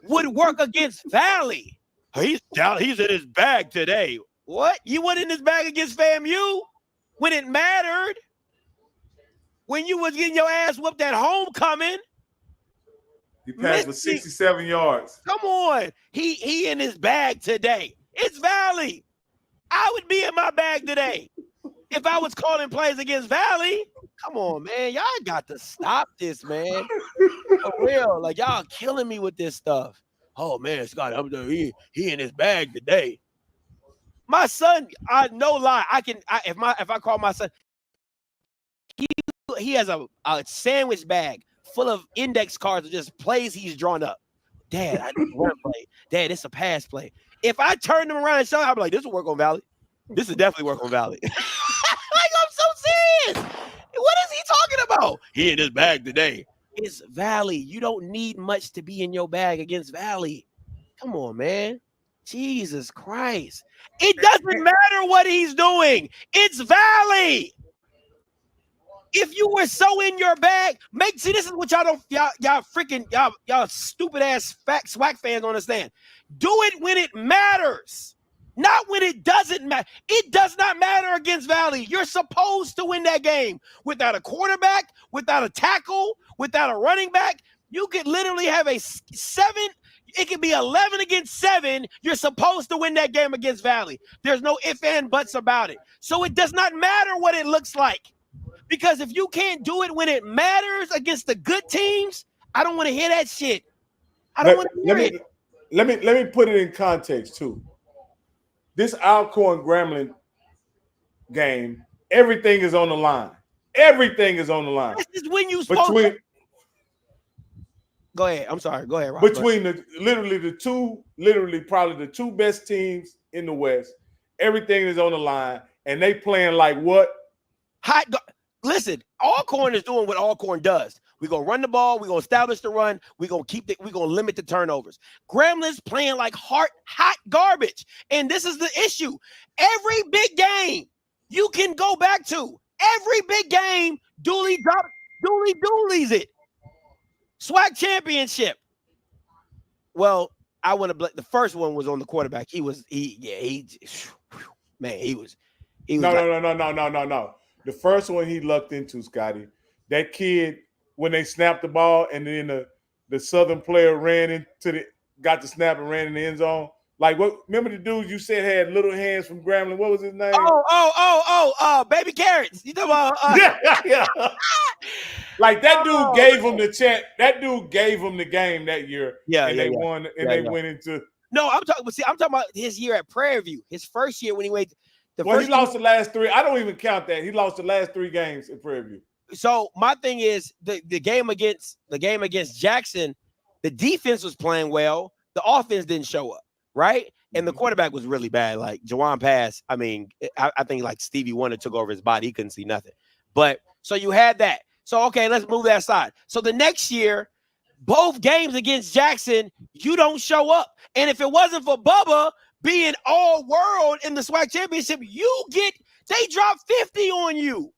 would work against Valley. He's in his bag today. What? You went in his bag against FAMU when it mattered? When you was getting your ass whooped at homecoming? He passed for 67 yards. Come on. He in his bag today. It's Valley. I would be in my bag today if I was calling plays against Valley. Come on, man. Y'all got to stop this, man. For real. Like, y'all killing me with this stuff. Oh, man, Scott, he in his bag today. My son, no lie, if I call my son, he has a sandwich bag full of index cards of just plays he's drawn up. Dad, I need a run play. Dad, it's a pass play. If I turn them around and show, I'll be like, this will work on Valley. This will definitely work on Valley. Like, I'm so serious. What is he talking about? He in his bag today. It's Valley. You don't need much to be in your bag against Valley. Come on, man. Jesus Christ. It doesn't matter what he's doing. It's Valley. If you were so in your bag, see, this is what y'all stupid ass SWAC fans don't understand. Do it when it matters, not when it doesn't matter. It does not matter against Valley. You're supposed to win that game without a quarterback, without a tackle, without a running back. You could literally have a 7. It could be 11 against 7. You're supposed to win that game against Valley. There's no ifs and buts about it. So it does not matter what it looks like. Because if you can't do it when it matters against the good teams, I don't want to hear that shit. I don't want to hear it. Let me put it in context too. This Alcorn Grambling game, everything is on the line. Everything is on the line. This is when you supposed to. Go ahead. I'm sorry. Go ahead, Rob. Between probably the two best teams in the West, everything is on the line, and they playing like what? Listen, Alcorn is doing what Alcorn does. We're gonna run the ball, we're gonna establish the run, we're gonna limit the turnovers. Gremlin's playing like hot garbage. And this is the issue. Every big game you can go back to, every big game, Dooley's it. SWAC championship. Well, I want to blame the first one was on the quarterback. He was. No. The first one he lucked into, Scotty. That kid, when they snapped the ball and then the Southern player got the snap and ran in the end zone. Like what? Remember the dude you said had little hands from Grambling? What was his name? Baby Carrots. You talking about? Yeah. Like that dude gave him the chance. That dude gave him the game that year. They won and they went into. No, I'm talking about his year at Prairie View. His first year when he went. He lost the last 3. I don't even count that. He lost the last 3 games in Prairie View. So my thing is the game against Jackson, the defense was playing well. The offense didn't show up, right? And the quarterback was really bad. Like Jawan Pass, I mean, I think like Stevie Wonder took over his body. He couldn't see nothing. But so you had that. So okay, let's move that aside. So the next year, both games against Jackson, you don't show up. And if it wasn't for Bubba being all world in the SWAC championship, they drop 50 on you.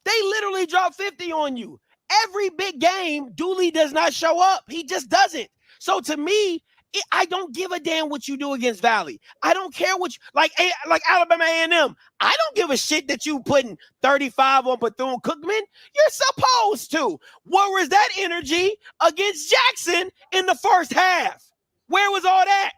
They literally drop 50 on you. Every big game, Dooley does not show up. He just doesn't. So to me, I don't give a damn what you do against Valley. I don't care what like Alabama A&M. I don't give a shit that you putting 35 on Bethune-Cookman. You're supposed to. Where was that energy against Jackson in the first half? Where was all that?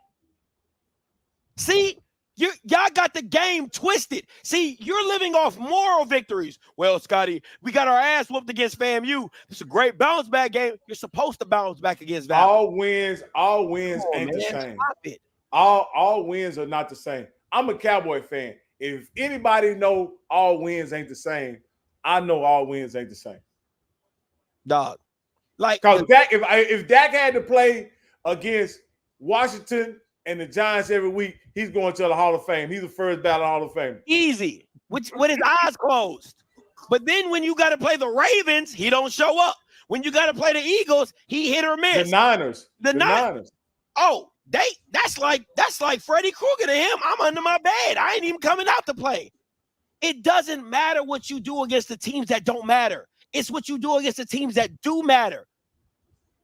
See, y'all got the game twisted. See, you're living off moral victories. Well, Scotty, we got our ass whooped against FAMU. It's a great bounce back game. You're supposed to bounce back against Valley. All wins ain't the same. All wins are not the same. I'm a Cowboy fan. If anybody know all wins ain't the same, I know all wins ain't the same. Dog. Like, because if Dak had to play against Washington and the Giants every week, he's going to the Hall of Fame. He's the first ballot Hall of Fame. Easy, with his eyes closed. But then when you got to play the Ravens, he don't show up. When you got to play the Eagles, he hit or miss. The Niners. The Niners. Oh, that's like Freddy Krueger to him. I'm under my bed. I ain't even coming out to play. It doesn't matter what you do against the teams that don't matter. It's what you do against the teams that do matter.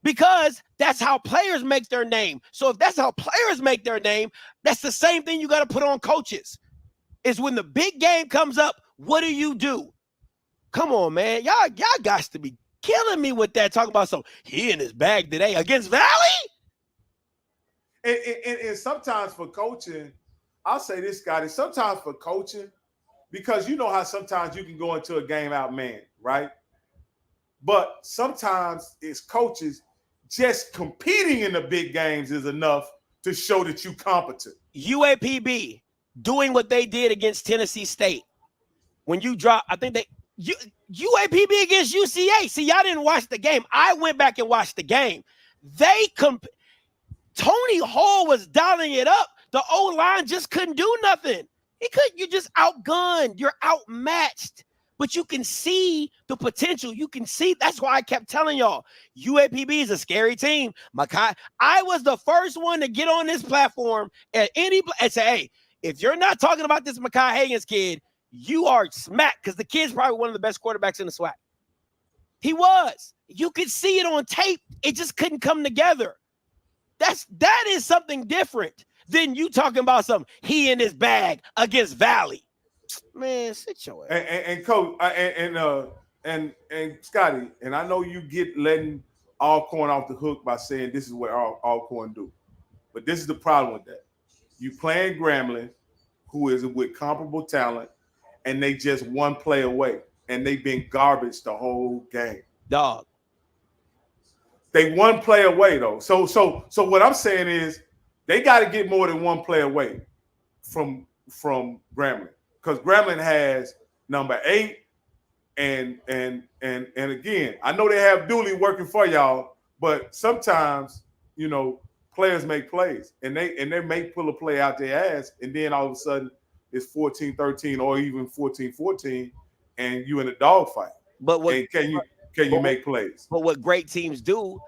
Because that's how players make their name. So if that's how players make their name, that's the same thing you got to put on coaches. Is when the big game comes up, what do? Come on, man. Y'all got to be killing me with that. Talking about he in his bag today against Valley. And sometimes for coaching, I'll say this, Scotty, sometimes for coaching, because you know how sometimes you can go into a game outmanned, right? But sometimes it's coaches just competing in the big games is enough to show that you're competent. UAPB, doing what they did against Tennessee State. When you drop, I think UAPB against UCA. See, y'all didn't watch the game. I went back and watched the game. Tony Hall was dialing it up. The O-line just couldn't do nothing. You're just outgunned. You're outmatched. But you can see the potential. You can see. That's why I kept telling y'all, UAPB is a scary team. I was the first one to get on this platform and say, hey, if you're not talking about this Mekhi Hagens kid, you are smacked, because the kid's probably one of the best quarterbacks in the SWAC. He was. You could see it on tape. It just couldn't come together. That is something different than you talking about something he in his bag against Valley. Man, sit your ass. And Coach, and Scotty, and I know you get letting Alcorn off the hook by saying this is what Alcorn do, but this is the problem with that. You playing Grambling, who is with comparable talent, and they just one play away, and they've been garbage the whole game. Dog. They one play away though. So what I'm saying is they got to get more than one play away from Grambling, because Grambling has number 8, and again, I know they have Dooley working for y'all, but sometimes players make plays, and they may pull a play out their ass, and then all of a sudden it's 14-13 or even 14-14, and you in a dogfight. But what can you make plays? But what great teams do,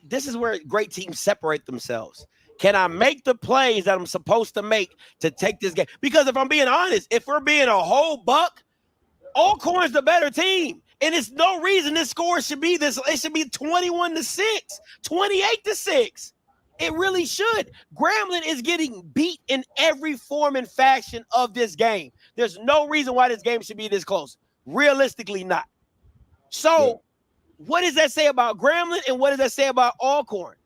this is where great teams separate themselves. Can I make the plays that I'm supposed to make to take this game? Because if I'm being honest, if we're being a whole buck, Alcorn's the better team. And it's no reason this score should be this. It should be 21-6, 28-6. It really should. Grambling is getting beat in every form and fashion of this game. There's no reason why this game should be this close. Realistically, not. So, what does that say about Grambling, and what does that say about Alcorn?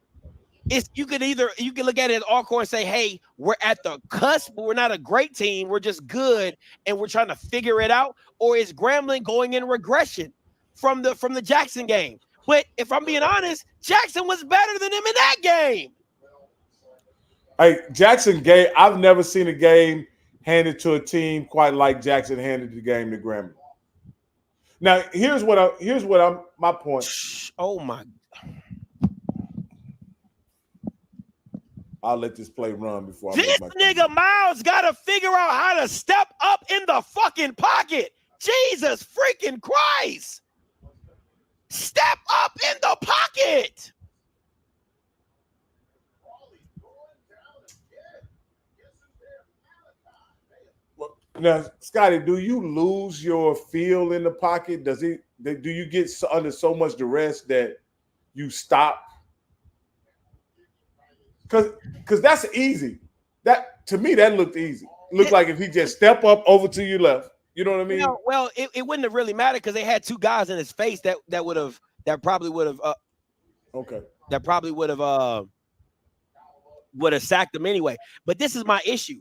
You can look at it as Alcorn and say, hey, we're at the cusp, but we're not a great team. We're just good, and we're trying to figure it out. Or is Grambling going in regression from the Jackson game? But if I'm being honest, Jackson was better than him in that game. Hey, Jackson game. I've never seen a game handed to a team quite like Jackson handed the game to Grambling. Now, here's my point. Oh my! I'll let this play run before I this nigga Miles got to figure out how to step up in the fucking pocket. Jesus freaking Christ! Step up in the pocket. Now, Scotty, do you lose your feel in the pocket? Do you get under so much duress that you stop? Because that's easy. That to me, that looked easy. Looked like if he just step up over to your left. You know what I mean? Well, it wouldn't have really mattered because they had two guys in his face that probably would have sacked him anyway. But this is my issue.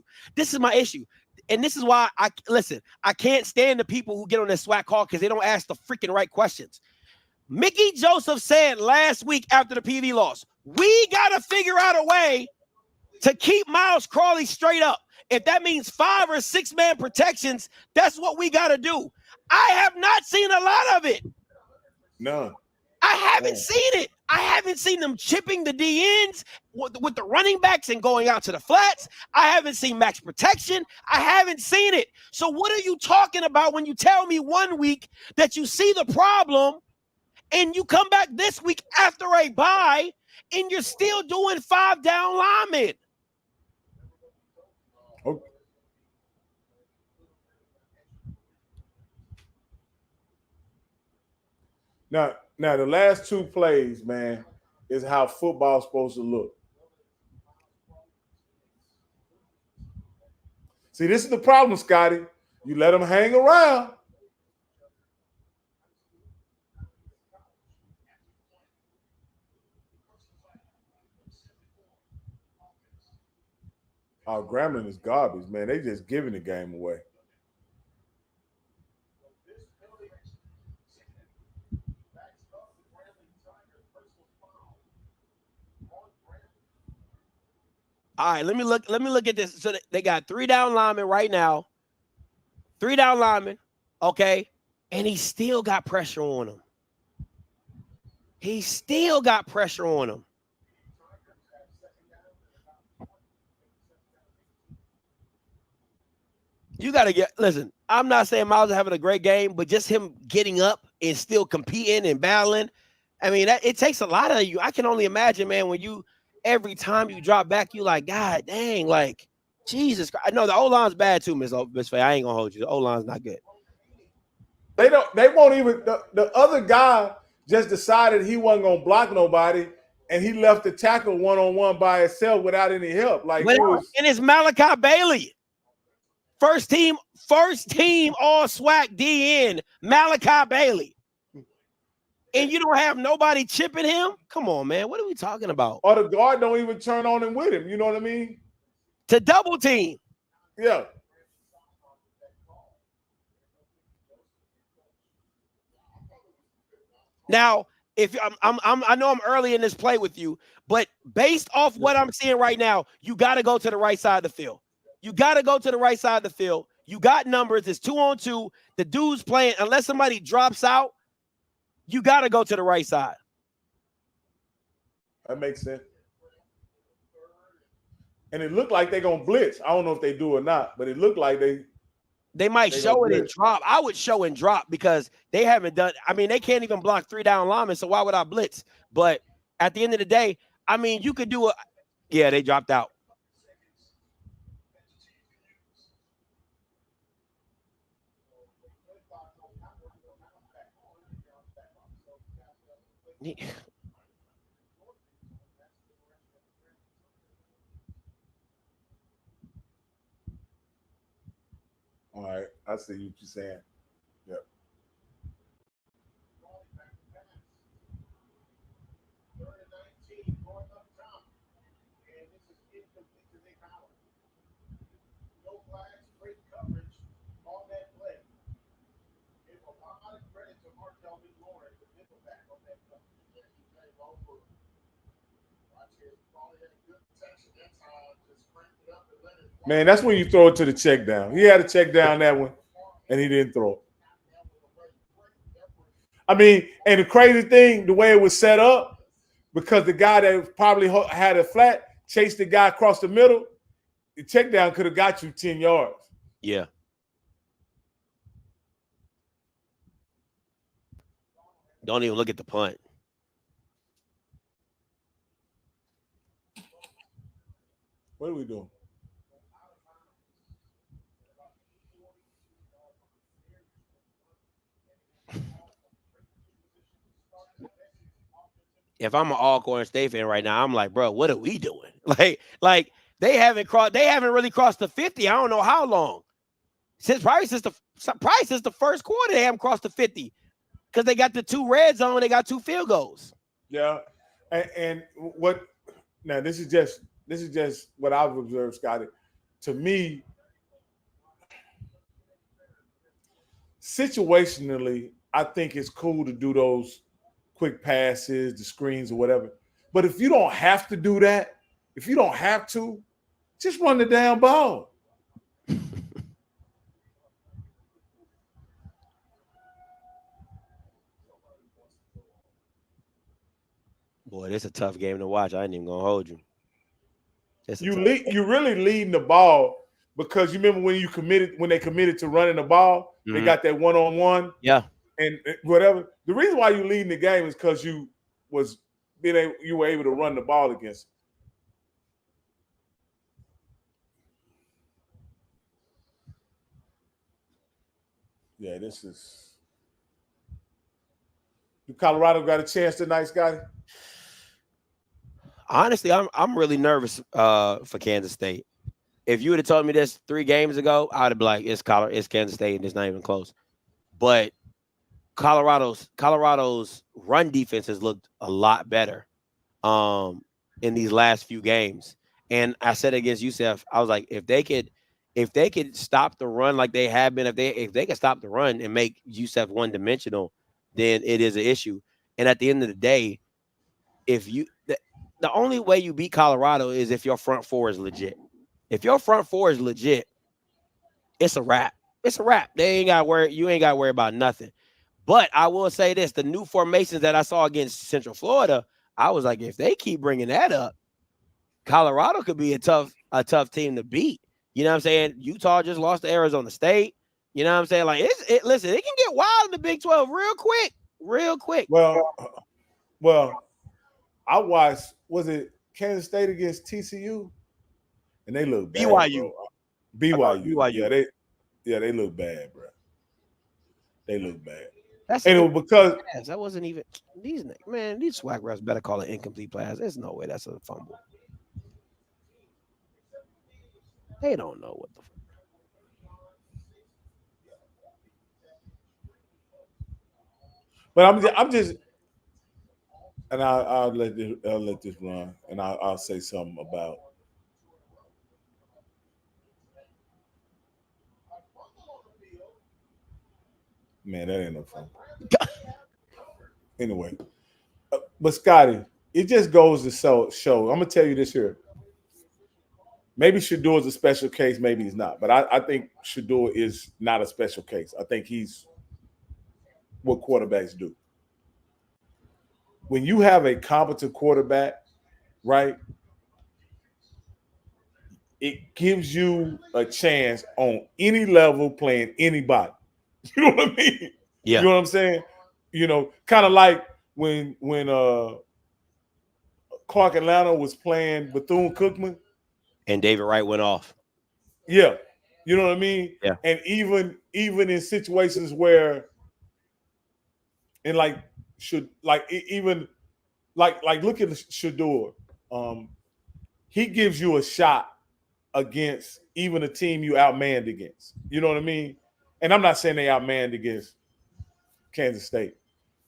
And this is why I can't stand the people who get on this SWAC call because they don't ask the freaking right questions. Mickey Joseph said last week after the PV loss, we got to figure out a way to keep Miles Crawley straight up. If that means 5 or 6 man protections, that's what we got to do. I have not seen a lot of it. No. I haven't seen it. I haven't seen them chipping the DNs with the running backs and going out to the flats. I haven't seen max protection. I haven't seen it. So what are you talking about when you tell me one week that you see the problem and you come back this week after a bye and you're still doing 5 down linemen? Okay. Now, the last 2 plays, man, is how football's supposed to look. See, this is the problem, Scotty. You let them hang around. Oh, Grambling is garbage, man. They just giving the game away. All right, let me look at this. So they got 3 down linemen right now. 3 down linemen, okay? And he still got pressure on him. He still got pressure on him. You got to listen, I'm not saying Miles is having a great game, but just him getting up and still competing and battling, I mean, it takes a lot of you. I can only imagine, man, when every time you drop back, you like, God dang, like, Jesus Christ. I know the O-line's bad too, Miss Faye. I ain't going to hold you. The O-line's not good. They won't even, the other guy just decided he wasn't going to block nobody, and he left the tackle one-on-one by himself without any help. Like, and it's Malachi Bailey. First team all SWAC DN, Malachi Bailey. And you don't have nobody chipping him? Come on, man. What are we talking about? Or the guard don't even turn on him with him. You know what I mean? To double team. Yeah. Now, if I know I'm early in this play with you, but based off what I'm seeing right now, you got to go to the right side of the field. You got to go to the right side of the field. You got numbers. It's 2-on-2. The dude's playing. Unless somebody drops out, you got to go to the right side. That makes sense. And it looked like they're going to blitz. I don't know if they do or not, but it looked like they might show it and drop. I would show and drop because they haven't done. I mean, they can't even block 3 down linemen, so why would I blitz? But at the end of the day, I mean, you could do yeah, they dropped out. All right, I see what you're saying. Yep. Man, that's when you throw it to the check down. He had to check down that one, and he didn't throw it. I mean, and the crazy thing, the way it was set up, because the guy that probably had it flat chased the guy across the middle, the check down could have got you 10 yards. Yeah. Don't even look at the punt. What are we doing? If I'm an Alcorn State fan right now, I'm like, bro, what are we doing? Like they haven't really crossed the 50. I don't know how long. Since the first quarter, they haven't crossed the 50 because they got the 2 red zone, they got 2 field goals. Yeah, and what? Now this is just what I've observed, Scotty. To me, situationally, I think it's cool to do those quick passes, the screens or whatever. But if you don't have to do that, if you don't have to, just run the damn ball. Boy, this is a tough game to watch. I ain't even gonna hold you. You really leading the ball because you remember when they committed to running the ball, they got that one-on-one. Yeah. And whatever. The reason why you leading the game is because you were able to run the ball against them. Yeah, this is. Colorado got a chance tonight, Scotty? Honestly, I'm really nervous for Kansas State. If you would have told me this 3 games ago, I'd have been like, it's Kansas State and it's not even close. But Colorado's run defense has looked a lot better in these last few games. And I said against UCF, I was like, if they could stop the run like they have been, if they can stop the run and make UCF one-dimensional, then it is an issue. And at the end of the day, if you the only way you beat Colorado is if your front four is legit. If your front four is legit, it's a wrap. It's a wrap. They ain't got to worry. You ain't got to worry about nothing. But I will say this: the new formations that I saw against Central Florida, I was like, if they keep bringing that up, Colorado could be a tough team to beat. You know what I'm saying? Utah just lost to Arizona State. You know what I'm saying? Like, listen, it can get wild in the Big 12 real quick. Well, I watched. Was it Kansas State against TCU? And they look bad. BYU. Bro. BYU. Yeah, they look bad, bro. They look bad. And it was because that wasn't even these swag refs better call it incomplete pass. There's no way that's a fumble. They don't know what the fuck. But I'm just, and I'll let this run, and I'll say something about. Man, that ain't no fun. Anyway, but Scotty, it just goes to show. I'm gonna tell you this here. Maybe Shador is a special case. Maybe he's not. But I think Shador is not a special case. I think he's what quarterbacks do. When you have a competent quarterback, right, it gives you a chance on any level playing anybody. You know what I mean? Yeah. You know what I'm saying? You know, kind of like when Clark Atlanta was playing Bethune-Cookman. And David Wright went off. Yeah. You know what I mean? Yeah. And even in situations where look at Shador. He gives you a shot against even a team you outmanned against. You know what I mean? And I'm not saying they outmanned against Kansas State,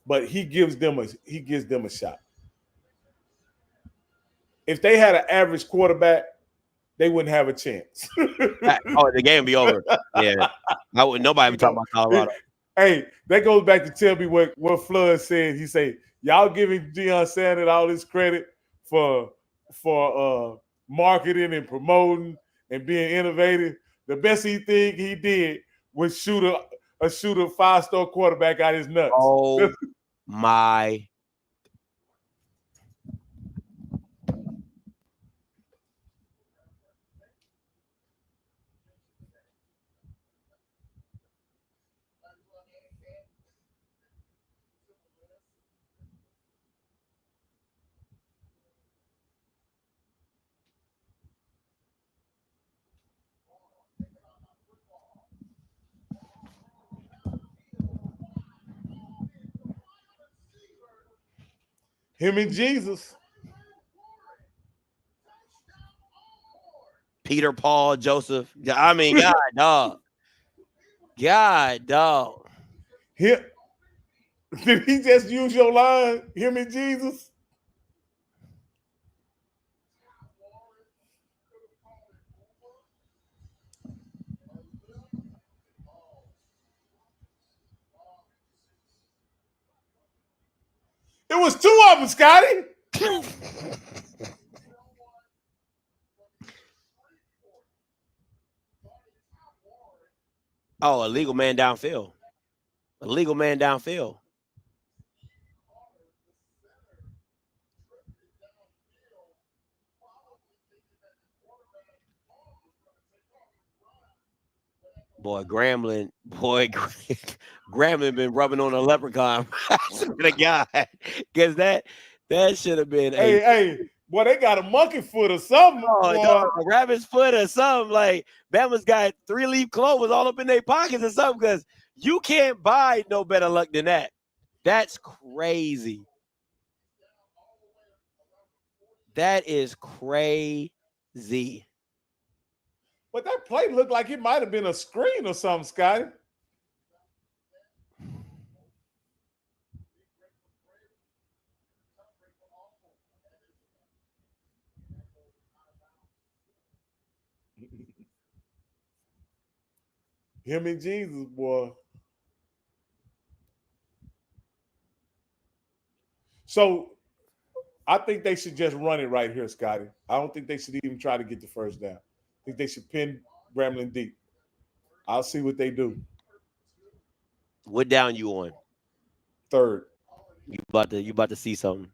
but he gives them a shot. If they had an average quarterback, they wouldn't have a chance. The game would be over. Yeah. Nobody be talking about Colorado. Hey, that goes back to tell me what Flood said. He said, y'all giving Deion Sanders all this credit for marketing and promoting and being innovative. The best thing he did was shoot a 5-star quarterback out his nuts. Oh my. Him and Jesus. Peter, Paul, Joseph. I mean, God, dog. God, dog. Did he just use your line? Him and Jesus? It was 2 of them, Scotty. Oh, illegal man downfield. Illegal man downfield. Grambling been rubbing on a leprechaun. The guy, because that should have been. Hey, boy, they got a monkey foot or something. A rabbit's foot or something. Like Bama's got 3-leaf clovers all up in their pockets or something. Because you can't buy no better luck than that. That's crazy. That is crazy. But that play looked like it might have been a screen or something, Scotty. Him and Jesus, boy. So I think they should just run it right here, Scotty. I don't think they should even try to get the first down. I think they should pin Grambling deep. I'll see what they do. What down you on? Third. You about to see something.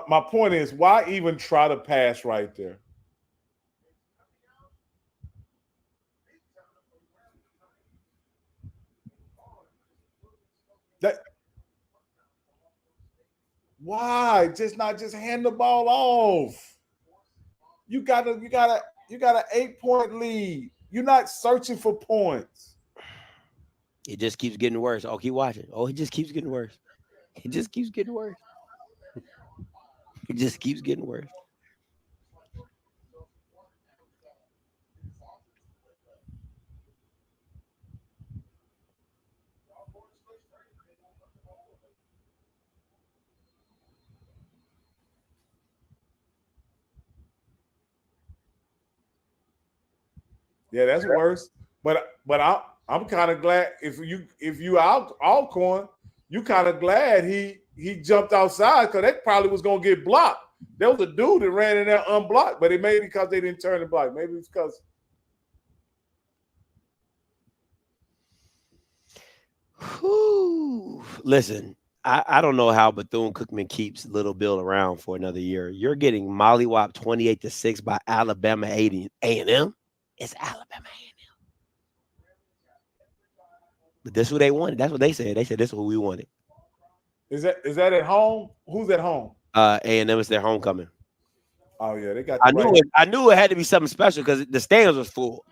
My point is, why even try to pass right there? Why just hand the ball off? You got an 8-point lead. You're not searching for points. It just keeps getting worse. Oh, keep watching. Oh, it just keeps getting worse. It just keeps getting worse. It just keeps getting worse. Yeah, that's worse. But I'm kind of glad if you Alcorn, you kind of glad he jumped outside because that probably was gonna get blocked. There was a dude that ran in there unblocked, but it may be because they didn't turn the block. Maybe it's because. Whew. Listen, I don't know how Bethune-Cookman keeps Little Bill around for another year. You're getting mollywopped 28-6 by Alabama A&M. It's Alabama A&M. But this is what they wanted. That's what they said. They said this is what we wanted. Is that at home? Who's at home? A&M is their homecoming. Oh yeah, they got. I knew it had to be something special because the stands was full.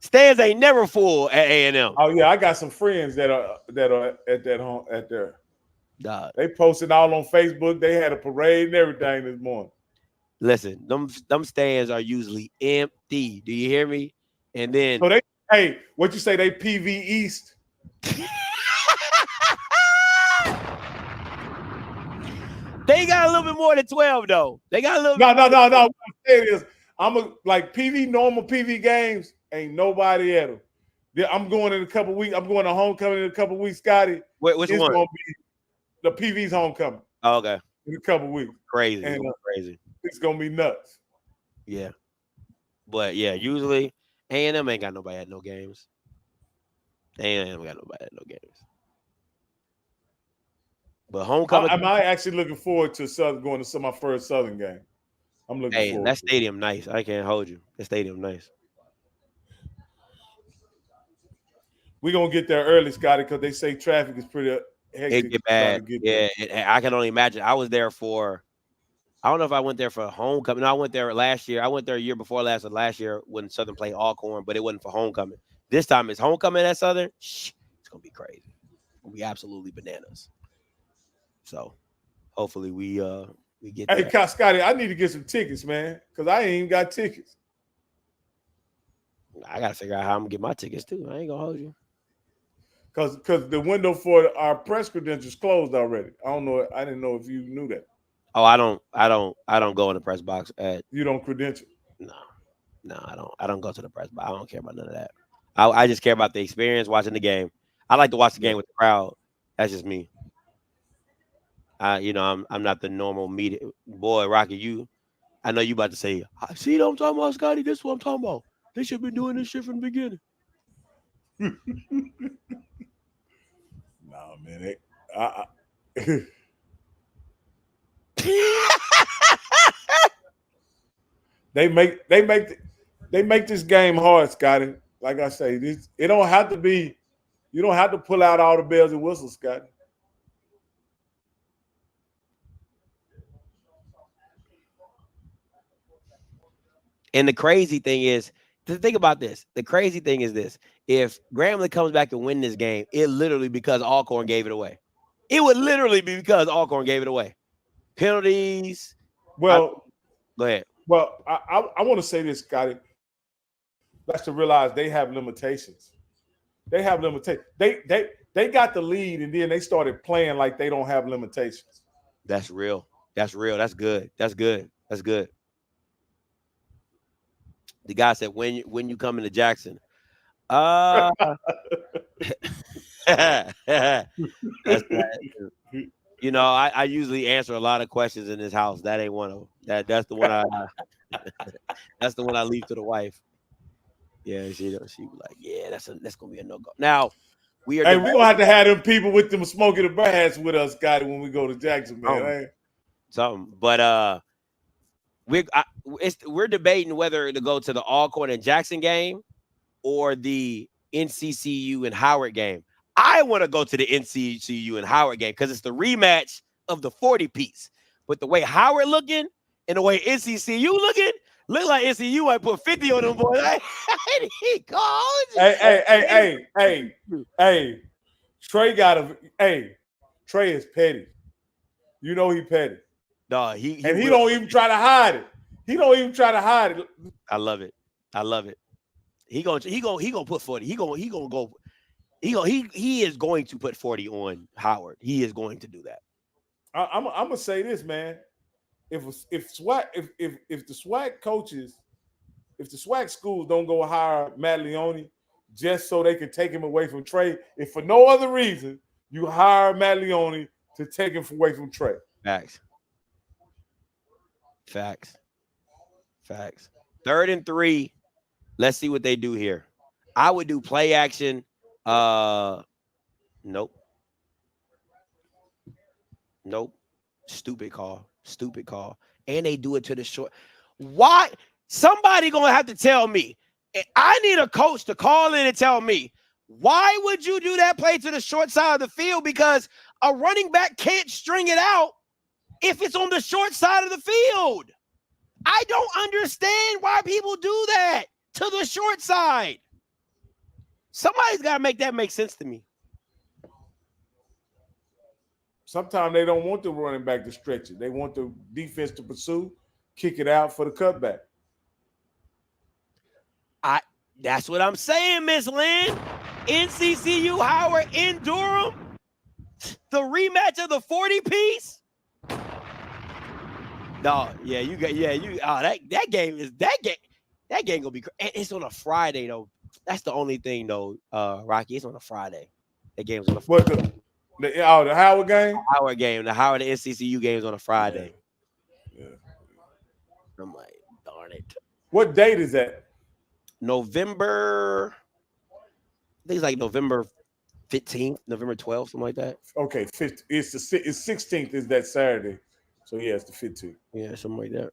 Stands ain't never full at A&M. Oh yeah, I got some friends that are at that home at there. They posted all on Facebook. They had a parade and everything this morning. Listen, them stands are usually empty. Do you hear me? And then so what you say? They PV East. They got a little bit more than 12 though. They got a little. No. What I'm saying is, like normal PV games. Ain't nobody at them. I'm going in a couple weeks. I'm going to homecoming in a couple weeks, Scotty. Which one? It's going to be the PV's homecoming. Oh, okay. In a couple weeks. Crazy. And, crazy. It's going to be nuts. Yeah. But yeah, usually A&M ain't got nobody at no games. A&M got nobody at no games. But homecoming. I'm actually looking forward to going to my first Southern game. I'm looking forward. That stadium nice. I can't hold you. That stadium nice. We're going to get there early, Scotty, because they say traffic is pretty hectic. It get bad. I can only imagine. I was there for, I don't know if I went there for homecoming. No, I went there last year. I went there a year before last year when Southern played Alcorn, but it wasn't for homecoming. This time it's homecoming at Southern. It's going to be crazy. It's going to be absolutely bananas. So hopefully we get Hey, Scotty, I need to get some tickets, man, because I ain't even got tickets. I got to figure out how I'm going to get my tickets, too. I ain't going to hold you. Because the window for our press credentials closed already. I don't know. I didn't know if you knew that. Oh, I don't go in the press box at. You don't credential? No, I don't go to the press box. I don't care about none of that. I just care about the experience watching the game. I like to watch the game with the crowd. That's just me. I'm not the normal media boy. Rocky, I know you about to say, see what I'm talking about, Scotty? This is what I'm talking about. They should be doing this shit from the beginning. Nah, man. They make this game hard, Scotty. Like I say, it don't have to be. You don't have to pull out all the bells and whistles, Scotty. And the crazy thing is, to think about this. The crazy thing is this: if Grambling comes back and win this game, it literally because Alcorn gave it away. It would literally be because Alcorn gave it away. Penalties. Well, go ahead. Well, I want to say this, Scotty. That's to realize they have limitations. They have limitations. They got the lead, and then they started playing like they don't have limitations. That's real. That's real. That's good. That's good. That's good. The guy said, when you coming to Jackson? That's you know, I usually answer a lot of questions in this house. That ain't one of them. That's the one that's the one I leave to the wife. Yeah, she was like, yeah, that's gonna be a no-go. Now we are Hey, we're gonna have them people with them smoking the brass with us, Scotty, when we go to Jackson, man. Something. But we're debating whether to go to the Alcorn and Jackson game or the NCCU and Howard game. I want to go to the NCCU and Howard game because it's the rematch of the 40 piece. But the way Howard looking and the way NCCU looking, look like NCCU might put 50 on them boys. Hey. Trey Trey is petty. You know he petty. No, he don't even try to hide it. He don't even try to hide it. I love it. He gonna put 40. He is going to put 40 on Howard. He is going to do that. I'm gonna say this, man. If the SWAC coaches, if the SWAC schools don't go hire Matt Leone just so they can take him away from Trey, if for no other reason you hire Matt Leone to take him away from Trey. Facts. 3rd and 3. Let's see what they do here. I would do play action. Nope. Stupid call. And they do it to the short. Why? Somebody gonna have to tell me. I need a coach to call in and tell me, why would you do that play to the short side of the field? Because a running back can't string it out if it's on the short side of the field. I don't understand why people do that to the short side. Somebody's got to make that make sense to me. Sometimes they don't want the running back to stretch it. They want the defense to pursue, kick it out for the cutback. That's what I'm saying, Miss Lynn. NCCU Howard in Durham. The rematch of the 40 piece. No, that game gonna be crazy. It's on a Friday though. That's the only thing though, Rocky. It's on a Friday. That game's on a Friday. The Howard game? The Howard and NCCU game's on a Friday. Yeah. I'm like, darn it. What date is that? November. I think it's like November 15th, November 12th, something like that. Okay, it's 16th is that Saturday. So yeah, it's the 15th. Yeah, something like that.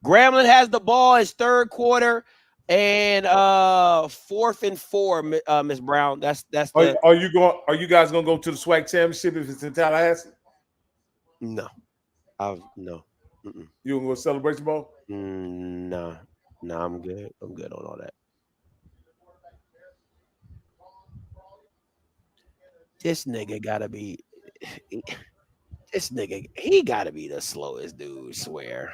Grambling has the ball. It's 3rd quarter and 4th and 4. Miss Brown. That's. Are you guys gonna go to the SWAC championship if it's in Tallahassee? No, no. Mm-mm. You gonna go to Celebration Bowl? No, I'm good. I'm good on all that. This nigga gotta be. This nigga, he gotta be the slowest dude. Swear.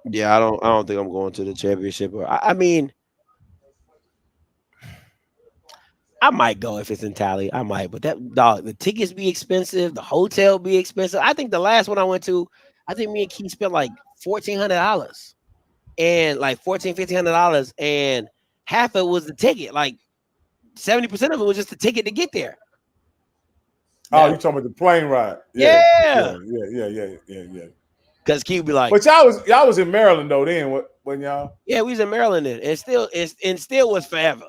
Yeah, I don't think I'm going to the championship. I mean, I might go if it's in Tally. I might, but the tickets be expensive, the hotel be expensive. I think the last one I went to, I think me and Keith spent like $1,400 and like $1,500, and half of it was the ticket. Like 70% of it was just the ticket to get there. Oh, you talking about the plane ride? Yeah. Because Keith be like, but y'all was in Maryland though then, when y'all? Yeah, we was in Maryland then, and still was forever.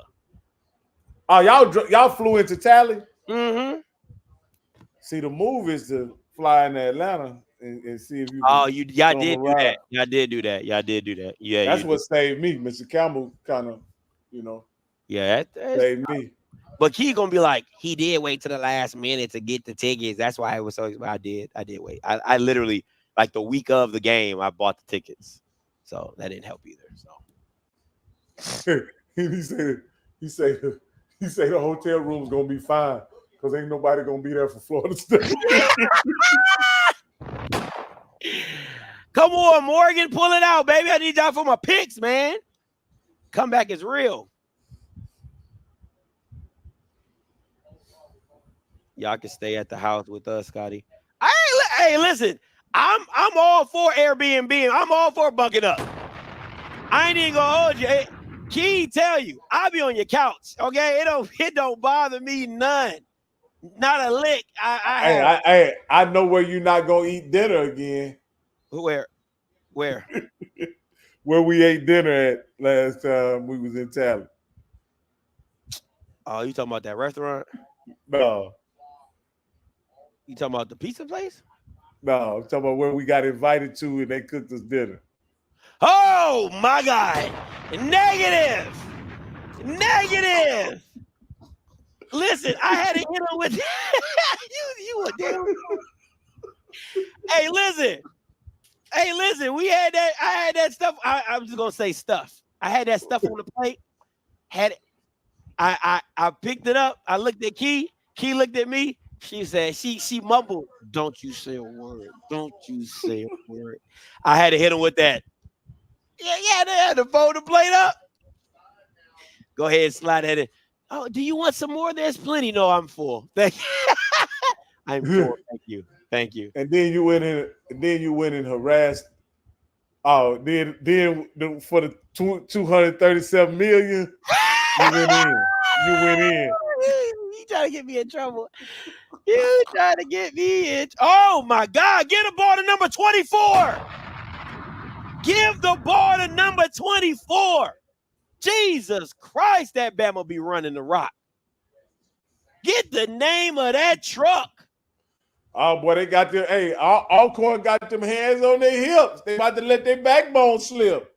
Oh, y'all flew into Tally? Mm-hmm. See, the move is to fly into Atlanta and see if you. Oh, y'all did do that. Y'all did do that. Yeah, that's what saved me. Mr. Campbell kind of, Yeah, saved me. But Key gonna be like, he did wait to the last minute to get the tickets. That's why I was so. I did wait. I literally, like the week of the game, I bought the tickets, so that didn't help either. So he said He say the hotel room's gonna be fine because ain't nobody gonna be there for Florida State. Come on, Morgan, pull it out, baby. I need y'all for my picks, man. Comeback is real. Y'all can stay at the house with us, Scotty. Hey, listen, I'm all for Airbnb. I'm all for bunking up. I ain't even gonna hold you. Hey, Key tell you, I'll be on your couch. Okay, it don't bother me none. Not a lick. I know where you're not gonna eat dinner again. Where? Where we ate dinner at last time we was in Talent. Oh, you talking about that restaurant? No. You talking about the pizza place? No, I'm talking about where we got invited to and they cooked us dinner. Oh my God. Negative. Listen, I had to hit him with you a damn. Hey, listen, we had that. I had that stuff. I'm just gonna say stuff. I had that stuff on the plate. I picked it up. I looked at Key. Key looked at me. She said, she mumbled, "Don't you say a word. Don't you say a word." I had to hit him with that. Yeah, they had to fold the plate up. Go ahead and slide that in. Oh, do you want some more? There's plenty. No, I'm full. Thank you. I'm full. Thank you. And then you went in harassed. Oh, then for the 237 million, you went in. You trying to get me in trouble. You trying to get me in. Oh my God. Get the ball to number 24. Give the ball to number 24. Jesus Christ, that Bama be running the rock. Get the name of that truck. Oh boy, they got their Alcorn got them hands on their hips. They about to let their backbone slip.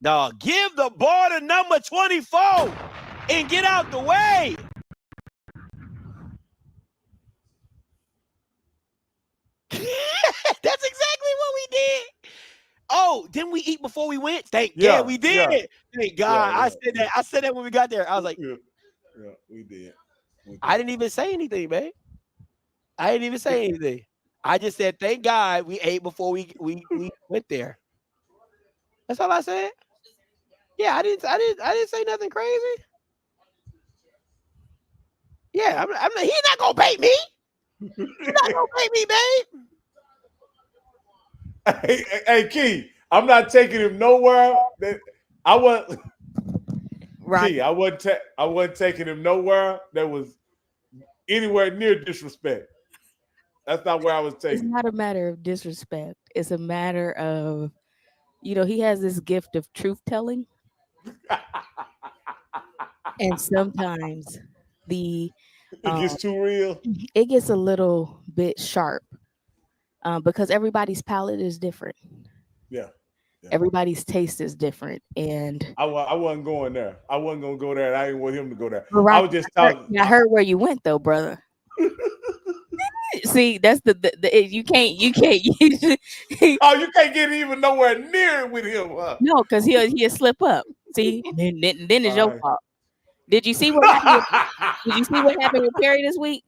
Dog, give the ball to number 24 and get out the way. That's exactly what we did. Oh, didn't we eat before we went? Yeah, we did. Yeah. Thank God. Yeah. I said that when we got there. I was like, yeah, we did. I didn't even say anything, man. I didn't even say anything. I just said, thank God we ate before we went there. That's all I said. Yeah, I didn't say nothing crazy. Yeah, he's not gonna bait me. He's not gonna bait me, babe. Hey, Key, I'm not taking him nowhere. I wasn't taking him nowhere that was anywhere near disrespect. That's not where I was taking. It's not a matter of disrespect. It's a matter of, he has this gift of truth telling. And sometimes it gets too real. It gets a little bit sharp because everybody's palate is different. Yeah. Everybody's taste is different. And I wasn't going there. I wasn't going to go there. I didn't want him to go there. Right. I was just talking. I heard where you went though, brother. See, that's the you can't. Oh, you can't get even nowhere near with him, huh? No, because he'll slip up. See, then it's your fault. Did you see what happened? Did you see what happened with Perry this week?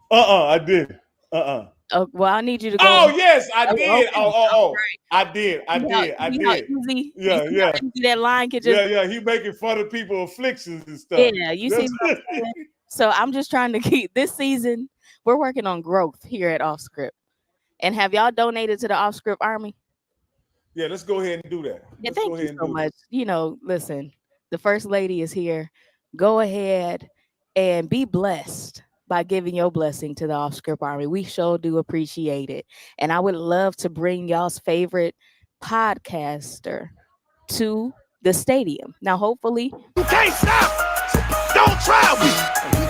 I did. Oh, well, I need you to go. Oh yes, I did. Okay. Oh, right. I did. Easy, yeah. That line could just. Yeah. He making fun of people's afflictions and stuff. Yeah, you see. So I'm just trying to keep this season. We're working on growth here at OffScript. And have y'all donated to the OffScript Army? Yeah, let's go ahead and do that. Yeah, thank you so much. Listen, the First Lady is here. Go ahead and be blessed by giving your blessing to the OffScript Army. We sure do appreciate it. And I would love to bring y'all's favorite podcaster to the stadium. Now, hopefully. You can't stop. Don't try. We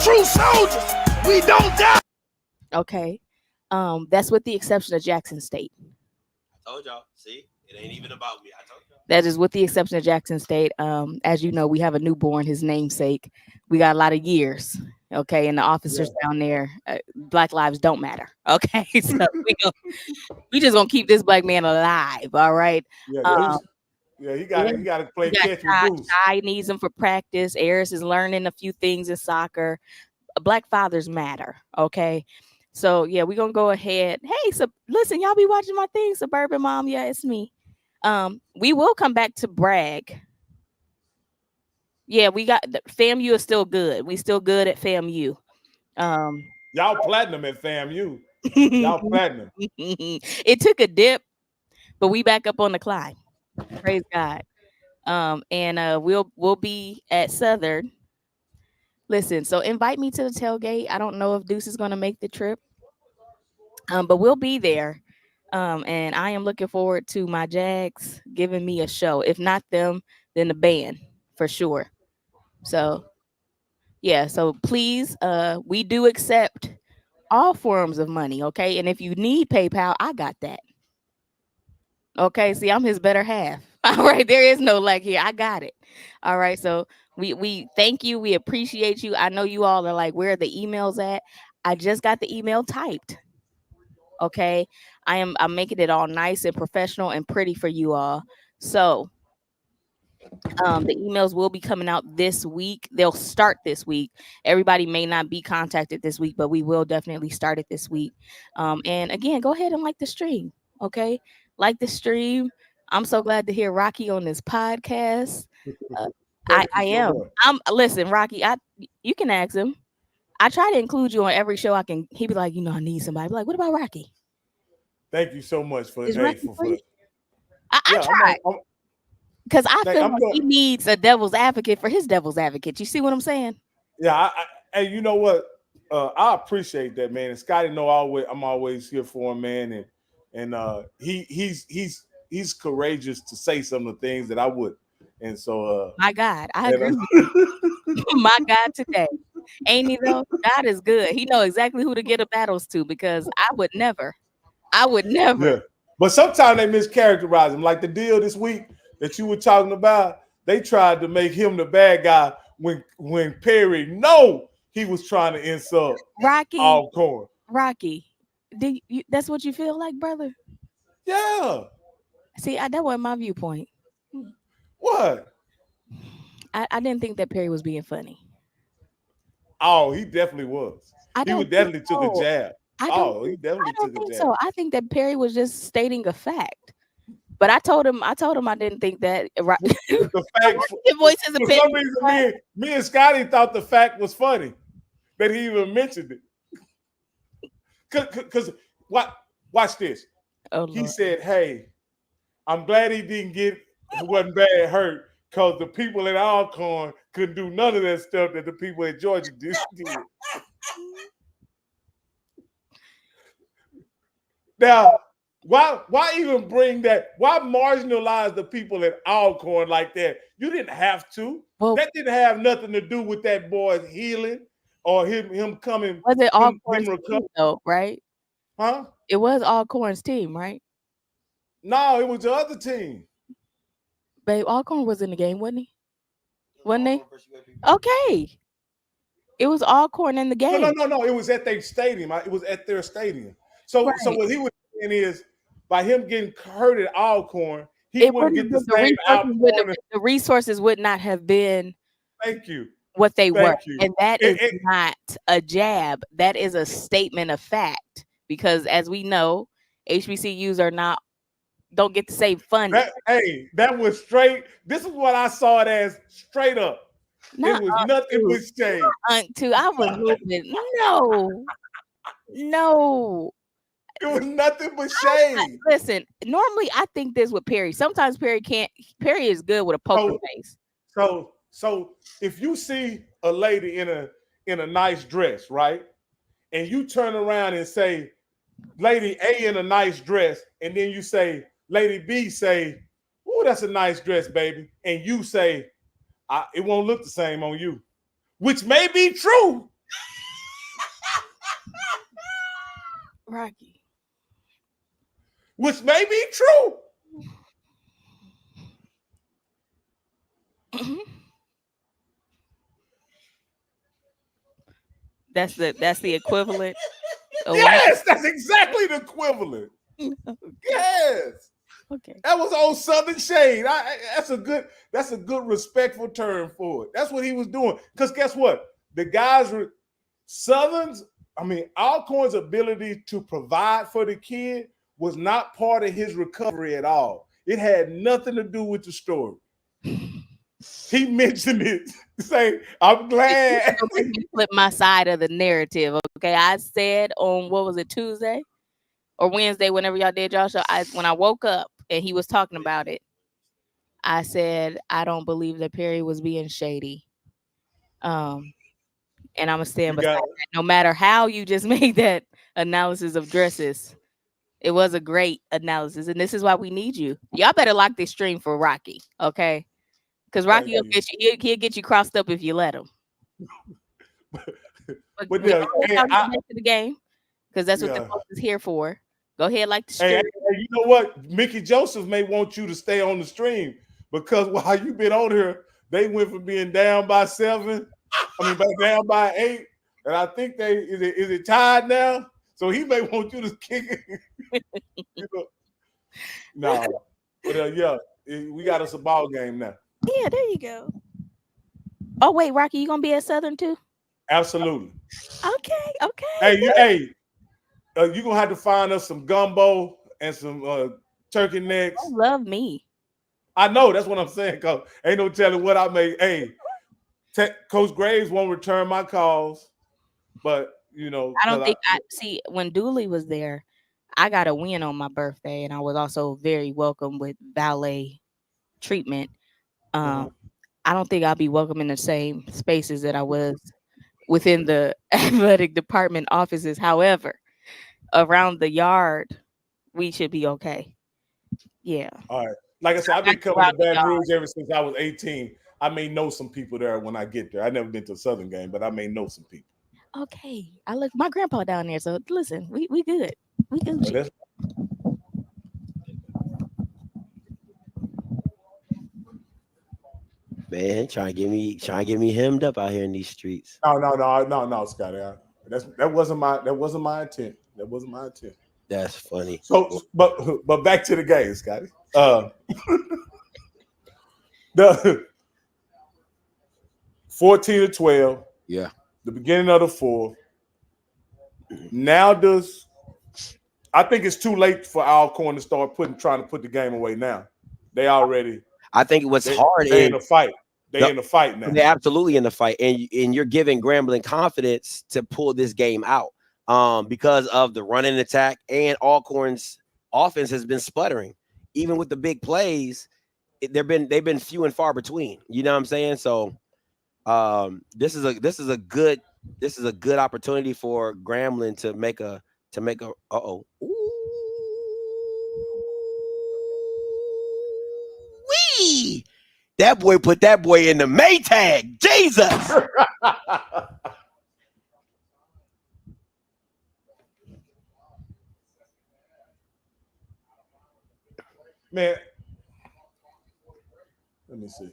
true soldiers. We don't die. Okay. That's with the exception of Jackson State. I told y'all. See, it ain't even about me. I told y'all. That is with the exception of Jackson State. As you know, we have a newborn, his namesake. We got a lot of years. Okay. And the officers down there, Black lives don't matter. Okay. So we just gonna keep this black man alive. All right. Yeah, he got to play You got catch with Goose. Shy needs him for practice. Eris is learning a few things in soccer. Black fathers matter. Okay. So yeah, we're gonna go ahead. Hey, so listen, y'all be watching my thing, Suburban Mom. Yeah, it's me. We will come back to brag. Yeah, we got FAMU is still good. We still good at FAMU. Y'all platinum at FAMU. Y'all platinum. It took a dip, but we back up on the climb. Praise God. And we'll be at Southern. Listen, so invite me to the tailgate. I don't know if Deuce is gonna make the trip. But we'll be there. And I am looking forward to my Jags giving me a show. If not them, then the band for sure. So yeah, so please, we do accept all forms of money, okay? And if you need PayPal, I got that. Okay, see, I'm his better half. All right, there is no lack here. I got it. All right, so we thank you. We appreciate you. I know you all are like, where are the emails at? I just got the email typed. Okay, I'm making it all nice and professional and pretty for you all. So the emails will be coming out this week. They'll start this week. Everybody may not be contacted this week, but we will definitely start it this week. And again, go ahead and like the stream. Okay, like the stream. I'm so glad to hear Rocky on this podcast. I am. Listen, Rocky. You can ask him. I try to include you on every show I can. He be like, I need somebody. Be like, what about Rocky? Thank you so much for Is hey, Rocky for free? I yeah, try. Because I feel like he needs a devil's advocate for his devil's advocate. You see what I'm saying? Yeah, and you know what? I appreciate that, man. And Scotty know I'm always here for him, man. And he's courageous to say some of the things that I would. And so my God, I agree with you. My God today. Ain't he though? God is good. He know exactly who to get the battles to because I would never. Yeah. But sometimes they mischaracterize him. Like the deal this week that you were talking about, they tried to make him the bad guy when Perry he was trying to insult Alcorn. Rocky, that's what you feel like, brother? Yeah. See, that wasn't my viewpoint. What? I didn't think that Perry was being funny. Oh, he definitely was. He definitely took a jab. He definitely took a jab. So I think that Perry was just stating a fact. But I told him I didn't think that the fact for some reason me and Scotty thought the fact was funny that he even mentioned it. Because watch this. He said, "Hey, I'm glad he wasn't bad hurt because the people at Alcorn couldn't do none of that stuff that the people at Georgia did." Now, why even bring that? Why marginalize the people at Alcorn like that? You didn't have to. Well, that didn't have nothing to do with that boy's healing or him coming. Was it Alcorn's team though, right? Huh? It was Alcorn's team, right? No, it was the other team. Babe, Alcorn was in the game, wasn't he? Wasn't he? Okay. It was Alcorn in the game. No. It was at their stadium. It was at their stadium. So what he was saying is, by him getting hurt at Alcorn, he wouldn't get the same outpouring. The resources would not have been. Thank you. What they were, and that is not a jab. That is a statement of fact. Because as we know, HBCUs don't get the same funding. That was straight. This is what I saw it as, straight up. It was nothing but shade. I was hoping. No. It was nothing but shade. Listen, normally I think this with Perry. Sometimes Perry is good with a poker face. So if you see a lady in a nice dress, right? And you turn around and say, Lady A in a nice dress, and then you say, Lady B say, "Ooh, that's a nice dress, baby." And you say, it won't look the same on you. Which may be true. Rocky. Which may be true. That's the equivalent. Yes, that's exactly the equivalent. Yes. Okay. That was old Southern shade. That's a good respectful term for it. That's what he was doing. Because guess what? The guys were Southern's. I mean, Alcorn's ability to provide for the kid was not part of his recovery at all. It had nothing to do with the story. He mentioned it, saying, "I'm glad." Flip my side of the narrative. Okay, I said on what was it, Tuesday or Wednesday, whenever y'all did y'all show. When I woke up and he was talking about it, I said I don't believe that Perry was being shady. And I'm gonna stand beside that. No matter how you just made that analysis of dresses, it was a great analysis, and this is why we need you. Y'all better lock this stream for Rocky, okay? Because Rocky will get you. He'll get you crossed up if you let him. But yeah, to the game, because that's what the folks is here for. Go ahead, like the stream. Hey, you know what? Mickey Joseph may want you to stay on the stream because while you've been on here, they went from being down by 7. Down by 8, and I think is it tied now? So he may want you to kick it. No, but we got us a ball game now. Yeah, there you go. Oh wait, Rocky, you gonna be at Southern too? Absolutely. Okay. Hey, you gonna have to find us some gumbo and some turkey necks. Oh, love me. I know that's what I'm saying. Cause ain't no telling what I may. Hey. Coach Graves won't return my calls, but I don't think I see when Dooley was there. I got a win on my birthday, and I was also very welcome with valet treatment. I don't think I'll be welcome in the same spaces that I was within the athletic department offices. However, around the yard, we should be okay. Yeah. All right. Like I said, I've been coming to Baton Rouge ever since I was 18. I may know some people there when I get there. I've never been to a Southern game, but I may know some people. Okay. I look my grandpa down there. So listen, we good. We good. Man, trying to get me hemmed up out here in these streets. No, Scotty. That wasn't my intent. That wasn't my intent. That's funny. So, but back to the game, Scotty. The 14-12. Yeah. The beginning of the 4th. Now I think it's too late for Alcorn to start trying to put the game away now. They already. I think what's hard is in the fight. They're in the fight now. They're absolutely in the fight, and you're giving Grambling confidence to pull this game out because of the running attack, and Alcorn's offense has been sputtering. Even with the big plays, they've been few and far between. You know what I'm saying? So this is a good opportunity for Grambling to make a wee. That boy put that boy in the Maytag. Jesus. Man, let me see.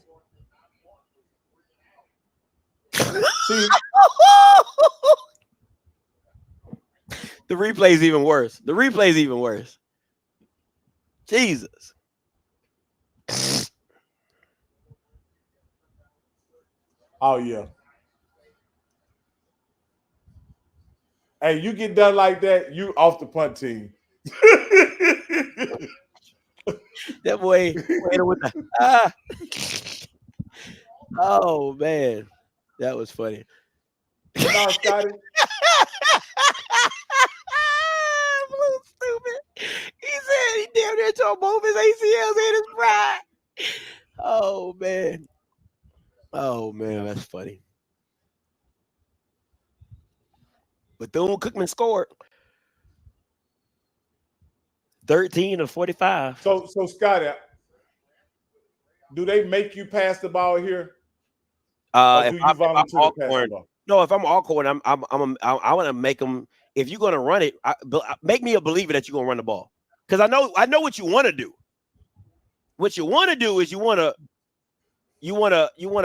The replay is even worse. Jesus. Oh yeah. Hey, you get done like that, you off the punt team. That boy with oh man, that was funny. No, Scotty. Blue stupid. He said he damn near tore both his ACLs in his pride. Oh man, that's funny. Bethune-Cookman scored 13 of 45. So Scotty, do they make you pass the ball here? If I'm Alcorn, I want to make them. If you're going to run it, make me a believer that you're going to run the ball, because I know what you want to do. What you want to do is you want to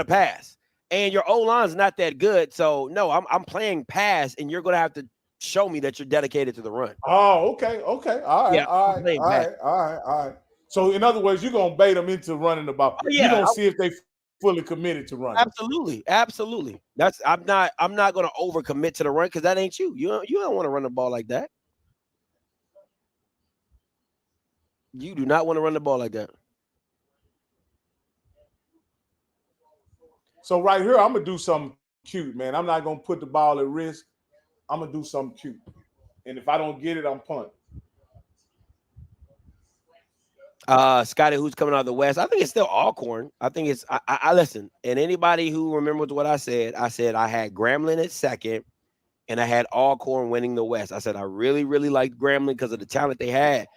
pass, and your O-line's not that good. So no, I'm playing pass, and you're going to have to show me that you're dedicated to the run. Oh, okay. All right. So in other words, you're gonna bait them into running the ball. Oh, You're yeah, gonna see if they fully committed to running. absolutely. That's I'm not gonna overcommit to the run because that ain't you. You don't want to run the ball like that. You do not want to run the ball like that. So right here, I'm gonna do something cute, man. I'm not gonna put the ball at risk. I'm gonna do something cute, and if I don't get it, I'm punting. Scotty, who's coming out of the West? I think it's still Alcorn. I think it's I listen, and anybody who remembers what I said I had Grambling at second, and I had Alcorn winning the West. I said I really, really liked Grambling because of the talent they had,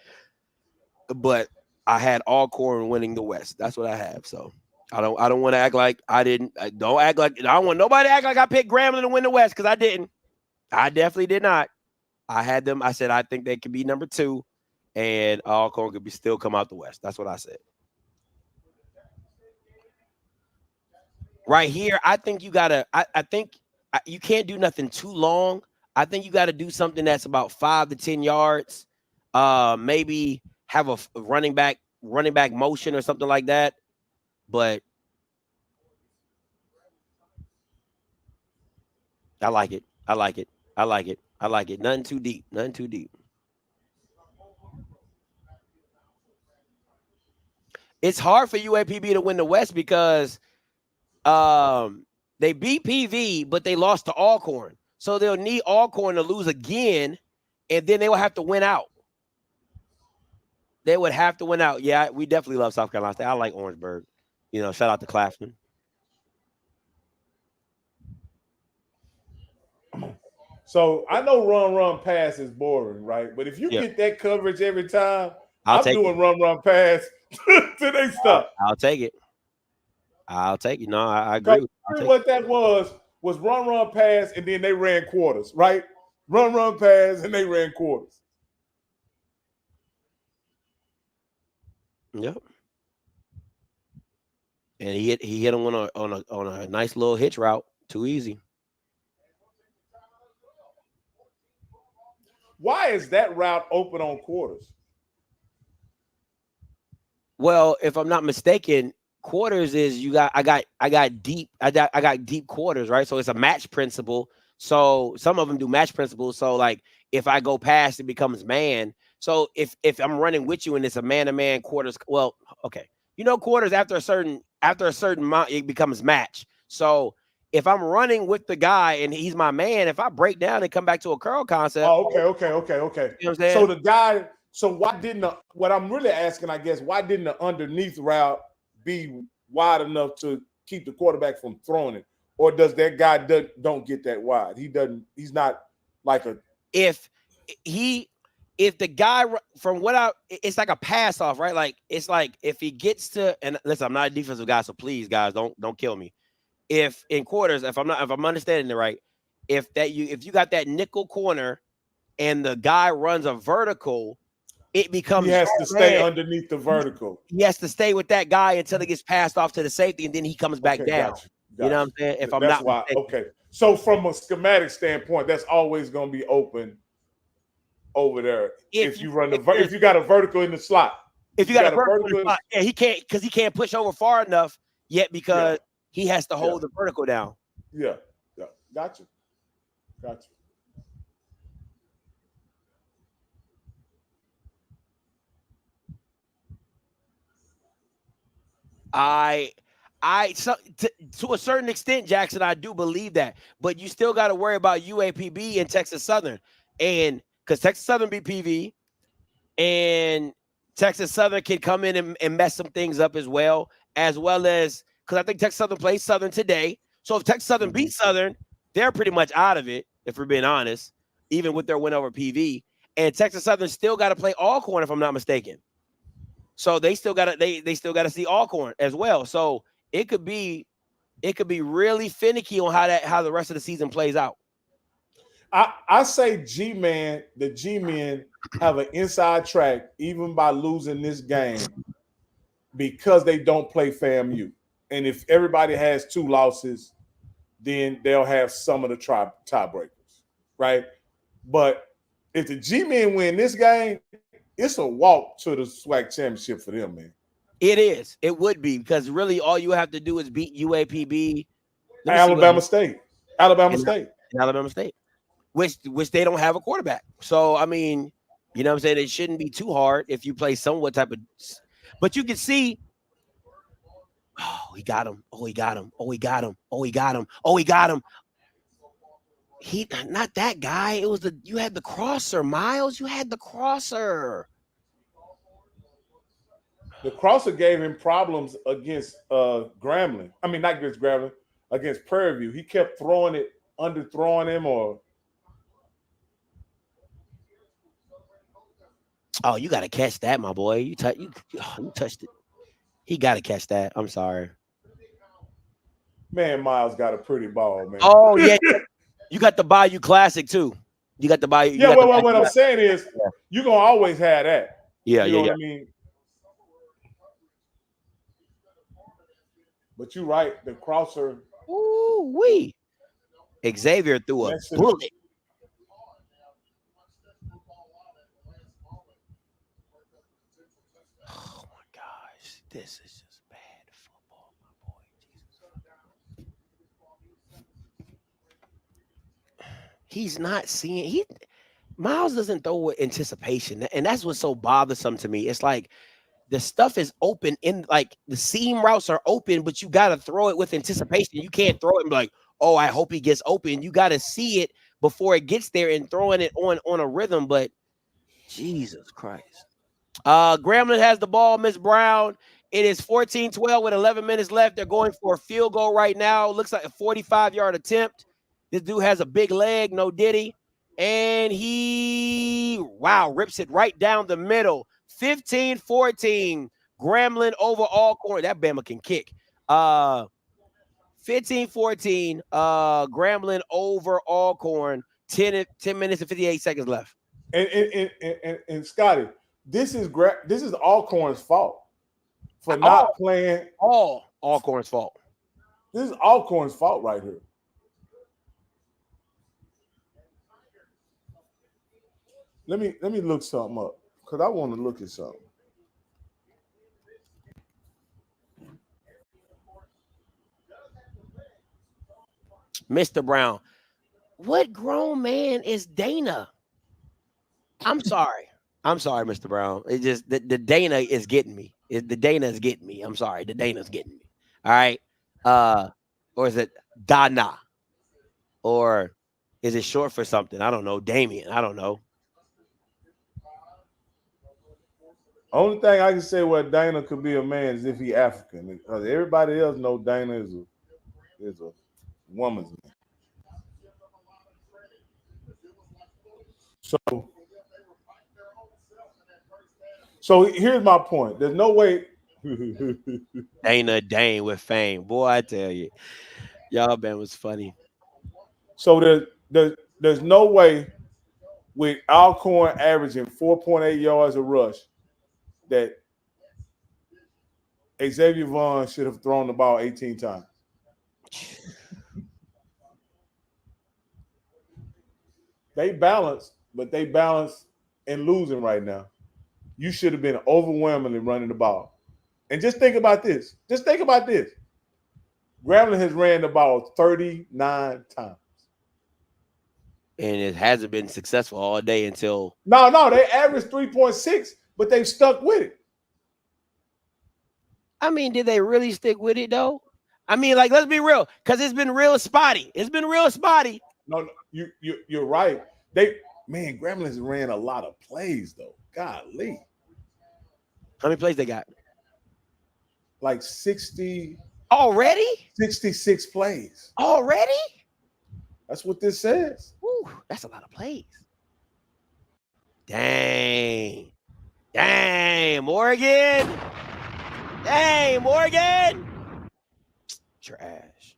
but I had Alcorn winning the West. That's what I have. So I don't want to act like I didn't. I don't want nobody to act like I picked Grambling to win the West because I didn't. I definitely did not. I had them. I said I think they could be number 2. And Alcorn could still come out the West. That's what I said. Right here, I think you gotta. I think you can't do nothing too long. I think you got to do something that's about 5 to 10 yards. Maybe have a running back motion or something like that. But I like it. I like it. I like it. I like it. Nothing too deep. Nothing too deep. It's hard for UAPB to win the West because they beat PV, but they lost to Alcorn. So they'll need Alcorn to lose again, and then they will have to win out. They would have to win out. Yeah, we definitely love South Carolina State. I like Orangeburg. You know, shout out to Claflin. So I know run pass is boring, right? But if you get that coverage every time, I'm doing run pass till they stop. I'll take it. I'll take it. No, I agree. What that was run pass, and then they ran quarters, right? Run pass, and they ran quarters. Yep. And he hit him on a nice little hitch route. Too easy. Why is that route open on quarters? Well, if I'm not mistaken, quarters is I got deep quarters, right? So it's a match principle. So some of them do match principles. So like if I go past, it becomes man. So if I'm running with you and it's a man-to-man quarters, well, okay. You know, quarters after a certain amount, it becomes match. So if I'm running with the guy and he's my man, if I break down and come back to a curl concept. Oh, okay. You know what I'm saying? So the guy, why didn't what I'm really asking, I guess, why didn't the underneath route be wide enough to keep the quarterback from throwing it? Or does that guy don't get that wide? He's not like a if the guy from it's like a pass off, right? Like it's like if he gets to, and listen, I'm not a defensive guy, so please guys don't kill me. If in quarters, if I'm understanding it right, if you got that nickel corner and the guy runs a vertical, it becomes he has to stay underneath the vertical. He has to stay with that guy until it gets passed off to the safety, and then he comes back down. Gotcha. You know what I'm saying? If I'm that's not why. mistaken. Okay. So from a schematic standpoint, that's always going to be open over there. If you got a vertical in the slot. If you got a vertical in the slot, yeah, he can't push over far enough yet because he has to hold the vertical down. Yeah. Gotcha. To a certain extent, Jackson, I do believe that, but you still got to worry about UAPB and Texas Southern, and because Texas Southern beat PV, and Texas Southern can come in and mess some things up as well as because I think Texas Southern plays Southern today. So if Texas Southern beats Southern, they're pretty much out of it, if we're being honest, even with their win over PV. And Texas Southern still got to play Alcorn, if I'm not mistaken. So they still got to see Alcorn as well. So it could be really finicky on how the rest of the season plays out. I say the G-men have an inside track even by losing this game because they don't play FAMU. And if everybody has 2 losses, then they'll have some of the tiebreakers, right? But if the G-men win this game, it's a walk to the SWAC championship for them, man. It is. It would be, because really all you have to do is beat UAPB. Alabama State. Alabama State. Alabama State. Which they don't have a quarterback. So I mean, you know what I'm saying? It shouldn't be too hard if you play somewhat type of, but you can see. Oh, he got him. Oh, he got him. Oh, he got him. Oh, he got him. Oh, he got him. He not that guy. It was you had the crosser, Miles. You had the crosser. The crosser gave him problems against Grambling. I mean, not against Grambling, against Prairie View. He kept throwing it, underthrowing him, or. Oh, you got to catch that, my boy. You touched it. He got to catch that. I'm sorry. Man, Miles got a pretty ball, man. Oh, yeah. You got the Bayou Classic, too. You got the Bayou. Yeah, what I'm saying is, you're going to always have that. Yeah, you know yeah. what I mean? But you're right. The crosser. Ooh-wee. Xavier threw a bullet. Oh, my gosh. This is just bad football, my boy. Jesus. He's not seeing. Miles doesn't throw with anticipation. And that's what's so bothersome to me. It's like the stuff is open, in like the seam routes are open, but you got to throw it with anticipation. You can't throw it and be like, oh, I hope he gets open. You got to see it before it gets there and throwing it on a rhythm. But Jesus Christ. Grambling has the ball, Miss Brown. It is 14-12 with 11 minutes left. They're going for a field goal right now. Looks like a 45-yard attempt. This dude has a big leg, no diddy. And he, rips it right down the middle. 15-14, Grambling over Alcorn. That Bama can kick. 15-14, Grambling over Alcorn. 10 minutes and 58 seconds left. And Scotty, this is Alcorn's fault for not playing. Alcorn's fault. This is Alcorn's fault right here. Let me look something up, because I want to look at something. Mr. Brown, what grown man is Dana? I'm sorry, Mr. Brown. It just the Dana is getting me. The Dana is getting me. I'm sorry, the Dana's getting me. All right, or is it Dana, or is it short for something? I don't know. Damien. I don't know. Only thing I can say where Dana could be a man is if he African, because everybody else know Dana is a woman's man. So here's my point. There's no way. Dana Dane with fame, boy. I tell you, y'all man was funny. So there's no way with Alcorn averaging 4.8 yards a rush that Xavier Vaughn should have thrown the ball 18 times. They balanced, but they balanced and losing right now. You should have been overwhelmingly running the ball. And just think about this. Grambling has ran the ball 39 times. And it hasn't been successful all day until. No, they averaged 3.6, but they've stuck with it. I mean, did they really stick with it though? I mean, like, let's be real, because it's been real spotty. No, you're right. Gremlins ran a lot of plays though. Golly. How many plays they got? Like 60. Already? 66 plays. Already? That's what this says. Woo, that's a lot of plays. Dang, Morgan. Trash.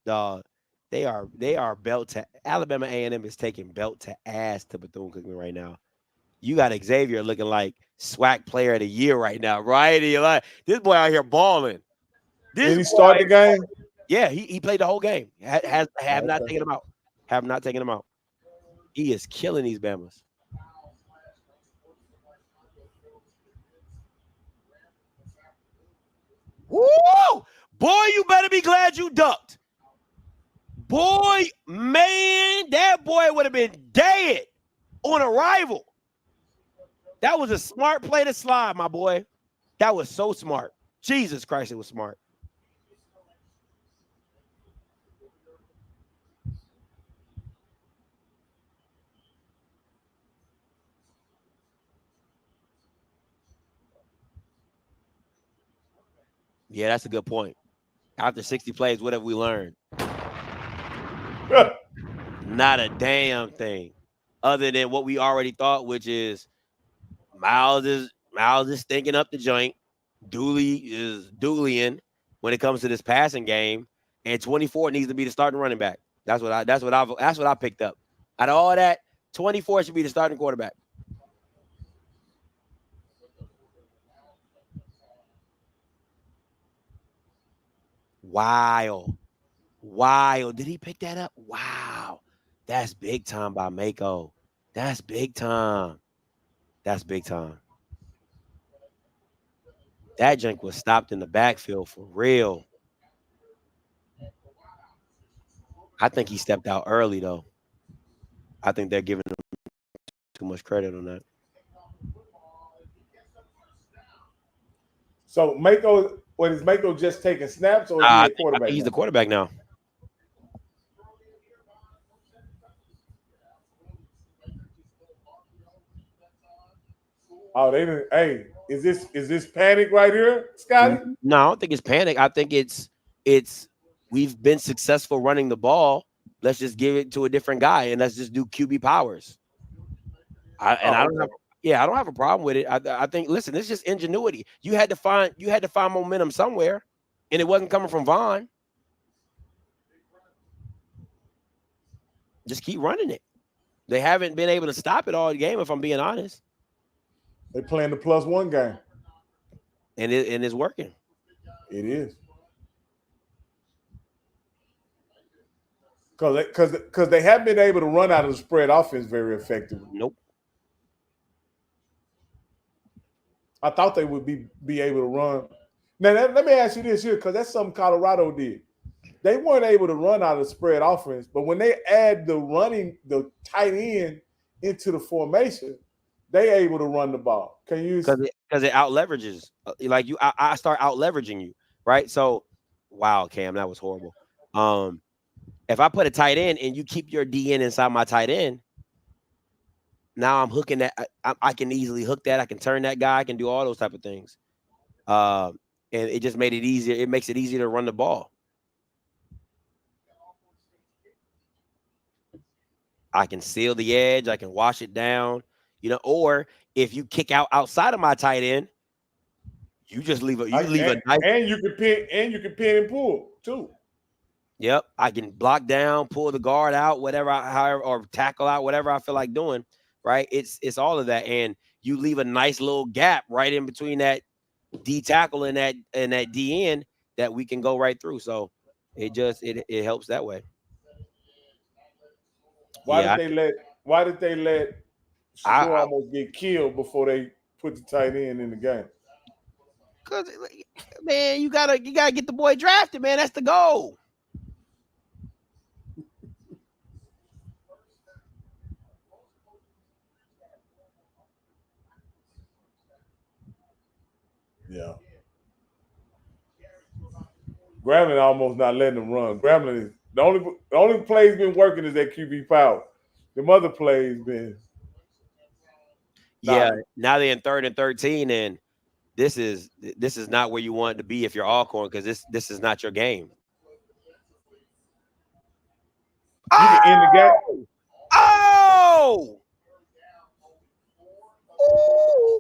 Dog, they are belt to Alabama A&M is taking belt to ass to Bethune-Cookman right now. You got Xavier looking like SWAC player of the year right now, right? You're like, this boy out here balling. Did he start the game? Yeah, he played the whole game. Have not taken him out. He is killing these Bamas. Woo! Boy, you better be glad you ducked. Boy, man, that boy would have been dead on arrival. That was a smart play to slide, my boy. That was so smart. Jesus Christ, it was smart. Yeah, that's a good point. After 60 plays, what have we learned? Not a damn thing, other than what we already thought, which is Miles is stinking up the joint. Dooley is Dooleying when it comes to this passing game, and 24 needs to be the starting running back. That's what I picked up. Out of all that, 24 should be the starting quarterback. Wow. Did he pick that up? Wow. That's big time by Mako. That's big time. That's big time. That junk was stopped in the backfield for real. I think he stepped out early, though. I think they're giving him too much credit on that. So Mako, is Mako just taking snaps, or is he a quarterback? He's the quarterback now. Oh, they didn't. Hey, is this panic right here, Scotty? No, I don't think it's panic. I think it's we've been successful running the ball. Let's just give it to a different guy and let's just do QB powers. I don't have a problem with it. I think, listen, it's just ingenuity. You had to find momentum somewhere, and it wasn't coming from Vaughn. Just keep running it. They haven't been able to stop it all game, if I'm being honest. They playing the +1 game, and it's working. It is. Because they haven't been able to run out of the spread offense very effectively. Nope. I thought they would be able to run. Now, let me ask you this here, because that's something Colorado did. They weren't able to run out of the spread offense, but when they add the tight end into the formation, they able to run the ball. Can you? Because it out leverages. Like I start out leveraging you, right? So, wow, Cam, that was horrible. If I put a tight end and you keep your DN inside my tight end, now I'm hooking that. I can easily hook that. I can turn that guy. I can do all those type of things. And it just made it easier. It makes it easier to run the ball. I can seal the edge. I can wash it down. Or if you kick outside of my tight end, you just leave a nice, and you can pin and pull too. Yep, I can block down, pull the guard out, or tackle out, whatever I feel like doing. Right, it's all of that, and you leave a nice little gap right in between that D tackle and that D end that we can go right through. So it helps that way. Why did they let Shador almost get killed before they put the tight end in the game? Because, man, you gotta get the boy drafted, man. That's the goal. Yeah. Grambling almost not letting them run. Grambling is the only play he's been working is that QB power. The other plays been. Yeah, now they're in 3rd and 13, and this is not where you want to be if you're Alcorn, because this is not your game. You can end the game. Oh! Ooh.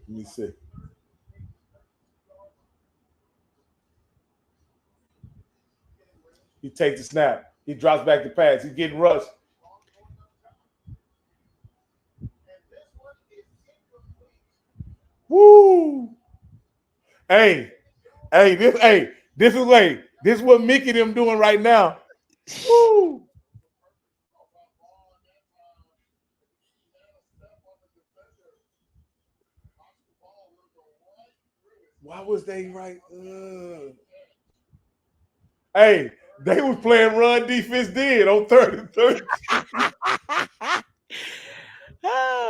Let me see. He takes the snap. He drops back the pass. He's getting rushed. Woo! Hey, this is what Mickey them doing right now. Woo! Why was they right? Hey, they was playing run defense then on 3rd and 13.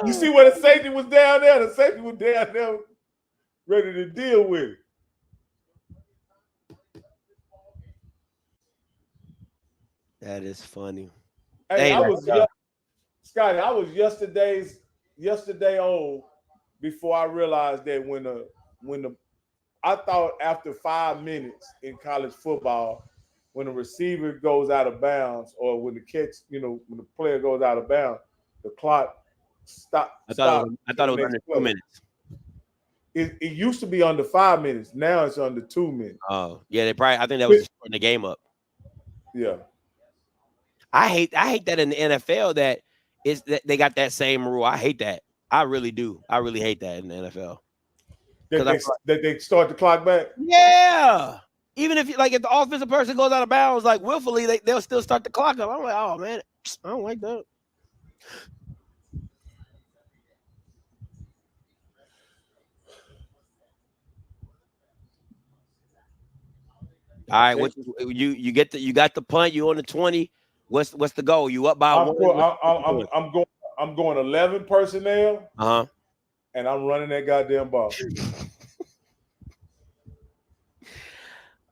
You see where the safety was down there? The safety was down there ready to deal with it. That is funny. Hey, Hey, Scotty, I was yesterday old before I realized that when the I thought after 5 minutes in college football, when the receiver goes out of bounds or when the catch, when the player goes out of bounds, the clock stop. I thought it was under 2 minutes. It used to be under 5 minutes. Now it's under 2 minutes. Oh, yeah, I think that was shortening the game up. Yeah. I hate that in the NFL that they got that same rule. I hate that. I really do. I really hate that in the NFL. That they start the clock back? Yeah. Even if if the offensive person goes out of bounds, like willfully, they'll still start the clock up. I'm like, oh man, I don't like that. All right, what you got the punt, you on the 20. What's the goal? You up by one? I'm going 11 personnel. Uh-huh. And I'm running that goddamn ball.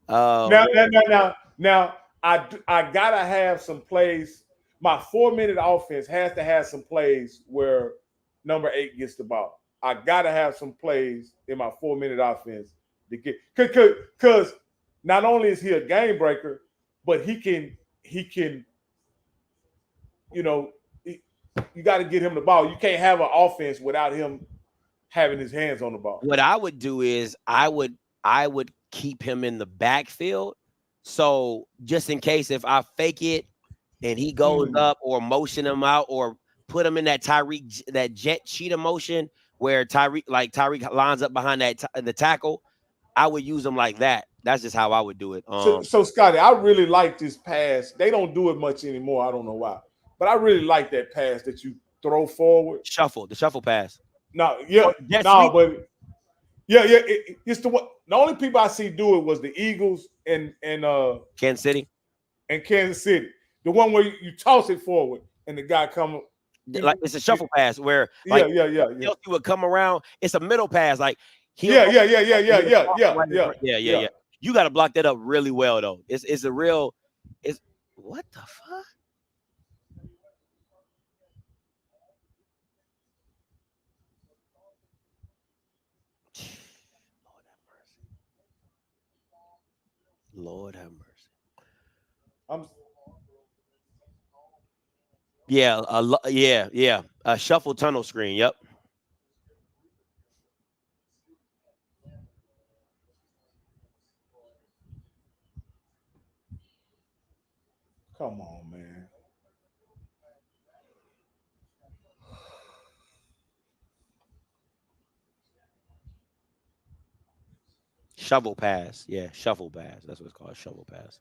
Now, I gotta have some plays. My 4-minute offense has to have some plays where number 8 gets the ball. I gotta have some plays in my 4-minute offense to get because not only is he a game breaker, but he can you got to get him the ball. You can't have an offense without him having his hands on the ball. What I would do is I would keep him in the backfield. So just in case if I fake it and he goes up or motion him out or put him in that jet cheetah motion where Tyreek lines up behind the tackle, I would use him like that. That's just how I would do it. So Scotty, I really like this pass. They don't do it much anymore. I don't know why. But I really like that pass that you throw forward. The shuffle pass. It's the one. The only people I see do it was the Eagles and Kansas City. And Kansas City, the one where you toss it forward and the guy come. Like it's a shuffle pass where Kelsey would come around. It's a middle pass, like yeah. You got to block that up really well though. It's a real. It's what the fuck. Lord have mercy. A shuffle tunnel screen. Yep. Come on, man. Shovel pass. Yeah, shuffle pass. That's what it's called, shovel pass.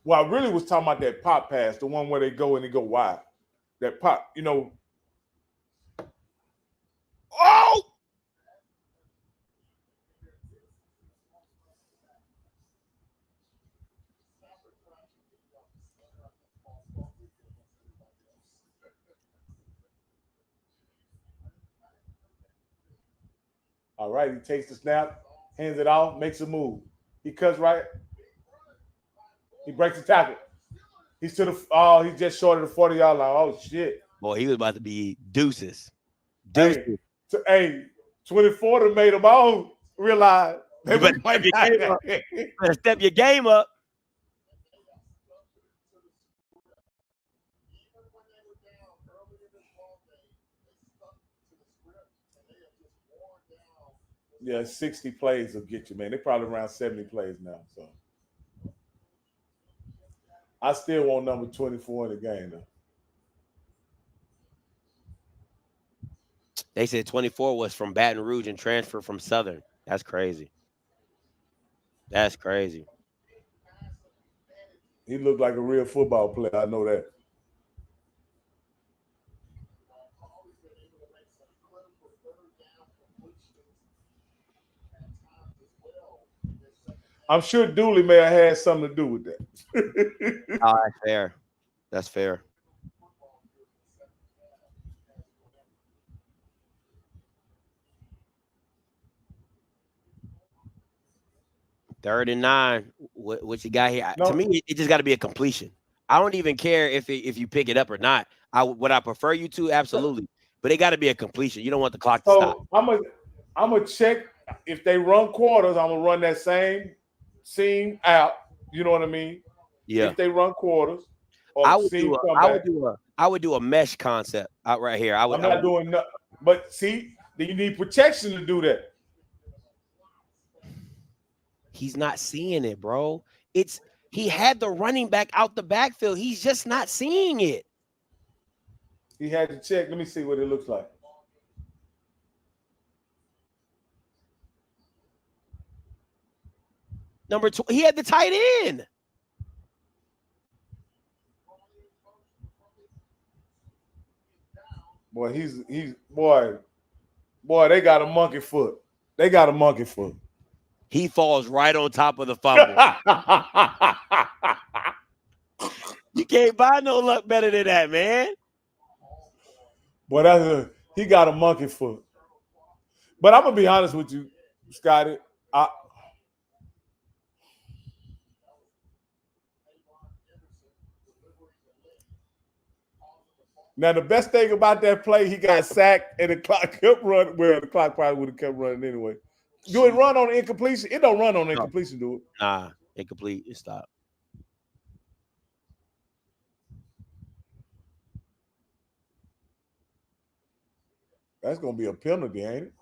Well, I really was talking about that pop pass, the one where they go and they go wide. That pop, Oh! All right, he takes the snap, hands it off, makes a move. He cuts right. He breaks the tackle. He's he's just short of the 40-yard line. Oh shit. Boy, he was about to be deuces. Hey, 24 to made them all realize they better step your game up. Yeah, 60 plays will get you, man. They're probably around 70 plays now. So I still want number 24 in the game, though. They said 24 was from Baton Rouge and transferred from Southern. That's crazy. That's crazy. He looked like a real football player. I know that. I'm sure Dooley may have had something to do with that. Oh, that's fair. That's fair. Third and 9. What you got here? No. To me, it just got to be a completion. I don't even care if you pick it up or not. Would I prefer you to? Absolutely. But it got to be a completion. You don't want the clock to stop. So I'm gonna check if they run quarters. I'm gonna run that same seam out. You know what I mean? Yeah. If they run quarters, I would do a mesh concept out right here. I'm not doing nothing. But see, you need protection to do that. He's not seeing it, bro. He had the running back out the backfield. He's just not seeing it. He had to check. Let me see what it looks like. Number 2, he had the tight end. Boy, boy, they got a monkey foot. They got a monkey foot. He falls right on top of the fumble. You can't buy no luck better than that, man. Boy, he got a monkey foot. But I'm gonna be honest with you, Scotty. Now, the best thing about that play, he got sacked and the clock kept running. Well, the clock probably would have kept running anyway. Do it run on incompletion? It don't run on incompletion, do it? Nah, incomplete. It stopped. That's going to be a penalty, ain't it?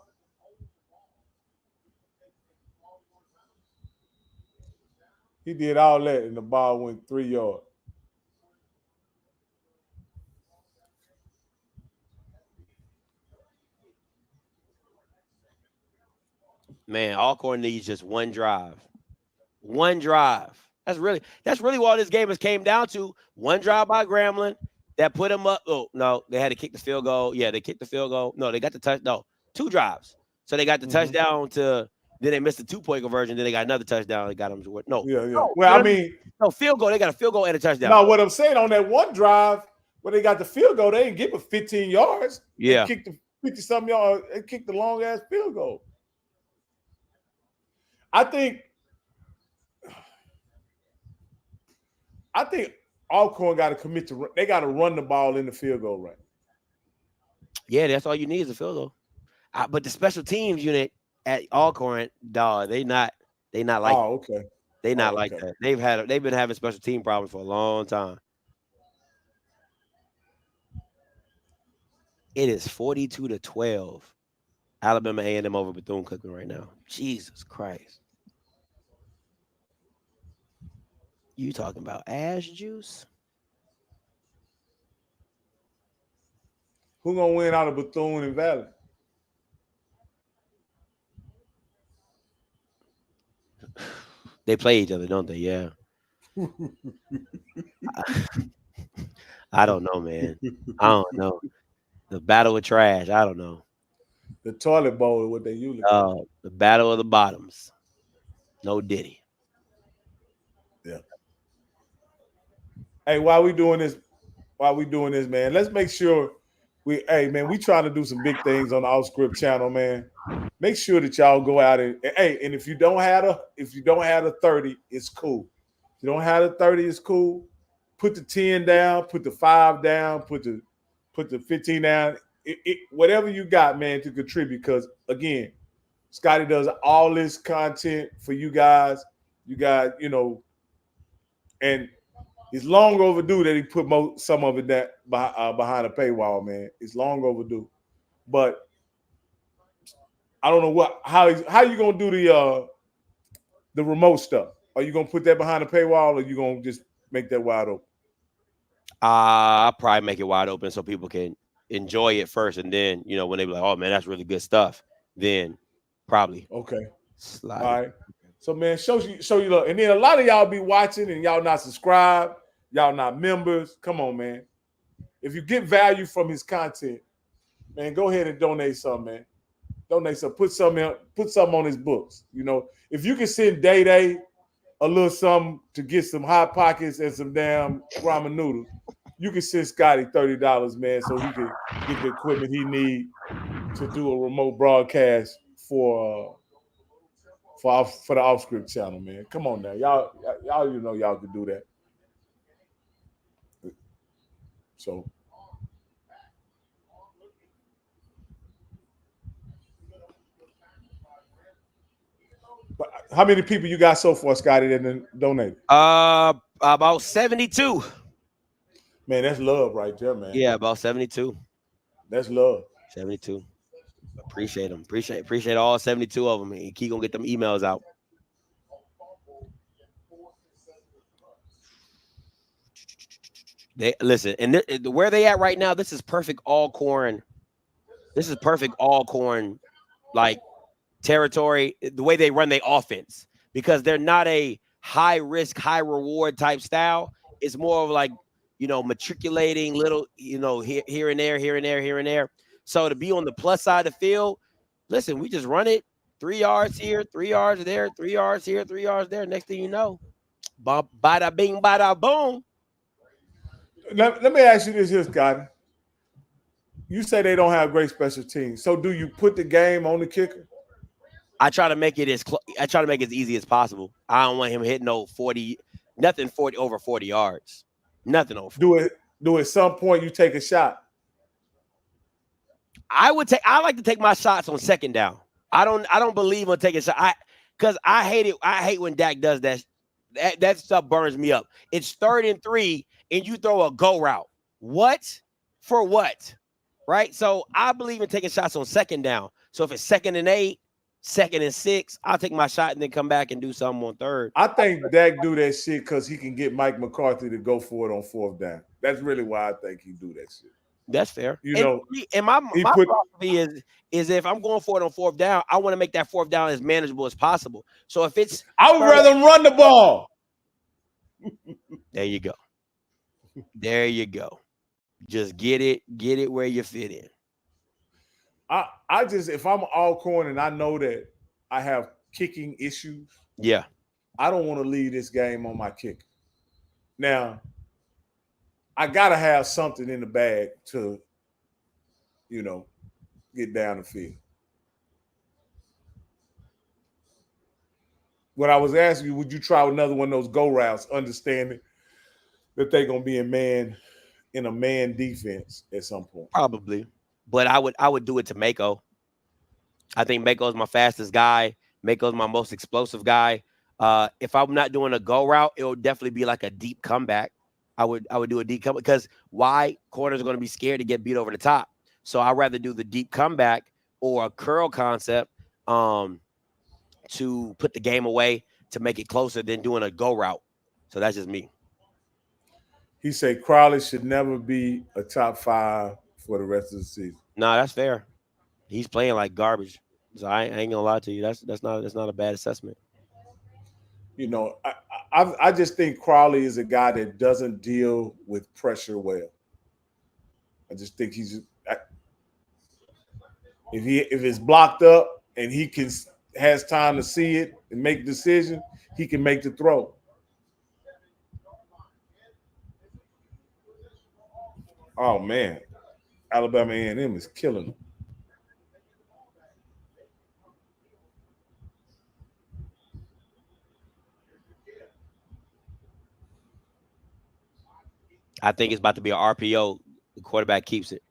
He did all that and the ball went 3 yards. Man, Alcorn needs just one drive. One drive. That's really what this game has came down to. One drive by Grambling that put him up. Oh, no, they had to kick the field goal. Yeah, they kicked the field goal. No, they got the touch. No, 2 drives. So they got the touchdown then they missed the 2-point conversion. Then they got another touchdown. They got them to work. No. Yeah. No, well, I mean. No, field goal. They got a field goal and a touchdown. No, what I'm saying on that one drive where they got the field goal, they didn't give it 15 yards. Yeah. They kicked the 50-something yards. They kicked the long-ass field goal. I think Alcorn got to commit to. They got to run the ball in the field goal range. Yeah, that's all you need is a field goal. But the special teams unit at Alcorn, dog, they not like. Oh, okay. They not like that. They've been having special team problems for a long time. It is 42-12. Alabama A&M over Bethune-Cookman right now. Jesus Christ. You talking about ash juice? Who gonna win out of Bethune and Valley? They play each other, don't they? Yeah. I don't know, man. I don't know. The battle of trash. I don't know. The toilet bowl is what they usually call it. The battle of the bottoms. No Diddy. Yeah. Hey, while we doing this, man, let's make sure we trying to do some big things on the OFFSCRIPT channel, man. Make sure that y'all go out and if you don't have a 30, it's cool. If you don't have a 30, it's cool. Put the 10 down, put the 5 down, put the 15 down. Whatever you got, man, to contribute. Because again, Scotty does all this content for you guys. You guys, and it's long overdue that he put some of it behind a paywall, man. It's long overdue. But I don't know how you gonna do the remote stuff. Are you gonna put that behind a paywall, or you gonna just make that wide open? I'll probably make it wide open so people can enjoy it first, and then when they be like, "Oh man, that's really good stuff," then probably slide. All right. So man, show you love, and then a lot of y'all be watching and y'all not subscribed, y'all not members. Come on, man. If you get value from his content, man, go ahead and donate some, man. Donate some. Put some on his books. If you can send Day a little something to get some hot pockets and some damn ramen noodles, you can send Scotty $30, man, so he can get the equipment he need to do a remote broadcast for the OffScript channel, man. Come on now, y'all, you know y'all can do that. So. But how many people you got so far, Scotty, that then donated? About 72. Man, that's love right there, man. Yeah, about 72. That's love. 72. Appreciate them. Appreciate all 72 of them. And keep gonna get them emails out. They listen, and where they at right now, this is perfect Alcorn. This is perfect Alcorn, like territory. The way they run their offense, because they're not a high risk, high reward type style. It's more of like, matriculating little, here and there, here and there, here and there. So to be on the plus side of the field, listen, we just run it 3 yards here, 3 yards there, 3 yards here, 3 yards there. Next thing you know, bada bing, bada boom. Let me ask you this here, Scotty. You say they don't have great special teams. So do you put the game on the kicker? I try to make it as easy as possible. I don't want him hitting no 40, nothing 40 over 40 yards. Nothing over 40. Do at some point you take a shot? I like to take my shots on second down. I don't believe in taking shots. Because I hate it. I hate when Dak does that. That stuff burns me up. It's 3rd and 3, and you throw a go route. What? For what? Right? So I believe in taking shots on second down. So if it's 2nd and 8, 2nd and 6, I'll take my shot and then come back and do something on 3rd. I think Dak do that shit because he can get Mike McCarthy to go for it on 4th down. That's really why I think he do that shit. That's fair. And my philosophy is if I'm going for it on 4th down, I want to make that 4th down as manageable as possible. So if it's, I would rather run the ball. There you go. There you go. Just get it where you fit in. I just, if I'm Alcorn and I know that I have kicking issues, yeah, I don't want to leave this game on my kicker. Now, I gotta have something in the bag to, get down the field. When I was asking you, would you try another one of those go routes, understanding that they're gonna be in a man defense at some point? Probably, but I would do it to Mako. I think Mako's my fastest guy. Mako's my most explosive guy. If I'm not doing a go route, it would definitely be like a deep comeback. I would do a deep comeback because why? Corners are going to be scared to get beat over the top. So I'd rather do the deep comeback or a curl concept to put the game away to make it closer than doing a go route. So that's just me. He said Crowley should never be a top 5 for the rest of the season. No, that's fair. He's playing like garbage. So I ain't gonna lie to you. That's not a bad assessment. I just think Crowley is a guy that doesn't deal with pressure well. I just think if it's blocked up and he has time to see it and make a decision, he can make the throw. Oh man, Alabama A&M is killing them. I think it's about to be an RPO. The quarterback keeps it.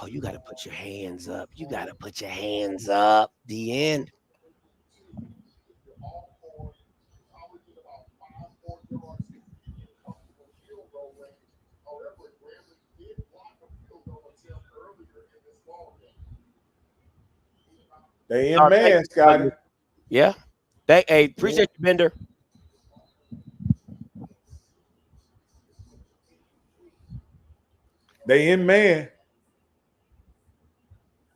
Oh, you got to put your hands up. You got to put your hands up. The end. They in man, Scotty. Yeah. Hey, appreciate you, Bender. They in man.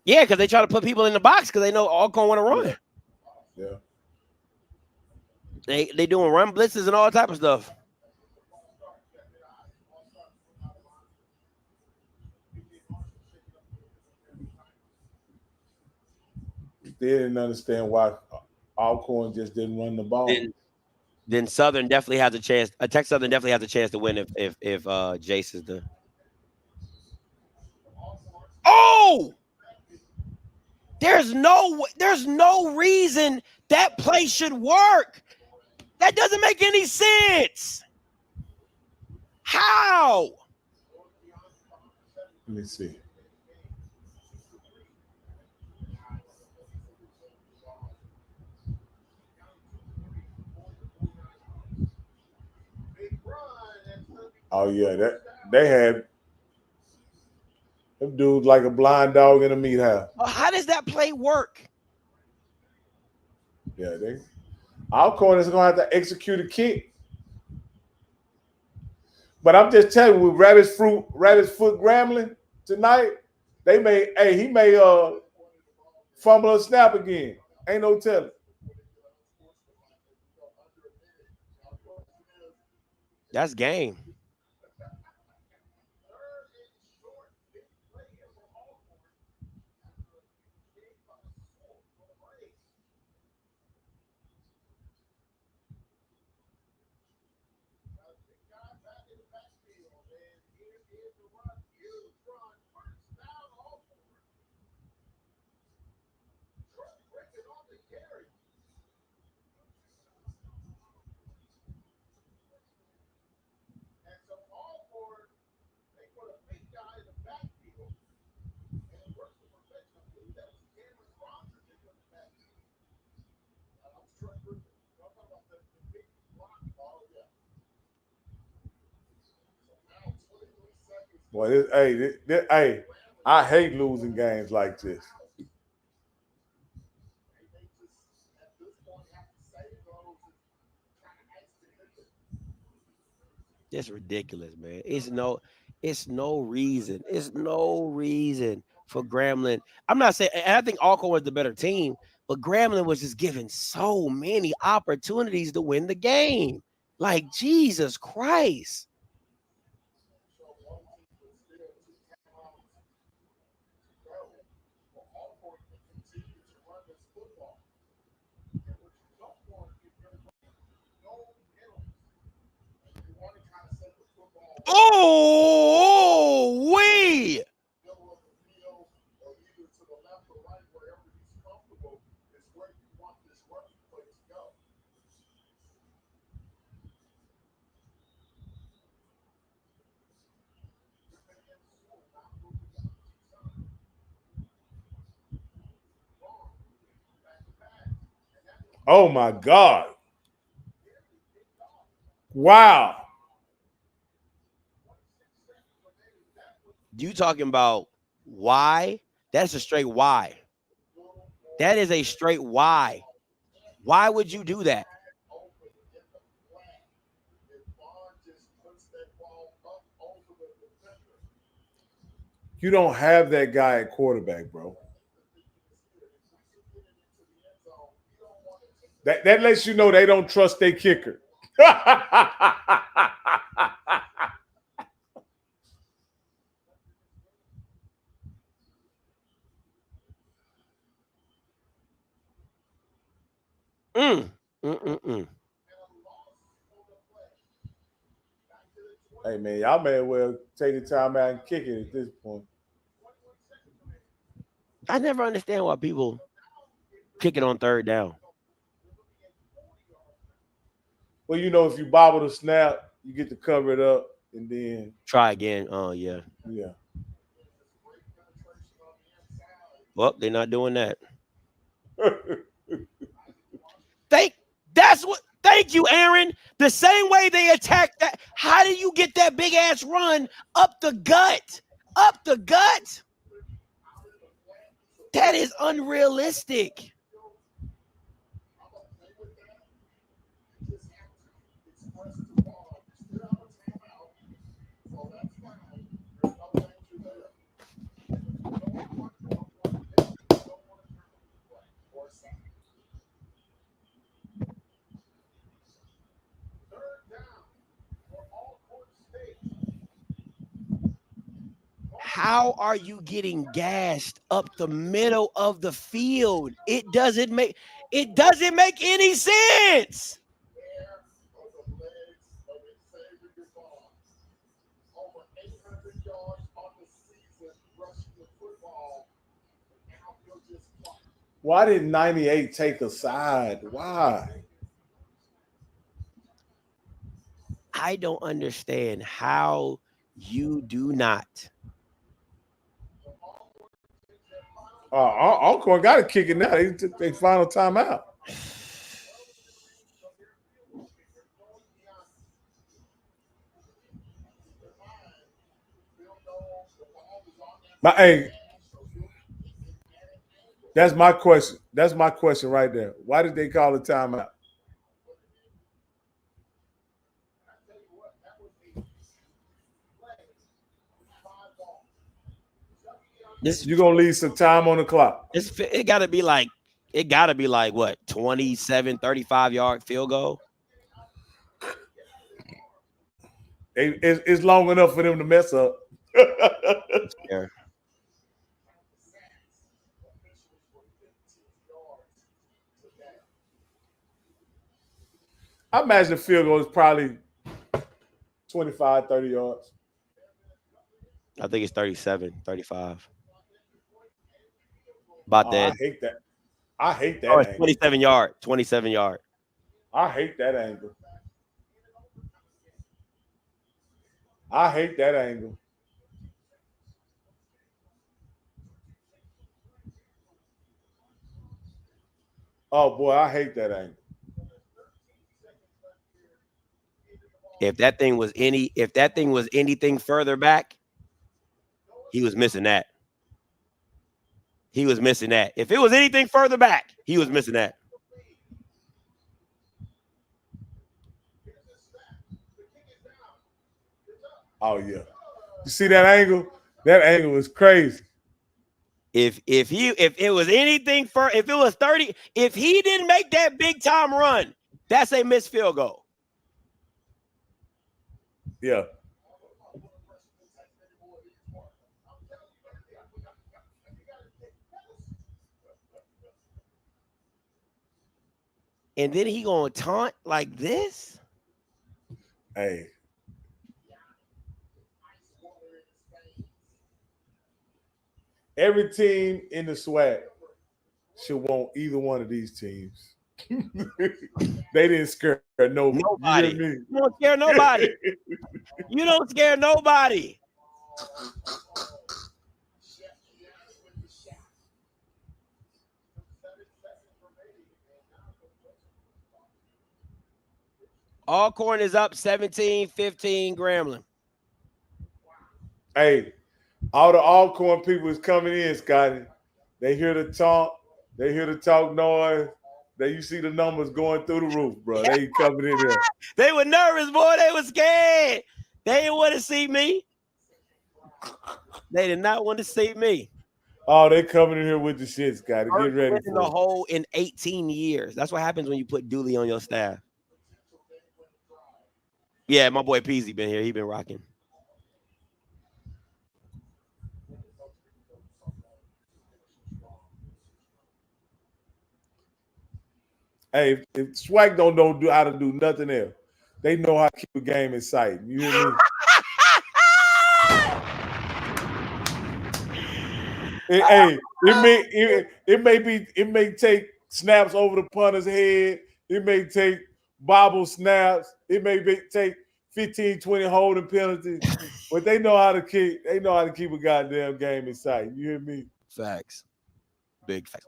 Yeah, because they try to put people in the box because they know Alcorn want to run. Yeah. They doing run blitzes and all type of stuff. They didn't understand why Alcorn just didn't run the ball. then Southern definitely has a chance. Texas Southern definitely has a chance to win if Jace is the. Oh, there's no reason that play should work. That doesn't make any sense. How? Let me see. Oh yeah, they had them dudes like a blind dog in a meat house. How does that play work? Yeah, Alcorn is gonna have to execute a kick. But I'm just telling you, with Rabbit's Foot Grambling tonight, he may fumble a snap again. Ain't no telling. That's game. Boy, I hate losing games like this. It's ridiculous, man. It's no reason. It's no reason for Grambling. I'm not saying, and I think Alcorn was the better team, but Grambling was just given so many opportunities to win the game. Like, Jesus Christ. Oh, wee! Oh my God. Wow. You talking about why? That's a straight why. That is a straight why. Why would you do that? You don't have that guy at quarterback, bro. That lets you know they don't trust their kicker. Hey man, y'all may as well take the time out and kick it at this point. I never understand why people kick it on third down. Well, you know, if you bobble the snap, you get to cover it up and then try again. Oh yeah. Yeah. Well, they're not doing that. Thank you, Aaron. The same way they attacked that. How do you get that big ass run up the gut? Up the gut? That is unrealistic. How are you getting gashed up the middle of the field? It doesn't make any sense. Why did 98 take a side? Why? I don't understand how you do not. Alcorn got to kick it now. They took their final timeout. But hey, that's my question. That's my question right there. Why did they call a timeout? You're gonna leave some time on the clock. It gotta be like what, 27, 35-yard field goal. It's long enough for them to mess up. Yeah. I imagine the field goal is probably 25, 30 yards. I think it's 37, 35. About that. I hate that. I hate that. Oh, it's angle. 27 yard. 27 yard. I hate that angle. I hate that angle. Oh boy, I hate that angle. If that thing was anything further back, he was missing that. He was missing that. If it was anything further back, he was missing that. Oh yeah. You see that angle? That angle is crazy. If it was anything if it was 30, if he didn't make that big time run, that's a missed field goal. Yeah. And then he gonna taunt like this? Hey. Every team in the SWAC should want either one of these teams. They didn't scare nobody. You don't scare nobody. You don't scare nobody. Alcorn is up 17-15 Grambling. Hey, all the Alcorn people is coming in, Scotty. They hear the taunt. They hear the talk noise. You see the numbers going through the roof, bro. They coming in here. They were nervous, boy. They were scared. They didn't want to see me. They did not want to see me. Oh, they coming in here with the shit, Scotty. Get ready in the hole in 18 years. That's what happens when you put Dooley on your staff. Yeah, my boy Peasy been here. He been rocking. Hey, if SWAC don't know how to do nothing else, they know how to keep a game in sight. You hear me? It may take snaps over the punter's head. It may take bobble snaps. It may take 15, 20 holding penalties. But they know how to keep a goddamn game in sight. You hear me? Facts. Big facts.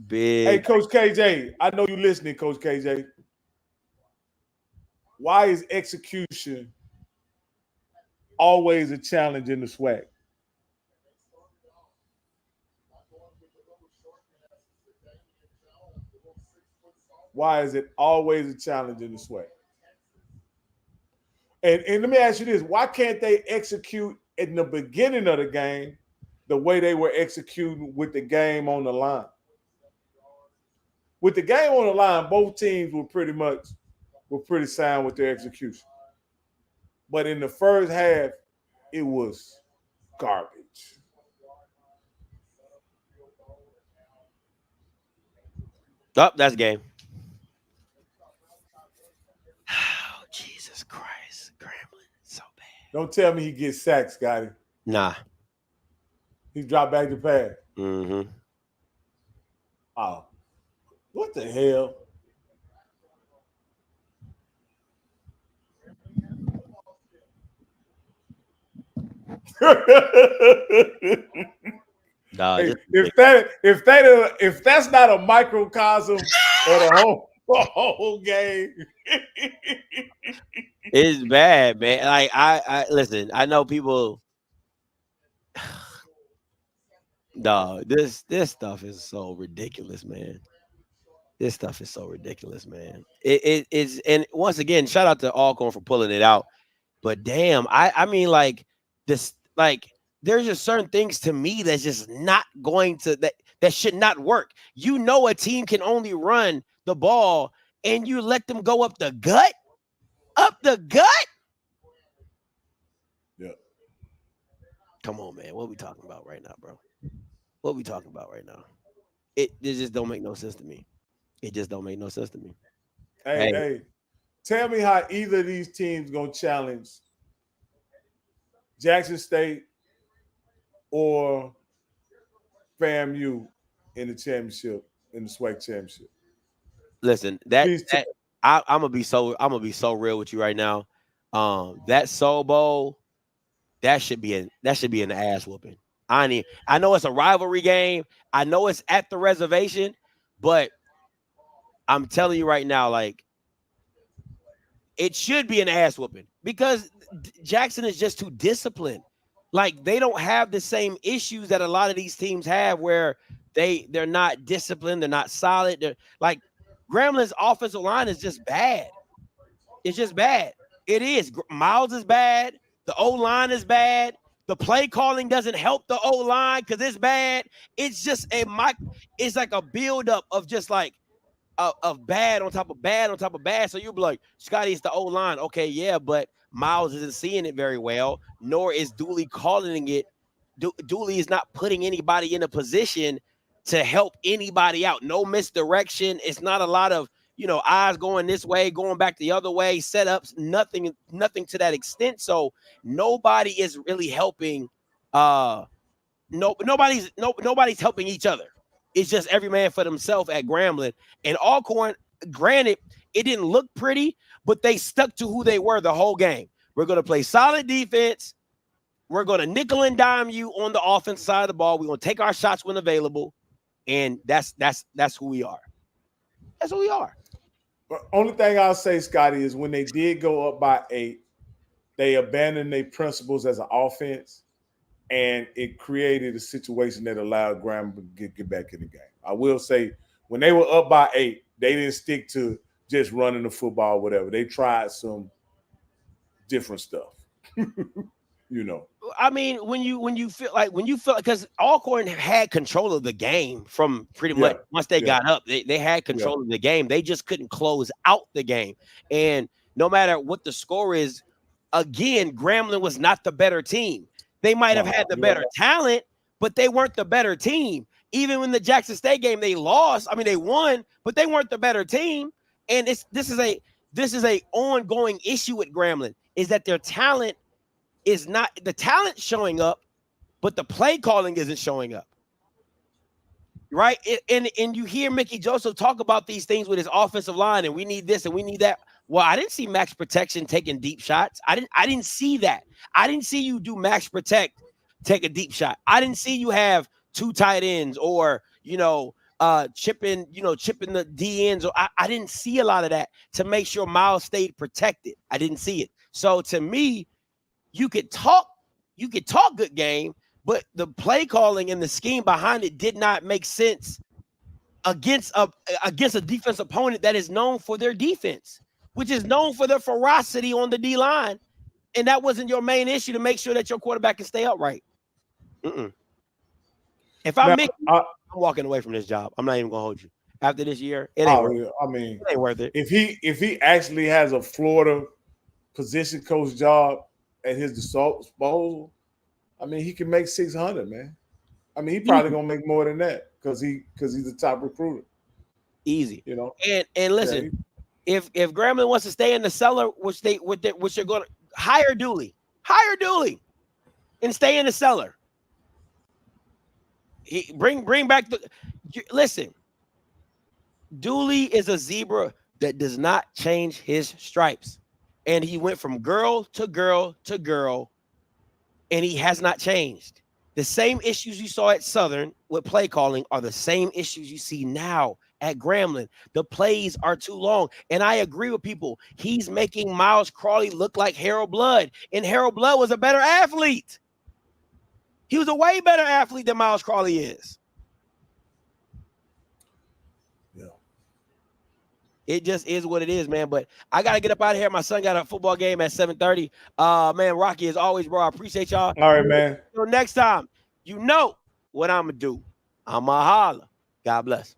Big. Hey, Coach KJ, I know you listening, Coach KJ. Why is execution always a challenge in the SWAC? Why is it always a challenge in the SWAC? And let me ask you this. Why can't they execute in the beginning of the game the way they were executing with the game on the line? With the game on the line, both teams were pretty sound with their execution. But in the first half, it was garbage. Oh, that's game. Oh, Jesus Christ. Grambling. So bad. Don't tell me he gets sacked, Scotty. Nah. He dropped back to pass. Mm-hmm. Oh, what the hell? Nah, Hey, if that's not a microcosm of the whole game. it's bad, man. Like I listen. I know people. Dog, this stuff is so ridiculous, man. This stuff is so ridiculous, man. It is, and once again, shout out to Alcorn for pulling it out. But damn, I mean, like this, like there's just certain things to me that's just not going to that should not work. You know, a team can only run the ball, and you let them go up the gut, up the gut. Yeah. Come on, man. What we talking about right now, bro? What we talking about right now? It just don't make no sense to me. It just don't make no sense to me. Hey, tell me how either of these teams gonna challenge Jackson State or FAMU in the championship, in the SWAC championship. Listen, I'm gonna be so real with you right now. That Soul Bowl, that should be an ass whooping. I know it's a rivalry game. I know it's at the reservation, but I'm telling you right now, like it should be an ass whooping because Jackson is just too disciplined. Like they don't have the same issues that a lot of these teams have where they're not disciplined, they're not solid. They're like Grambling's offensive line is just bad. It's just bad. It is. Miles is bad. The O-line is bad. The play calling doesn't help the O-line because it's bad. It's just it's like a buildup of just like of bad on top of bad on top of bad. So you'll be like, Scotty, it's the O-line. Okay, yeah, but Miles isn't seeing it very well, nor is Dooley calling it. Dooley is not putting anybody in a position to help anybody out. No misdirection. It's not a lot of, eyes going this way, going back the other way, setups, nothing to that extent. So nobody is really helping. Nobody's helping each other. It's just every man for themselves at Grambling. And Alcorn, granted, it didn't look pretty, but they stuck to who they were the whole game. We're going to play solid defense. We're going to nickel and dime you on the offensive side of the ball. We're going to take our shots when available. And that's who we are. That's who we are. But only thing I'll say, Scotty, is when they did go up by 8, they abandoned their principles as an offense, and it created a situation that allowed Grambling to get back in the game. I will say, when they were up by 8, they didn't stick to just running the football, whatever. They tried some different stuff. I mean, when you feel because Alcorn had control of the game from pretty much once they got up, they had control of the game. They just couldn't close out the game. And no matter what the score is, again, Grambling was not the better team. They might have had the better talent, but they weren't the better team. Even when the Jackson State game, they lost. I mean, they won, but they weren't the better team. And this is a ongoing issue with Grambling, is that their talent is not the talent showing up, but the play calling isn't showing up. Right? And you hear Mickey Joseph talk about these things with his offensive line, and we need this and we need that. Well, I didn't see Max Protection taking deep shots. I didn't see that. I didn't see you do Max Protect, take a deep shot. I didn't see you have 2 tight ends or chipping the D ends. Or I didn't see a lot of that to make sure Miles stayed protected. I didn't see it. So to me, you could talk good game, but the play calling and the scheme behind it did not make sense against a defense opponent that is known for their defense, which is known for their ferocity on the D line. And that wasn't your main issue to make sure that your quarterback can stay upright. If I'm walking away from this job. I'm not even gonna hold you. After this year, it ain't worth it. I mean, it ain't worth it. If he actually has a Florida position coach job at his disposal, I mean, he can make 600, man. I mean, he probably gonna make more than that because he's a top recruiter. Easy, And listen, if Grambling wants to stay in the cellar, which they're going to hire Dooley, and stay in the cellar. Bring back listen. Dooley is a zebra that does not change his stripes. And he went from girl to girl to girl, and he has not changed. The same issues you saw at Southern with play calling are the same issues you see now at Grambling. The plays are too long. And I agree with people. He's making Miles Crawley look like Harold Blood. And Harold Blood was a better athlete. He was a way better athlete than Miles Crawley is. Yeah. It just is what it is, man. But I got to get up out of here. My son got a football game at 7:30. Man, Rocky, as always, bro, I appreciate y'all. All right, man. Until next time, you know what I'm going to do. I'm going to holler. God bless.